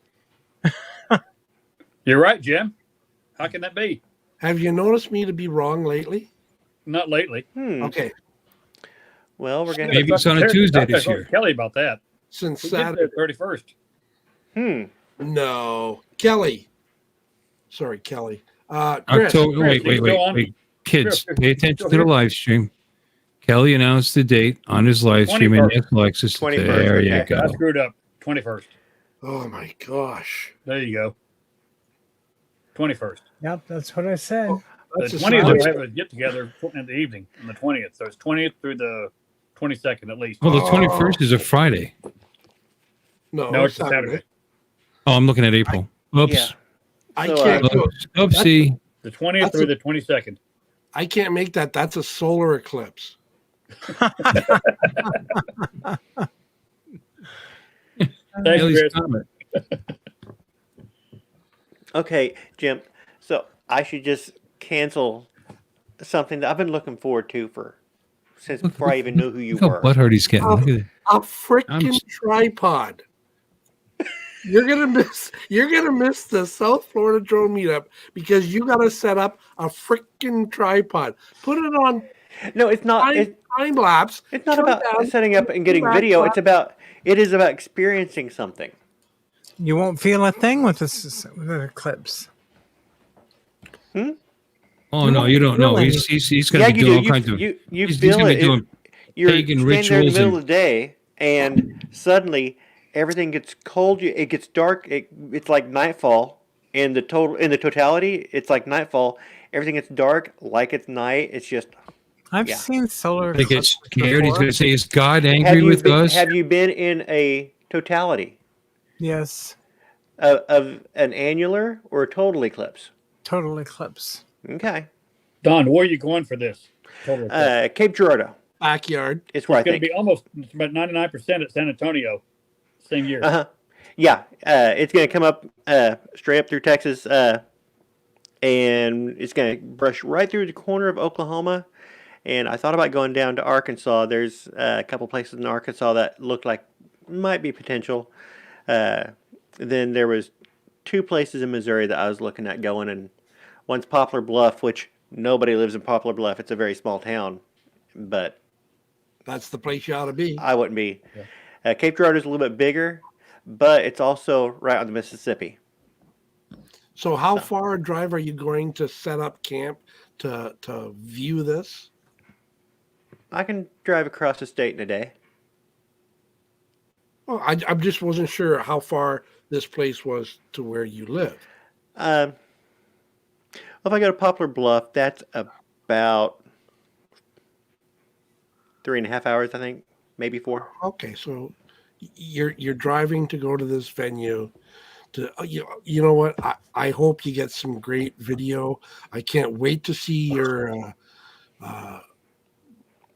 You're right, Jim. How can that be? Have you noticed me to be wrong lately? Not lately. Okay. Well, we're gonna Maybe it's on a Tuesday this year. Kelly about that. Since We did Saturday. the 31st. No. Kelly. Sorry, Kelly. Chris. October, wait. Kids, pay attention to the live stream. Kelly announced the date on his live stream, and yes, Alexis, 21st, there you go. I screwed up. 21st. Oh my gosh. There you go. 21st. Yep, that's what I said. The 20th we'll have a get together in the evening on the 20th. So it's 20th through the 22nd at least. Well, the 21st is a Friday. No, it's a Saturday. Oh, I'm looking at April. Oops. Yeah. I can't do it. Oopsie. The 20th through the 22nd. I can't make that. That's a solar eclipse. Kelly's comment. Okay, Jim. So I should just cancel something that I've been looking forward to since before I even knew who you Look how were. butthurt he's getting. Look at it. A freaking tripod. You're gonna miss the South Florida Drone Meetup because you gotta set up a freaking tripod. Put it on. No, it's not. Time lapse. It's not about setting up and getting video. It is about experiencing something. You won't feel a thing with the eclipse. Oh no, you don't know. He's going to be doing all kinds of. He's feel going to it. be doing You're pagan standing there in the rituals middle of the day, and suddenly everything gets cold. It gets dark. It's like nightfall. In the totality, it's like nightfall. Everything gets dark, like it's night. It's just. I've seen solar. They get scared. He's going to say, "Is God angry Have you with us?" Have you been in a totality? Yes. Of an annular or a total eclipse? Total eclipse. Okay. Don, where are you going for this? Total eclipse? Cape Girardeau. Backyard. It's where It's going to be almost about 99% at San Antonio, same year. Yeah. It's going to come up straight up through Texas, and it's going to brush right through the corner of Oklahoma. And I thought about going down to Arkansas. There's a couple places in Arkansas that looked like might be potential. Then there was two places in Missouri that I was looking at going, and one's Poplar Bluff, which nobody lives in Poplar Bluff. It's a very small town, but that's the place you ought to be. I wouldn't be. Yeah. Cape Girardeau is a little bit bigger, but it's also right on the Mississippi. So how far a drive are you going to set up camp to view this? I can drive across the state in a day. Well, I just wasn't sure how far this place was to where you live. If I go to Poplar Bluff, that's about 3.5 hours, I think, maybe 4. Okay, so you're driving to go to this venue. You know what? I hope you get some great video. I can't wait to see your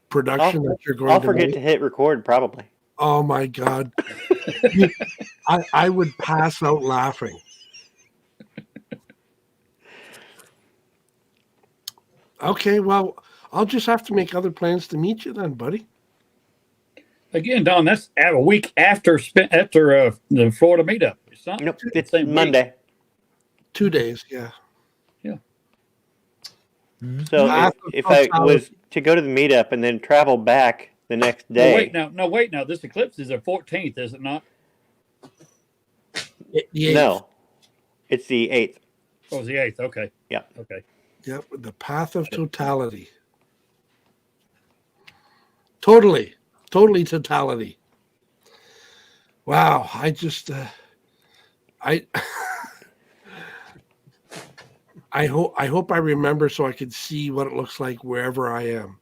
production that you're going to. I'll forget to hit record probably. Oh my God. I would pass out laughing. Okay, well, I'll just have to make other plans to meet you then, buddy. Again, Don, that's a week after the Florida meetup. It's not. Nope, it's Monday. 2 days, yeah. Yeah. So if I was to go to the meetup and then travel back the next day. Wait now. This eclipse is the 14th, is it not? No, it's the 8th. Oh, it's the 8th. Okay. Yeah. Okay. Yep, the path of totality. Totally totality. Wow, I just I hope I remember so I could see what it looks like wherever I am.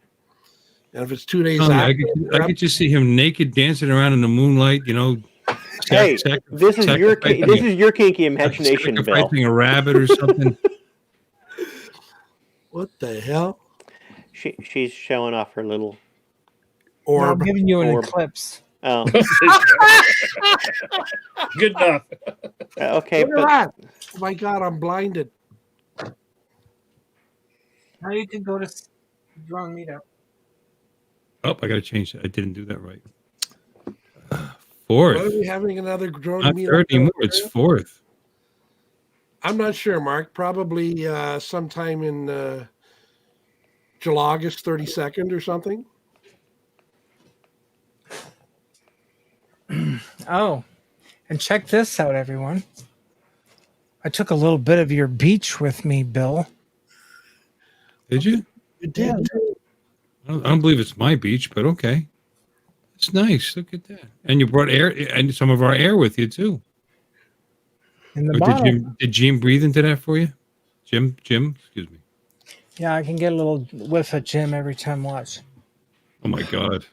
And if it's 2 days after, I could just see him naked dancing around in the moonlight, you know. Hey, this is your kinky imagination, Bill. Sacrificing a rabbit or something. What the hell? She's showing off her little orb. No, I'm giving you an eclipse. Oh. Good enough. Okay, Look at that. Oh my God, I'm blinded. Now you can go to Drone Meetup. Oh, I got to change that. I didn't do that right. 4th. What are we having another drone Not meetup? 3rd anymore. It's 4th. I'm not sure, Mark. Probably sometime in July, August 32nd or something. Oh, and check this out, everyone. I took a little bit of your beach with me, Bill. Did you? You did. I don't believe it's my beach, but okay. It's nice. Look at that. And you brought air and some of our air with you too. In the Or bottle. did Jim breathe into that for you? Jim, excuse me. Yeah, I can get a little whiff of Jim every time watch. Oh my God.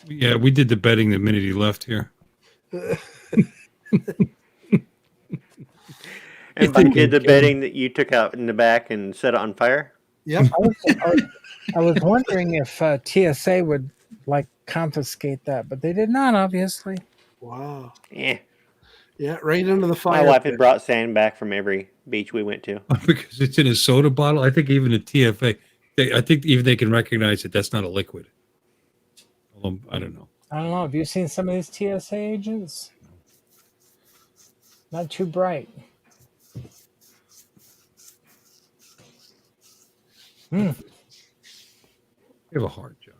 Yeah, we did the betting the minute he left here. And you did the bedding that you took out in the back and set it on fire? Yep. I was wondering if TSA would like confiscate that, but they did not, obviously. Wow. Yeah. Yeah, right into the fire. My wife had brought sand back from every beach we went to. Because it's in a soda bottle. I think even the TFA, I think even they can recognize that that's not a liquid. I don't know. I don't know. Have you seen some of these TSA agents? Not too bright. You have a hard job.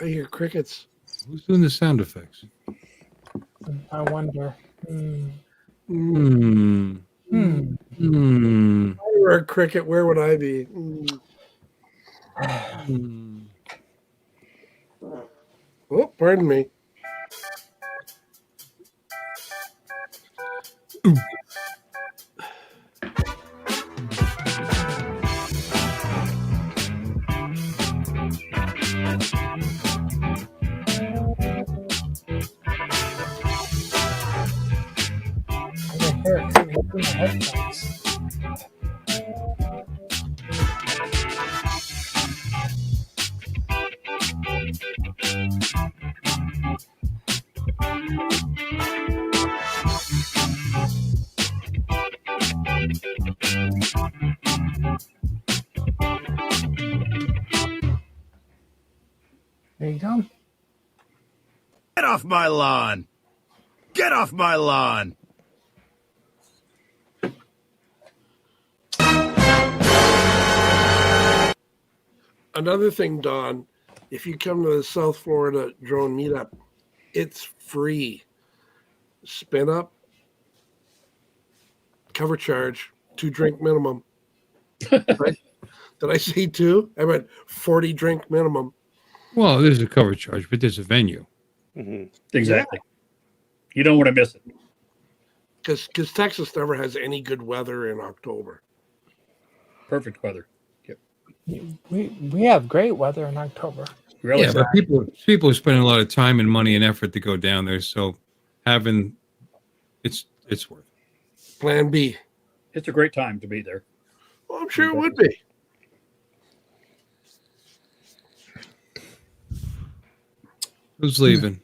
I hear crickets. Who's doing the sound effects? I wonder. Hmm. If I were a cricket, where would I be? Oh, pardon me. I can hear it coming through my headphones. There you go. Get off my lawn! Get off my lawn! Another thing, Don, if you come to the South Florida Drone Meetup, it's free. Spin up, cover charge, 2 drink minimum. Did I say 2? I meant 40 drink minimum. Well, there's a cover charge, but there's a venue. Exactly. You don't want to miss it. Because Texas never has any good weather in October. Perfect weather. We have great weather in October. Really? Yeah, but people are spending a lot of time and money and effort to go down there, so having it's worth it. Plan B. It's a great time to be there. Well, I'm sure it would be. Who's leaving?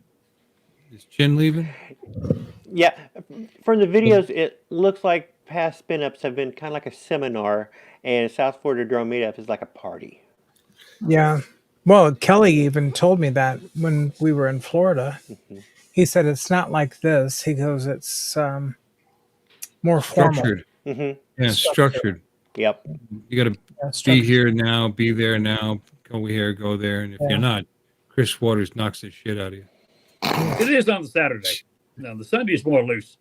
Is Chin leaving? Yeah. From the videos, it looks like past spin-ups have been kind of like a seminar, and South Florida Drone Meetup is like a party. Yeah. Well, Kelly even told me that when we were in Florida. He said it's not like this. He goes, it's more formal. Structured. Yeah, structured. Yep. You got to be here now, be there now, go here, go there, and if you're not, Chris Waters knocks the shit out of you. It is on the Saturday. No, the Sunday is more loose,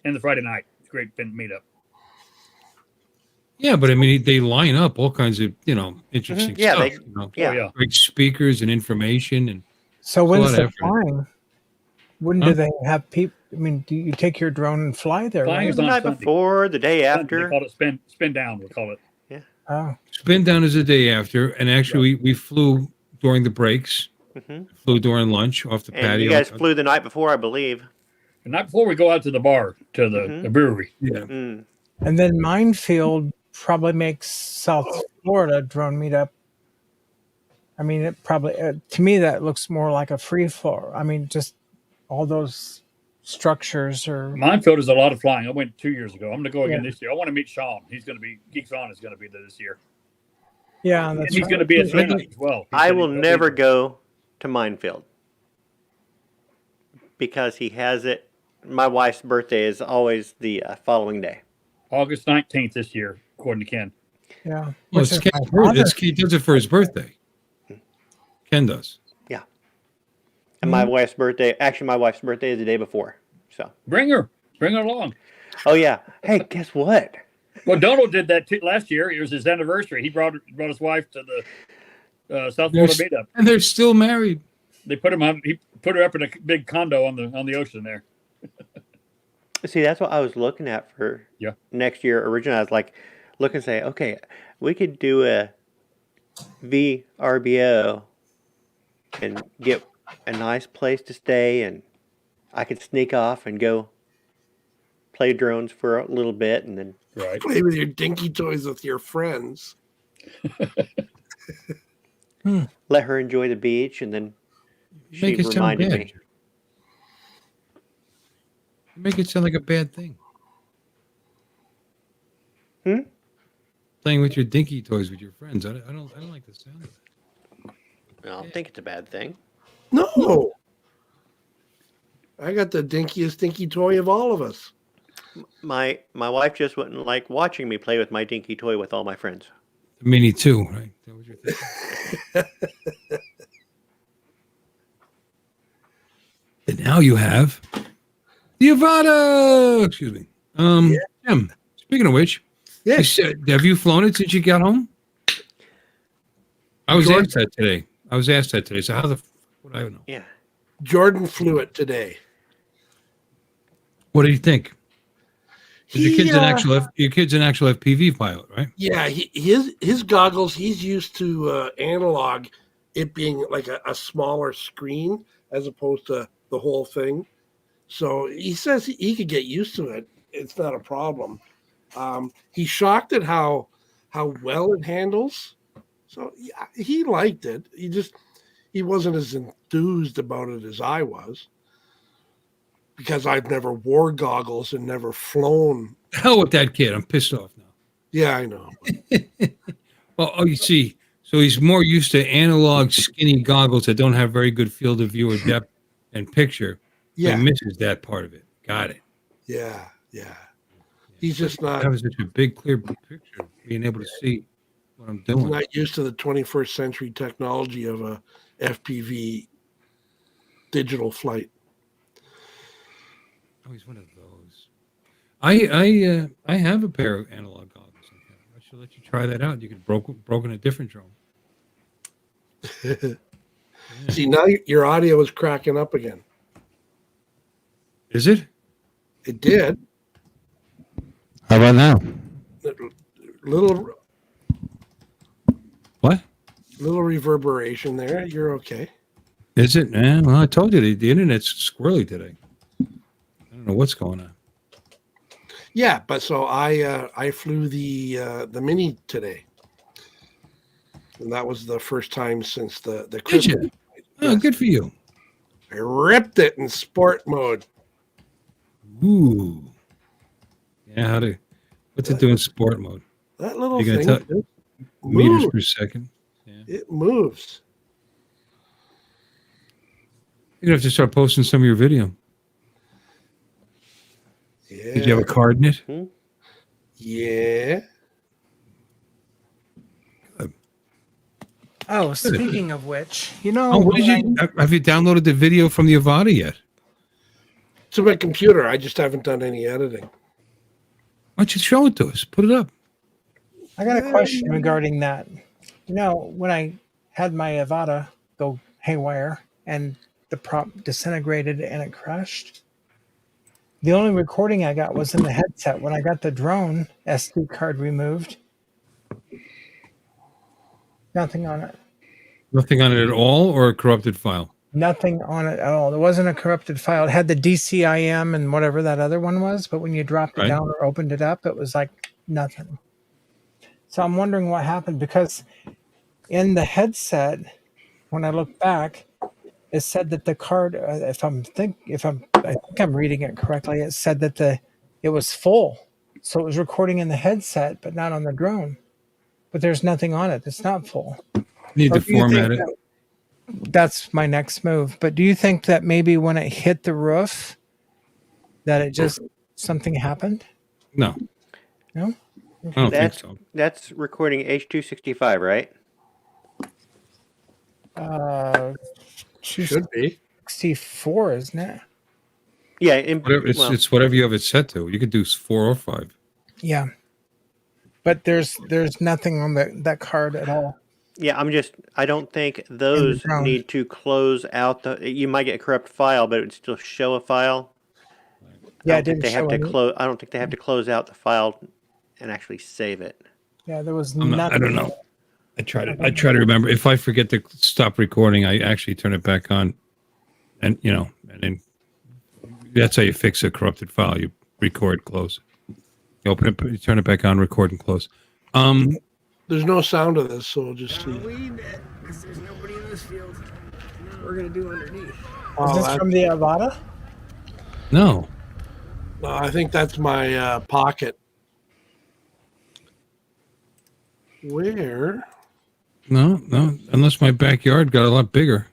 and the Friday night, it's a great meetup. Yeah, but I mean, they line up all kinds of interesting Yeah, stuff. Great speakers and information, and So it's a when's lot the of effort. flying? When do they have people? I mean, do you take your drone and fly there? Flying Right? is The on night Sunday. before, the day Sunday, after. They call it spin down, we'll call it. Yeah. Oh. Spin down is the day after, and actually we flew during the breaks, flew during lunch off the And patio. you guys flew the night before, I believe. The night before we go out to the bar, to the brewery. Yeah. Mm. And then Minefield probably makes South Florida Drone Meetup. I mean, it probably to me that looks more like a free floor. I mean, just all those structures are. Minefield is a lot of flying. I went 2 years ago. I'm going to go again Yeah. this year. I want to meet Sean. Geek Sean is going to be there this year. Yeah, And that's he's right. going to be at stand-up as well. I will never go to Minefield. because he has it. My wife's birthday is always the following day. August 19th this year, according to Ken. Yeah. Well, it's Ken's birthday. He does it for his birthday. Ken does. Yeah. And my wife's birthday, actually, my wife's birthday is the day before. So Bring her along. Oh yeah. Hey, guess what? Well, Donald did that last year. It was his anniversary. He brought his wife to the South Florida Meetup, and they're still married. They put him on. He put her up in a big condo on the ocean there. See, that's what I was looking at for next year. Originally, I was like, look and say, okay, we could do a VRBO and get a nice place to stay, and I could sneak off and go play drones for a little bit, and then play with your dinky toys with your friends. Let her enjoy the beach, and then she Make it sound reminded bad. me. Make it sound like a bad thing. Playing with your dinky toys with your friends. I don't like the sound of that. I don't think it's a bad thing. No. I got the dinkiest dinky toy of all of us. My wife just wouldn't like watching me play with my dinky toy with all my friends. The Mini 2, right? That was your thing. And now you have the Avata. Excuse me. Jim, speaking of which, have you flown it since you got home? I was asked that today. So how the would I know? Yeah. Jordan flew it today. What do you think? Your kid's an actual FPV pilot, right? Yeah, his goggles, he's used to analog, it being like a smaller screen as opposed to the whole thing. So he says he could get used to it. It's not a problem. He's shocked at how well it handles. So yeah, he liked it. He wasn't as enthused about it as I was, because I've never wore goggles and never flown. Hell with that kid. I'm pissed off now. Yeah, I know. Well, you see, so he's more used to analog skinny goggles that don't have very good field of view or depth and picture. Yeah. He misses that part of it. Got it. Yeah. He's just not. That was such a big, clear picture, being able to see what I'm doing. He's not used to the 21st century technology of a FPV digital flight. Oh, he's one of those. I have a pair of analog goggles. I should let you try that out. You could broken a different drone. See, now your audio is cracking up again. Is it? It did. How about now? Little What? Little reverberation there. You're okay. Is it? Well, I told you the internet's squirrely today. I don't know what's going on. Yeah, but so I flew the Mini today, and that was the first time since the Did you? Oh, good for you. I ripped it in sport mode. Ooh. Yeah, what's it do in sport mode? That little You're thing gonna tell meters per second. Yeah. It moves. You're gonna have to start posting some of your video. Yeah. Did you have a card in it? Yeah. Oh, speaking of which, Have you downloaded the video from the Avata yet? To my computer. I just haven't done any editing. Why don't you show it to us? Put it up. I got a question regarding that. When I had my Avata go haywire and the prop disintegrated and it crashed, the only recording I got was in the headset. When I got the drone SD card removed, nothing on it. Nothing on it at all, or a corrupted file? Nothing on it at all. There wasn't a corrupted file. It had the DCIM and whatever that other one was, but when you dropped it down or opened it up, it was like nothing. So I'm wondering what happened, because in the headset, when I look back, it said that the card, I think I'm reading it correctly, it said that it was full. So it was recording in the headset, but not on the drone. But there's nothing on it. It's not full. Need to format it. that's my next move. But do you think that maybe when it hit the roof, that it just something happened? No, No. I don't think That's so. that's recording H.265, right? Should be. 64, isn't it? Yeah, It's whatever you have it set to. You could do 4 or 5. Yeah. But there's nothing on that card at all. Yeah, I don't think those drone. need to close out you might get a corrupt file, but it would still show a file. Yeah, I it don't think didn't they have show to any. close. I don't think they have to close out the file and actually save it. Yeah, there was I nothing. don't know. I try to remember. If I forget to stop recording, I actually turn it back on, and and then that's how you fix a corrupted file. You record, close. You open it, you turn it back on, record, and close. There's no sound of this, so we'll just see. Because there's nobody in this field. We're gonna do underneath. Oh, Is this from the Avada? No. No, I think that's my pocket. Where? No. Unless my backyard got a lot bigger.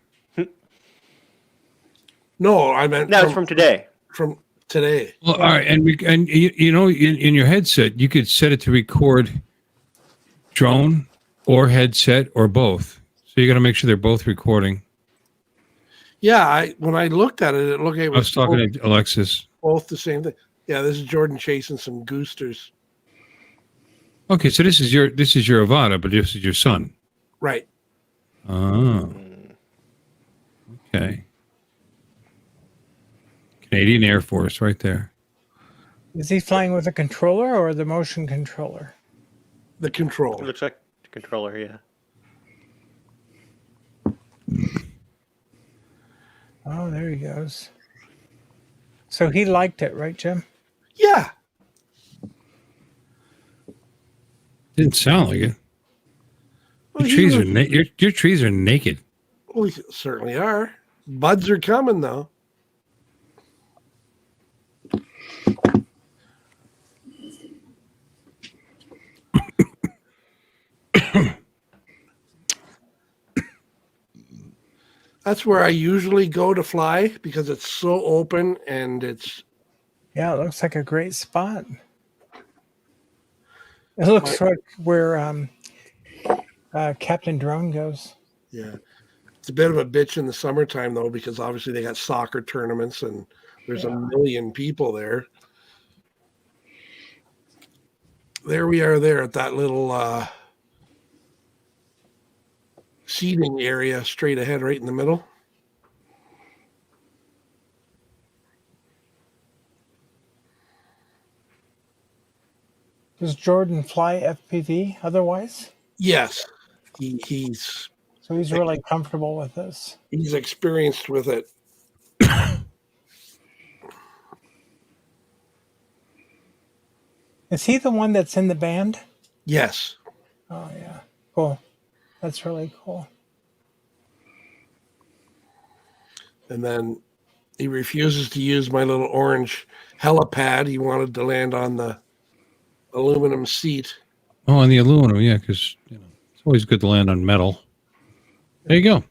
No, I meant it's from today. From today. Well, all right, and in your headset, you could set it to record drone or headset or both. So you got to make sure they're both recording. Yeah, when I looked at it, it looked like it I was talking to Alexis. both the same thing. Yeah, this is Jordan chasing some goosters. Okay, so this is your Avada, but this is your son. Right. Oh. Okay. Canadian Air Force, right there. Is he flying with a controller or the motion controller? The controller. It looks like the controller, yeah. Oh, there he goes. So he liked it, right, Jim? Yeah. Didn't sound like it. Well, Your trees are naked. We certainly are. Buds are coming, though. That's where I usually go to fly because it's so open and it's. Yeah, it looks like a great spot. It looks like where Captain Drone goes. Yeah. It's a bit of a bitch in the summertime, though, because obviously they got soccer tournaments and there's a million people there. There we are there at that little seating area straight ahead right in the middle. Does Jordan fly FPV otherwise? Yes. He's So he's really comfortable with this. He's experienced with it. Is he the one that's in the band? Yes. Oh, yeah. Cool. That's really cool. And then he refuses to use my little orange helipad. He wanted to land on the aluminum seat. Oh, on the aluminum, yeah, because it's always good to land on metal. There you go.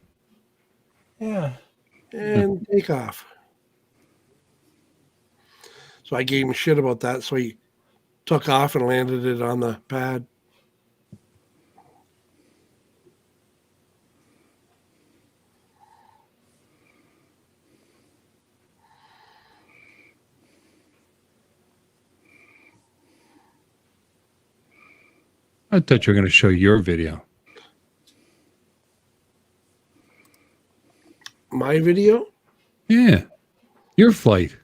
Yeah. And take off. So I gave him shit about that. So he took off and landed it on the pad. I thought you were going to show your video. My video? Yeah. Your flight.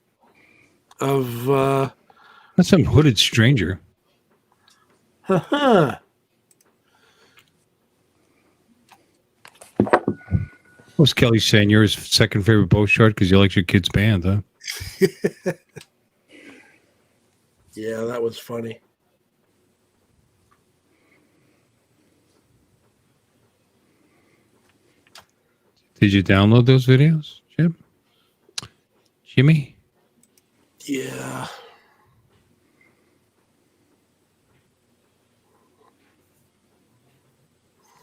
Of, That's some hooded stranger. Haha. Was Kelly saying you're his second favorite bow short because you like your kid's band, huh? Yeah, that was funny. Did you download those videos, Jim? Jimmy? Yeah.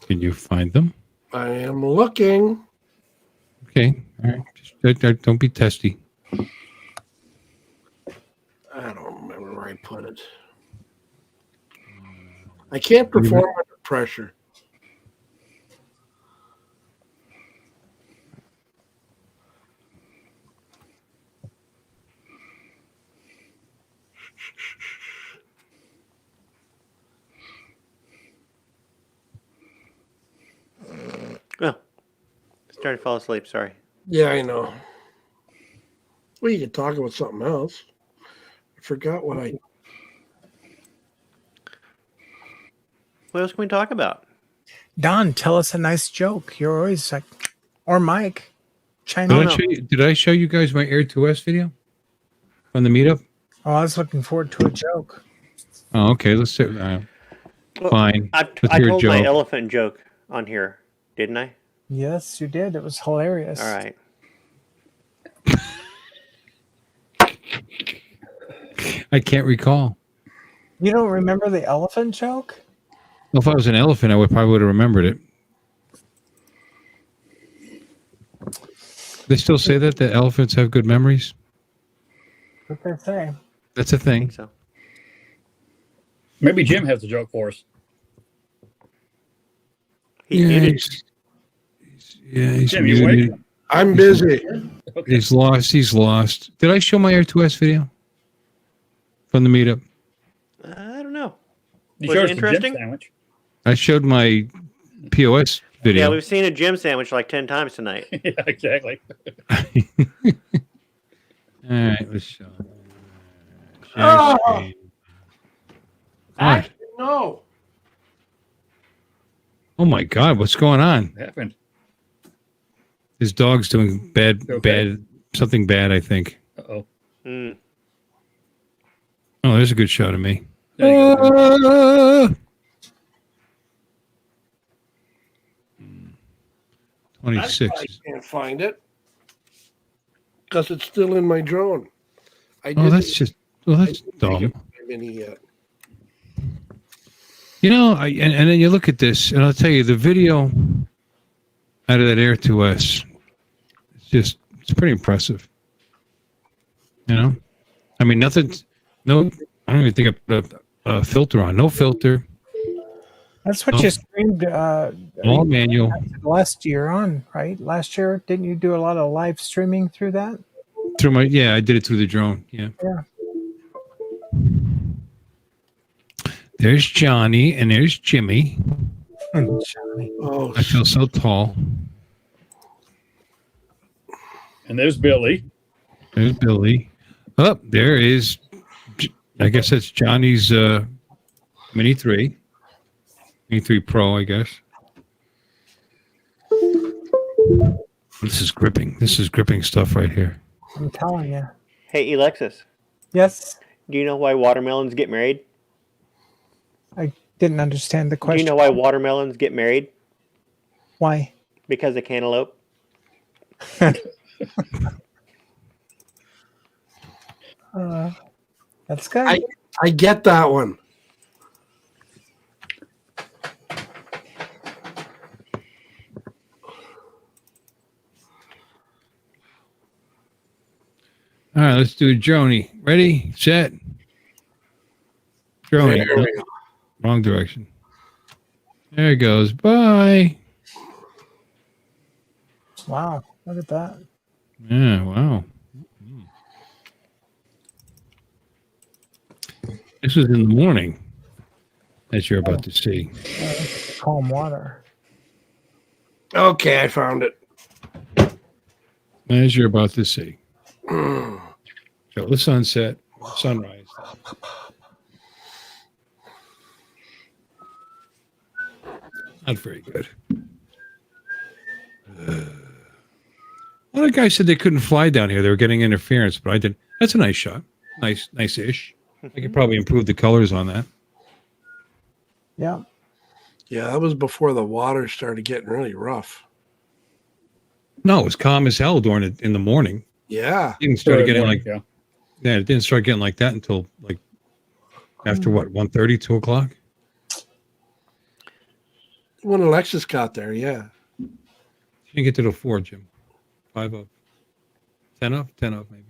Can you find them? I am looking. Okay. All right. Just, don't be testy. I don't remember where I put it. I can't perform under pressure. Oh, started to fall asleep. Sorry. Yeah, I know. Well, you could talk about something else. I forgot what I. What else can we talk about? Don, tell us a nice joke. You're always like, or Mike, chime in. Did I show you guys my Air 2S video on the meetup? Oh, I was looking forward to a joke. Oh, okay. Let's see. Fine. I Let's hear a told my joke. elephant joke on here, didn't I? Yes, you did. It was hilarious. All right. I can't recall. You don't remember the elephant joke? Well, if I was an elephant, I probably would have remembered it. They still say that elephants have good memories. What they say? That's a thing. I think so. Maybe Jim has a joke for us. He's Jim, you awake? muted. I'm busy. Okay. He's lost. He's lost. Did I show my Air 2S video from the meetup? I don't know. You Was showed it us the Jim interesting? sandwich. I showed my POS video. Yeah, we've seen a Jim sandwich like 10 times tonight. Yeah, exactly. All right, let's show. Oh! What? Actually, no. Oh my God, what's going on? What happened? His dog's doing Okay. something bad, I think. Uh-oh. Mm. Oh, there's a good shot of me. There you go. 26. I can't find it because it's still in my drone. That's dumb. Mini yet. You know, and then you look at this, and I'll tell you, the video out of that Air 2S, it's pretty impressive. You know? I mean, I don't even think I put a filter on. No filter. That's what you streamed All manual. last year on, right? Last year, didn't you do a lot of live streaming through that? I did it through the drone. Yeah. Yeah. There's Johnny and there's Jimmy. Johnny. Oh, I feel so tall. And there's Billy. There's Billy. Oh, there is. I guess that's Johnny's Mini 3. Mini 3 Pro, I guess. This is gripping. This is gripping stuff right here. I'm telling you. Hey, Alexis, Yes, do you know why watermelons get married? I didn't understand the Do question. you know why watermelons get married? Why? Because of cantaloupe. That's good. I get that one. All right, let's do a Joni. Ready, set. Joni. There we go. Wrong direction. There it goes. Bye. Wow, look at that. Yeah, wow. This was in the morning, as you're about to see. Calm water. Okay, I found it. As you're about to see. So the sunset, sunrise. Not very good. A lot of guys said they couldn't fly down here. They were getting interference, but I did. That's a nice shot. Nice-ish. I could probably improve the colors on that. Yeah. Yeah, that was before the water started getting really rough. No, it was calm as hell in the morning. Yeah. It didn't start getting morning, like it didn't start getting like that until like after what 1:30, 2 o'clock. When Alexis got there, yeah. You didn't get to the 4, Jim. 5 up. 10 up? 10 up, maybe.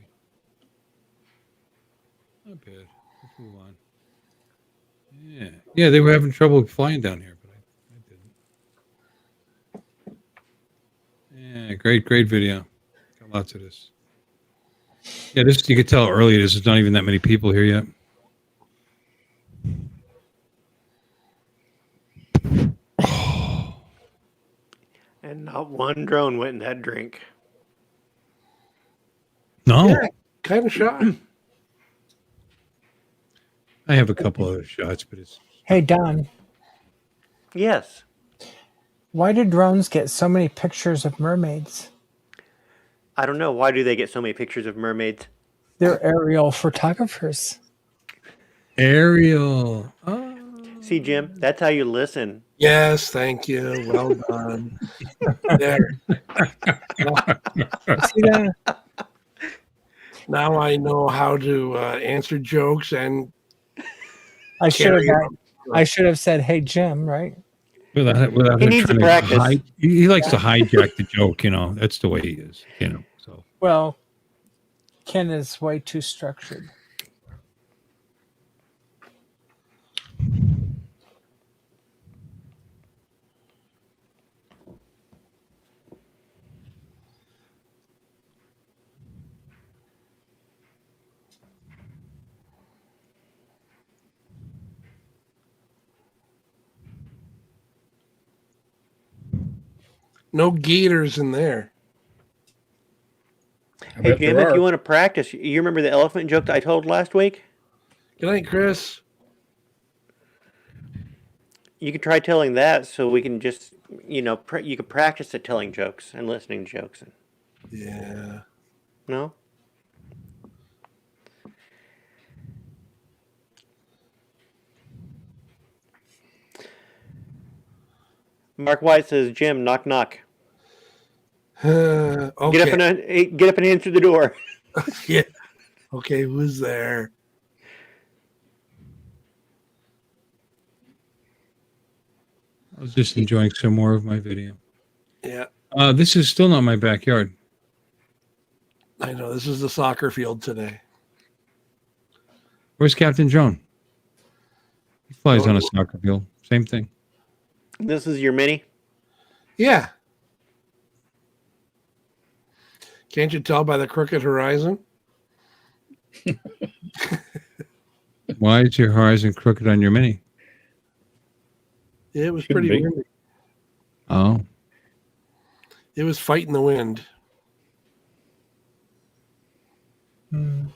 Not bad. Let's move on. Yeah. Yeah, they were having trouble flying down here, but I didn't. Yeah, great video. Got lots of this. Yeah, this you could tell how early it is. There's not even that many people here yet. And not one drone went in that drink. No. Yeah, kind of shy. I have a couple other shots, but it's Hey, Don, Yes. why do drones get so many pictures of mermaids? I don't know. Why do they get so many pictures of mermaids? They're aerial photographers. aerial. See, Jim, that's how you listen. Yes, thank you. Well done. There. See that? Now I know how to answer jokes and I should have. carry on. I should have said, "Hey, Jim," right? Without He him needs to trying practice. he likes to hijack the joke, you know. That's the way he is, you know. So Well, Ken is way too structured. No gators in there. Hey, Jim, if you want to practice, you remember the elephant joke that I told last week? Good night, Chris. You could try telling that so we can just, you know, you could practice at telling jokes and listening to jokes. Yeah. No? Mark White says, Jim, knock, knock. Okay. Get up and answer the door. Yeah. Okay, who's there? I was just enjoying some more of my video. Yeah. This is still not my backyard. I know. This is the soccer field today. Where's Captain Drone? He flies on a soccer field. Same thing. This is your mini? Yeah. Can't you tell by the crooked horizon? Why is your horizon crooked on your mini? It was Shouldn't pretty be. windy. Oh. It was fighting the wind. You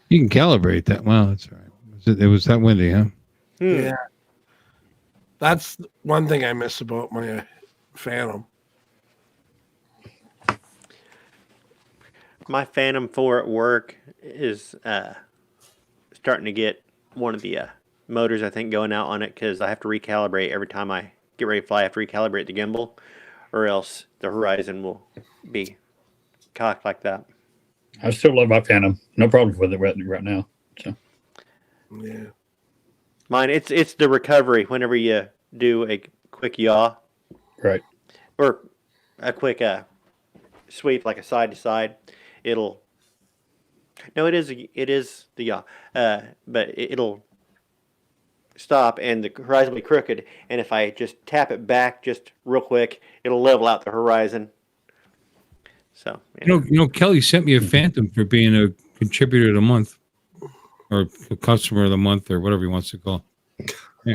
can calibrate that. Well, that's all right. It was that windy, huh? Yeah. That's one thing I miss about my Phantom. My Phantom 4 at work is starting to get one of the motors, I think, going out on it because I have to recalibrate every time I get ready to fly. I have to recalibrate the gimbal or else the horizon will be cocked like that. I still love my Phantom. No problems with it right now. So. Yeah. Mine, it's the recovery whenever you do a quick yaw. Right. Or a quick sweep, like a side to side. It'll. No, it is the yaw. But it'll stop and the horizon will be crooked. And if I just tap it back just real quick, it'll level out the horizon. So You know, Kelly sent me a Phantom for being a contributor of the month, or a customer of the month, or whatever he wants to call. Yeah.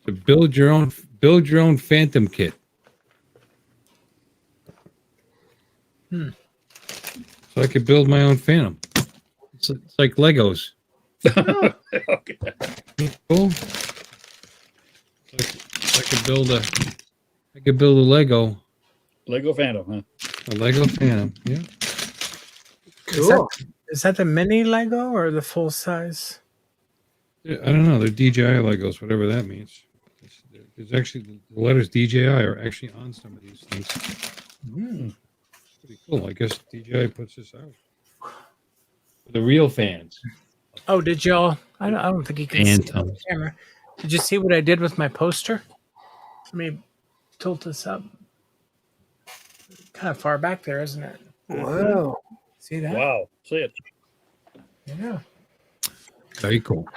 To build your own Phantom kit. So I could build my own Phantom. It's like Legos. Okay. Cool. I could build a Lego. Lego Phantom, huh? A Lego Phantom, yeah. Cool. Is that the mini Lego or the full size? Yeah, I don't know. They're DJI Legos, whatever that means. There's actually the letters DJI are actually on some of these things. Pretty cool. I guess DJI puts this out for the real fans. Oh, did y'all? I don't think you can see it on Phantom. the camera. Did you see what I did with my poster? Let me tilt this up. Kind of far back there, isn't it? Wow. See that? Wow. See it. Yeah. Very cool.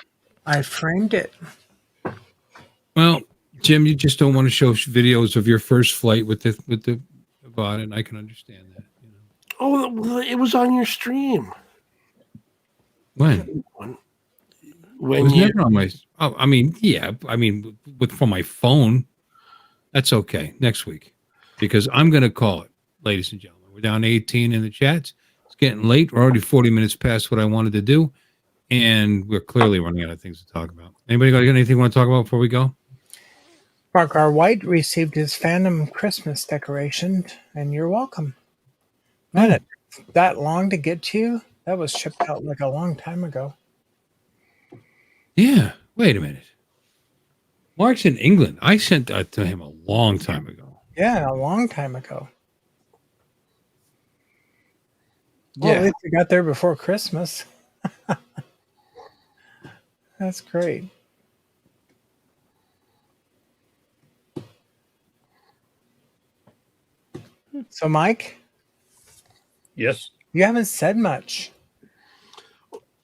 I framed it. Well, Jim, you just don't want to show videos of your first flight with the bot, and I can understand that. Oh, it was on your stream. When? When it was you never on my. Oh, I mean, yeah. I mean, from my phone. That's okay. Next week, because I'm going to call it, ladies and gentlemen. We're down to 18 in the chats. It's getting late. We're already 40 minutes past what I wanted to do, and we're clearly running out of things to talk about. Anybody got anything you want to talk about before we go? Mark R. White received his Phantom Christmas decoration, and you're welcome. Man, it took that long to get to you? That was shipped out like a long time ago. Yeah. Wait a minute. Mark's in England. I sent that to him a long time ago. Yeah, a long time ago. Yeah. Well, at least you got there before Christmas. That's great. So, Mike? Yes. You haven't said much.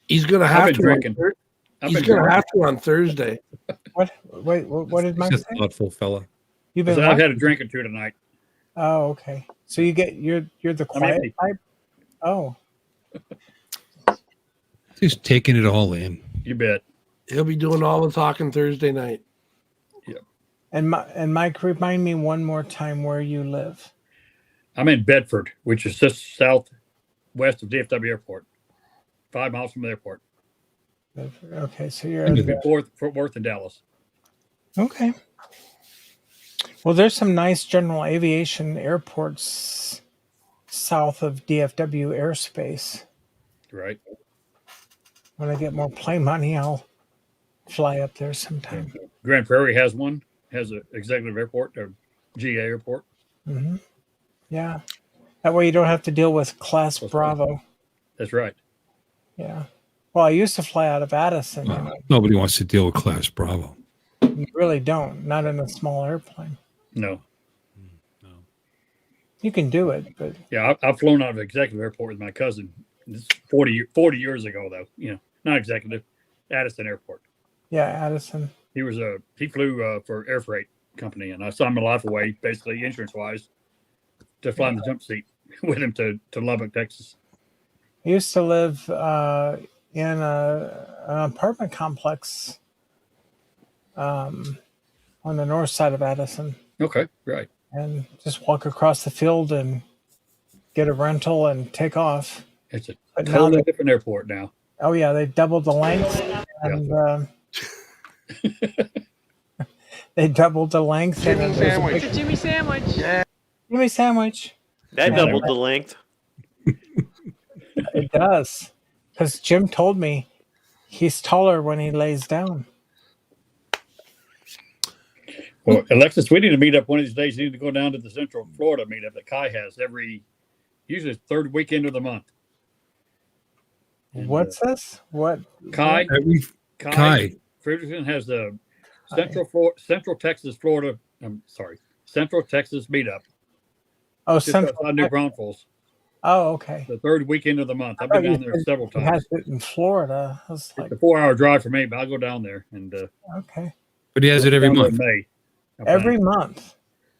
He's going to I've have been to. drinking. He's going to have to on Thursday. What? Wait, what did Mike He's say? a thoughtful fella. You've been. I've what? had a drink or two tonight. Oh, okay. So you're the quiet empty. type. Oh, Just taking it all in. You bet. He'll be doing all the talking Thursday night. and Mike, remind me one more time where you live. I'm in Bedford, which is just southwest of DFW Airport, 5 miles from the airport. Okay, so you're Fort Worth and Dallas. Okay. Well, there's some nice general aviation airports south of DFW airspace. Right. When I get more plane money, I'll fly up there sometime. Grand Prairie has one, has an executive airport or GA airport. Mm-hmm. Yeah. That way you don't have to deal with Class Bravo. That's right. Yeah. Well, I used to fly out of Addison. You know. Nobody wants to deal with Class Bravo. You really don't. Not in a small airplane. No. You can do it, but Yeah, I've flown out of executive airport with my cousin. It's 40 years ago, though. You know, not executive, Addison Airport. yeah, Addison. He flew for air freight company, and I saw him a life away, basically insurance wise, to fly in the jump seat with him to Lubbock, Texas. I used to live in an apartment complex on the north side of Addison. Okay, right. And just walk across the field and get a rental and take off. It's a But now totally they- different airport now. Oh yeah, they doubled the length, and they doubled the length. and then there's a big- It's a Jimmy sandwich. Yeah. Jimmy sandwich. That doubled the length. It does, because Jim told me he's taller when he lays down. Well, Alexis, we need to meet up one of these days. You need to go down to the Central Florida meetup that Kai has usually third weekend of the month. What's this? What? Kai Kai. Ferguson has the Central Texas meetup. Oh, just Central outside New Braunfels. Oh, okay. The third weekend of the month. I've I been thought down you there said several he has times. it in Florida. I was like, It's a 4-hour drive for me, but I'll go down there and okay. But he has it every down there month. in May. Every month.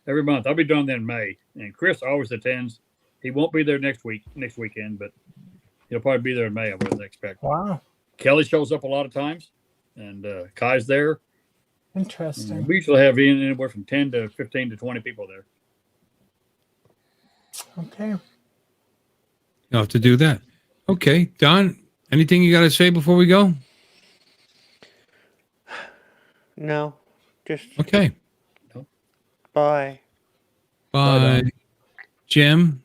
Every month. I'll be down there in May. And Chris always attends. He won't be there next weekend, but he'll probably be there in May, I would expect. Wow. Kelly shows up a lot of times, and Kai's there. Interesting. We usually have anywhere from 10 to 15 to 20 people there. Okay. You'll have to do that. Okay, Don, anything you got to say before we go? No, just Okay. bye. Bye. Jim?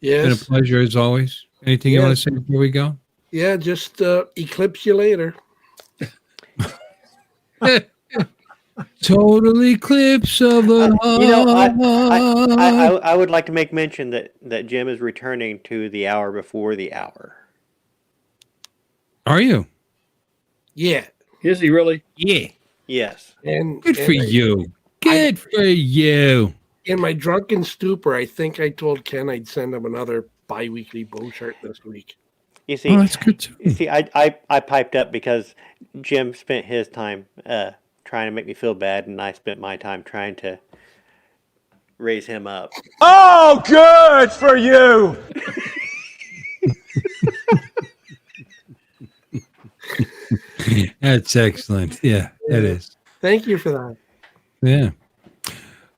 Yes. Been a pleasure as always. Anything you Yes. want to say before we go? Yeah, just eclipse you later. Total eclipse of the heart. You know, I would like to make mention that Jim is returning to the hour before the hour. Are you? Yeah. Is he really? Yeah. Yes. And Good for you. Good for you. In my drunken stupor, I think I told Ken I'd send him another bi-weekly bow shirt this week. You see, Oh, that's good too. you see, I piped up because Jim spent his time trying to make me feel bad, and I spent my time trying to raise him up. Oh, good for you. That's excellent. Yeah, that is. Thank you for that. Yeah.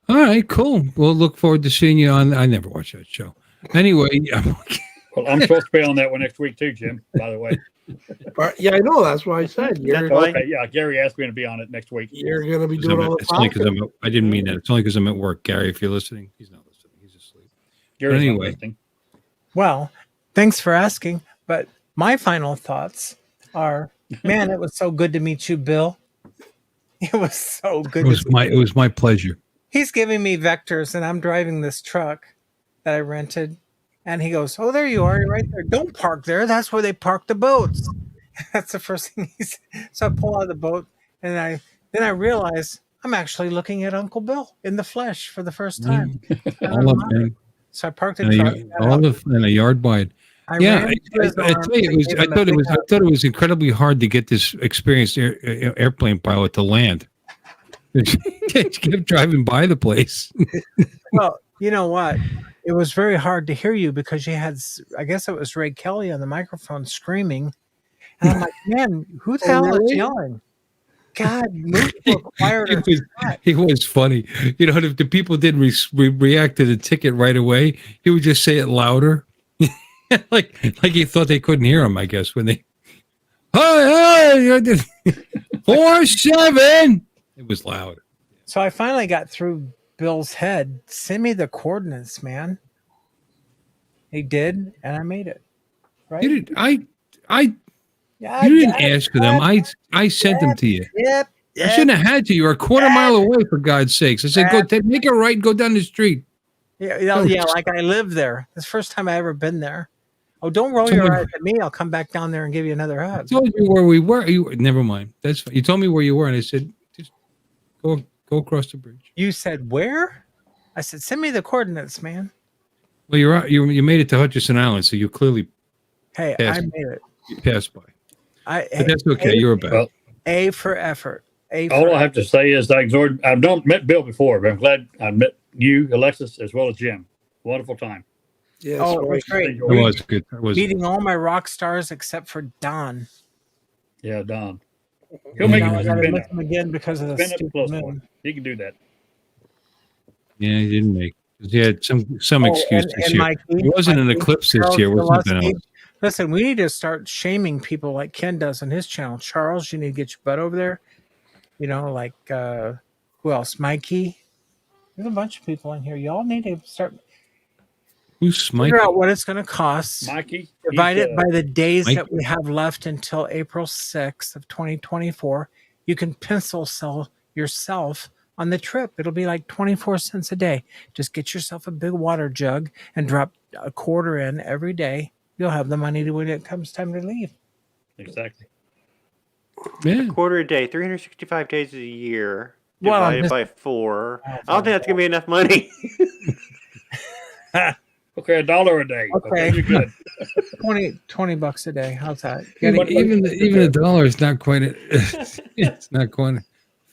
All right, cool. We'll look forward to seeing you on. I never watched that show. Anyway, Well, I'm supposed to be on that one next week too, Jim. By the way. Yeah, I know. That's why I said Okay. Yeah, Gary asked me to be on it next week. You're going to be doing all the it's only talking. because I didn't mean that. It's only because I'm at work, Gary. If you're listening, he's not listening. He's asleep. Gary's not anyway, listening. Well, thanks for asking. But my final thoughts are, man, it was so good to meet you, Bill. It was so good. it was my pleasure. He's giving me vectors, and I'm driving this truck that I rented. And he goes, "Oh, there you are. You're right there. Don't park there. That's where they park the boats." That's the first thing he said. So I pull out of the boat, and then I realize I'm actually looking at Uncle Bill in the flesh for the first time. All of them. So I parked the truck. And a yard wide. I Yeah, ran into his I arms tell you, and gave him a big I thought it was incredibly hard to get this experienced airplane pilot to land. Kept driving by the place. Well, you know what? It was very hard to hear you because you had, I guess it was Ray Kelly on the microphone screaming. And I'm like, man, who the hell is yelling? God, move to a quieter spot. It was funny. You know, if the people didn't react to the ticket right away, he would just say it louder. like he thought they couldn't hear him, I guess, when they, hey, 47. It was loud. So I finally got through Bill's head. Send me the coordinates, man. He did, and I made it. Right? You didn't, you didn't ask for them. I sent them to you. Yep. I shouldn't have had to. You were a quarter mile away, for God's sakes. I said, make a right and go down the street. Yeah, like I live there. It's the first time I ever been there. Oh, don't roll your eyes at me. I'll come back down there and give you another hug. I told you where we were. Never mind. That's fine. You told me where you were, and I said, just go across the bridge. You said where? I said, send me the coordinates, man. Well, you're out. You made it to Hutchinson Island, so you clearly I made it. You passed by. But that's okay. You're back. Well, A for effort. All I have to say is I've not met Bill before, but I'm glad I met you, Alexis, as well as Jim. Wonderful time. Yes, it was great. It was good. It was meeting all my rock stars except for Don. Yeah, Don. He'll make I it. gotta miss him again because of the Spin up stupid close moon. one. He can do that. Yeah, he didn't make. He had some excuse this year. It wasn't an eclipse this year. It was something else. Listen, we need to start shaming people like Ken does on his channel. Charles, you need to get your butt over there. You know, like who else? Mikey. There's a bunch of people in here. Y'all need to start. Who's Mikey? Figure out what it's going to cost. Mikey. Divide it by the days Mikey. that we have left until April 6th of 2024. You can pencil sell yourself on the trip. It'll be like 24 cents a day. Just get yourself a big water jug and drop a quarter in every day. You'll have the money to when it comes time to leave. Exactly. Yeah. A quarter a day, 365 days a year, Well, divided by 4. I don't think that's going to be enough money. Okay, $1 a day. Okay. You're good. $20 a day. How's that? Even the dollar is not quite. It's not quite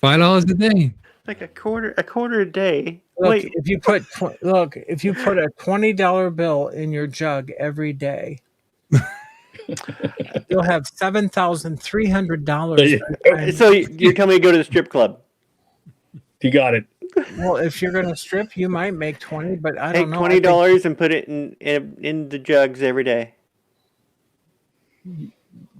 $5 a day. Like a quarter a day. Look, Wait, if you put a $20 bill in your jug every day, you'll have $7,300. so you're telling me to go to the strip club? You got it. Well, if you're going to strip, you might make 20, but I Take don't know. $20 and put it in the jugs every day.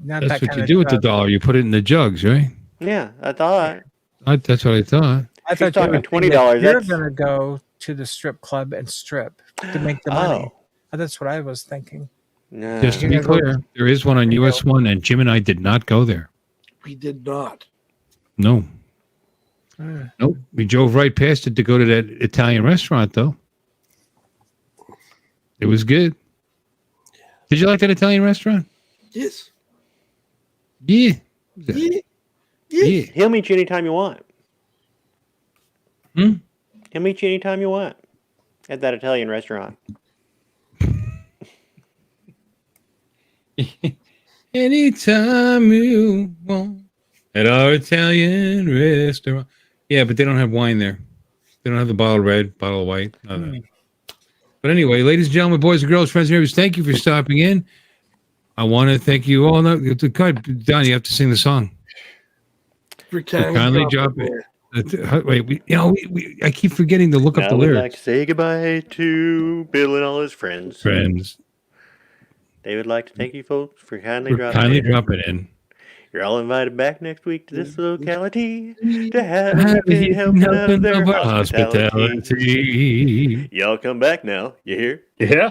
Not That's that what you do with the dollar. You put it in the jugs, right? Yeah, I thought. That's what I thought. I thought talking you were $20. You're That's- going to go to the strip club and strip to make the money. That's what I was thinking. No. Just to be clear, there is one on US 1, and Jim and I did not go there. We did not. No. Nope. We drove right past it to go to that Italian restaurant, though. It was good. Did you like that Italian restaurant? Yes. Yeah. Yeah. Yeah. He'll meet you anytime you want. He'll meet you anytime you want at that Italian restaurant. Anytime you want at our Italian restaurant. Yeah, but they don't have wine there. They don't have the bottle of red, bottle of white. None of that. But anyway, ladies and gentlemen, boys and girls, friends and neighbors, thank you for stopping in. I want to thank you all. No, God, Don, you have to sing the song. Kindly drop it. Wait, I keep forgetting to look up the We'd lyrics. like to say goodbye to Bill and all his friends. They would like to thank you folks for kindly dropping in. You're all invited back next week to this locality to have helping out of their hospitality. Y'all come back now. You hear? Yeah.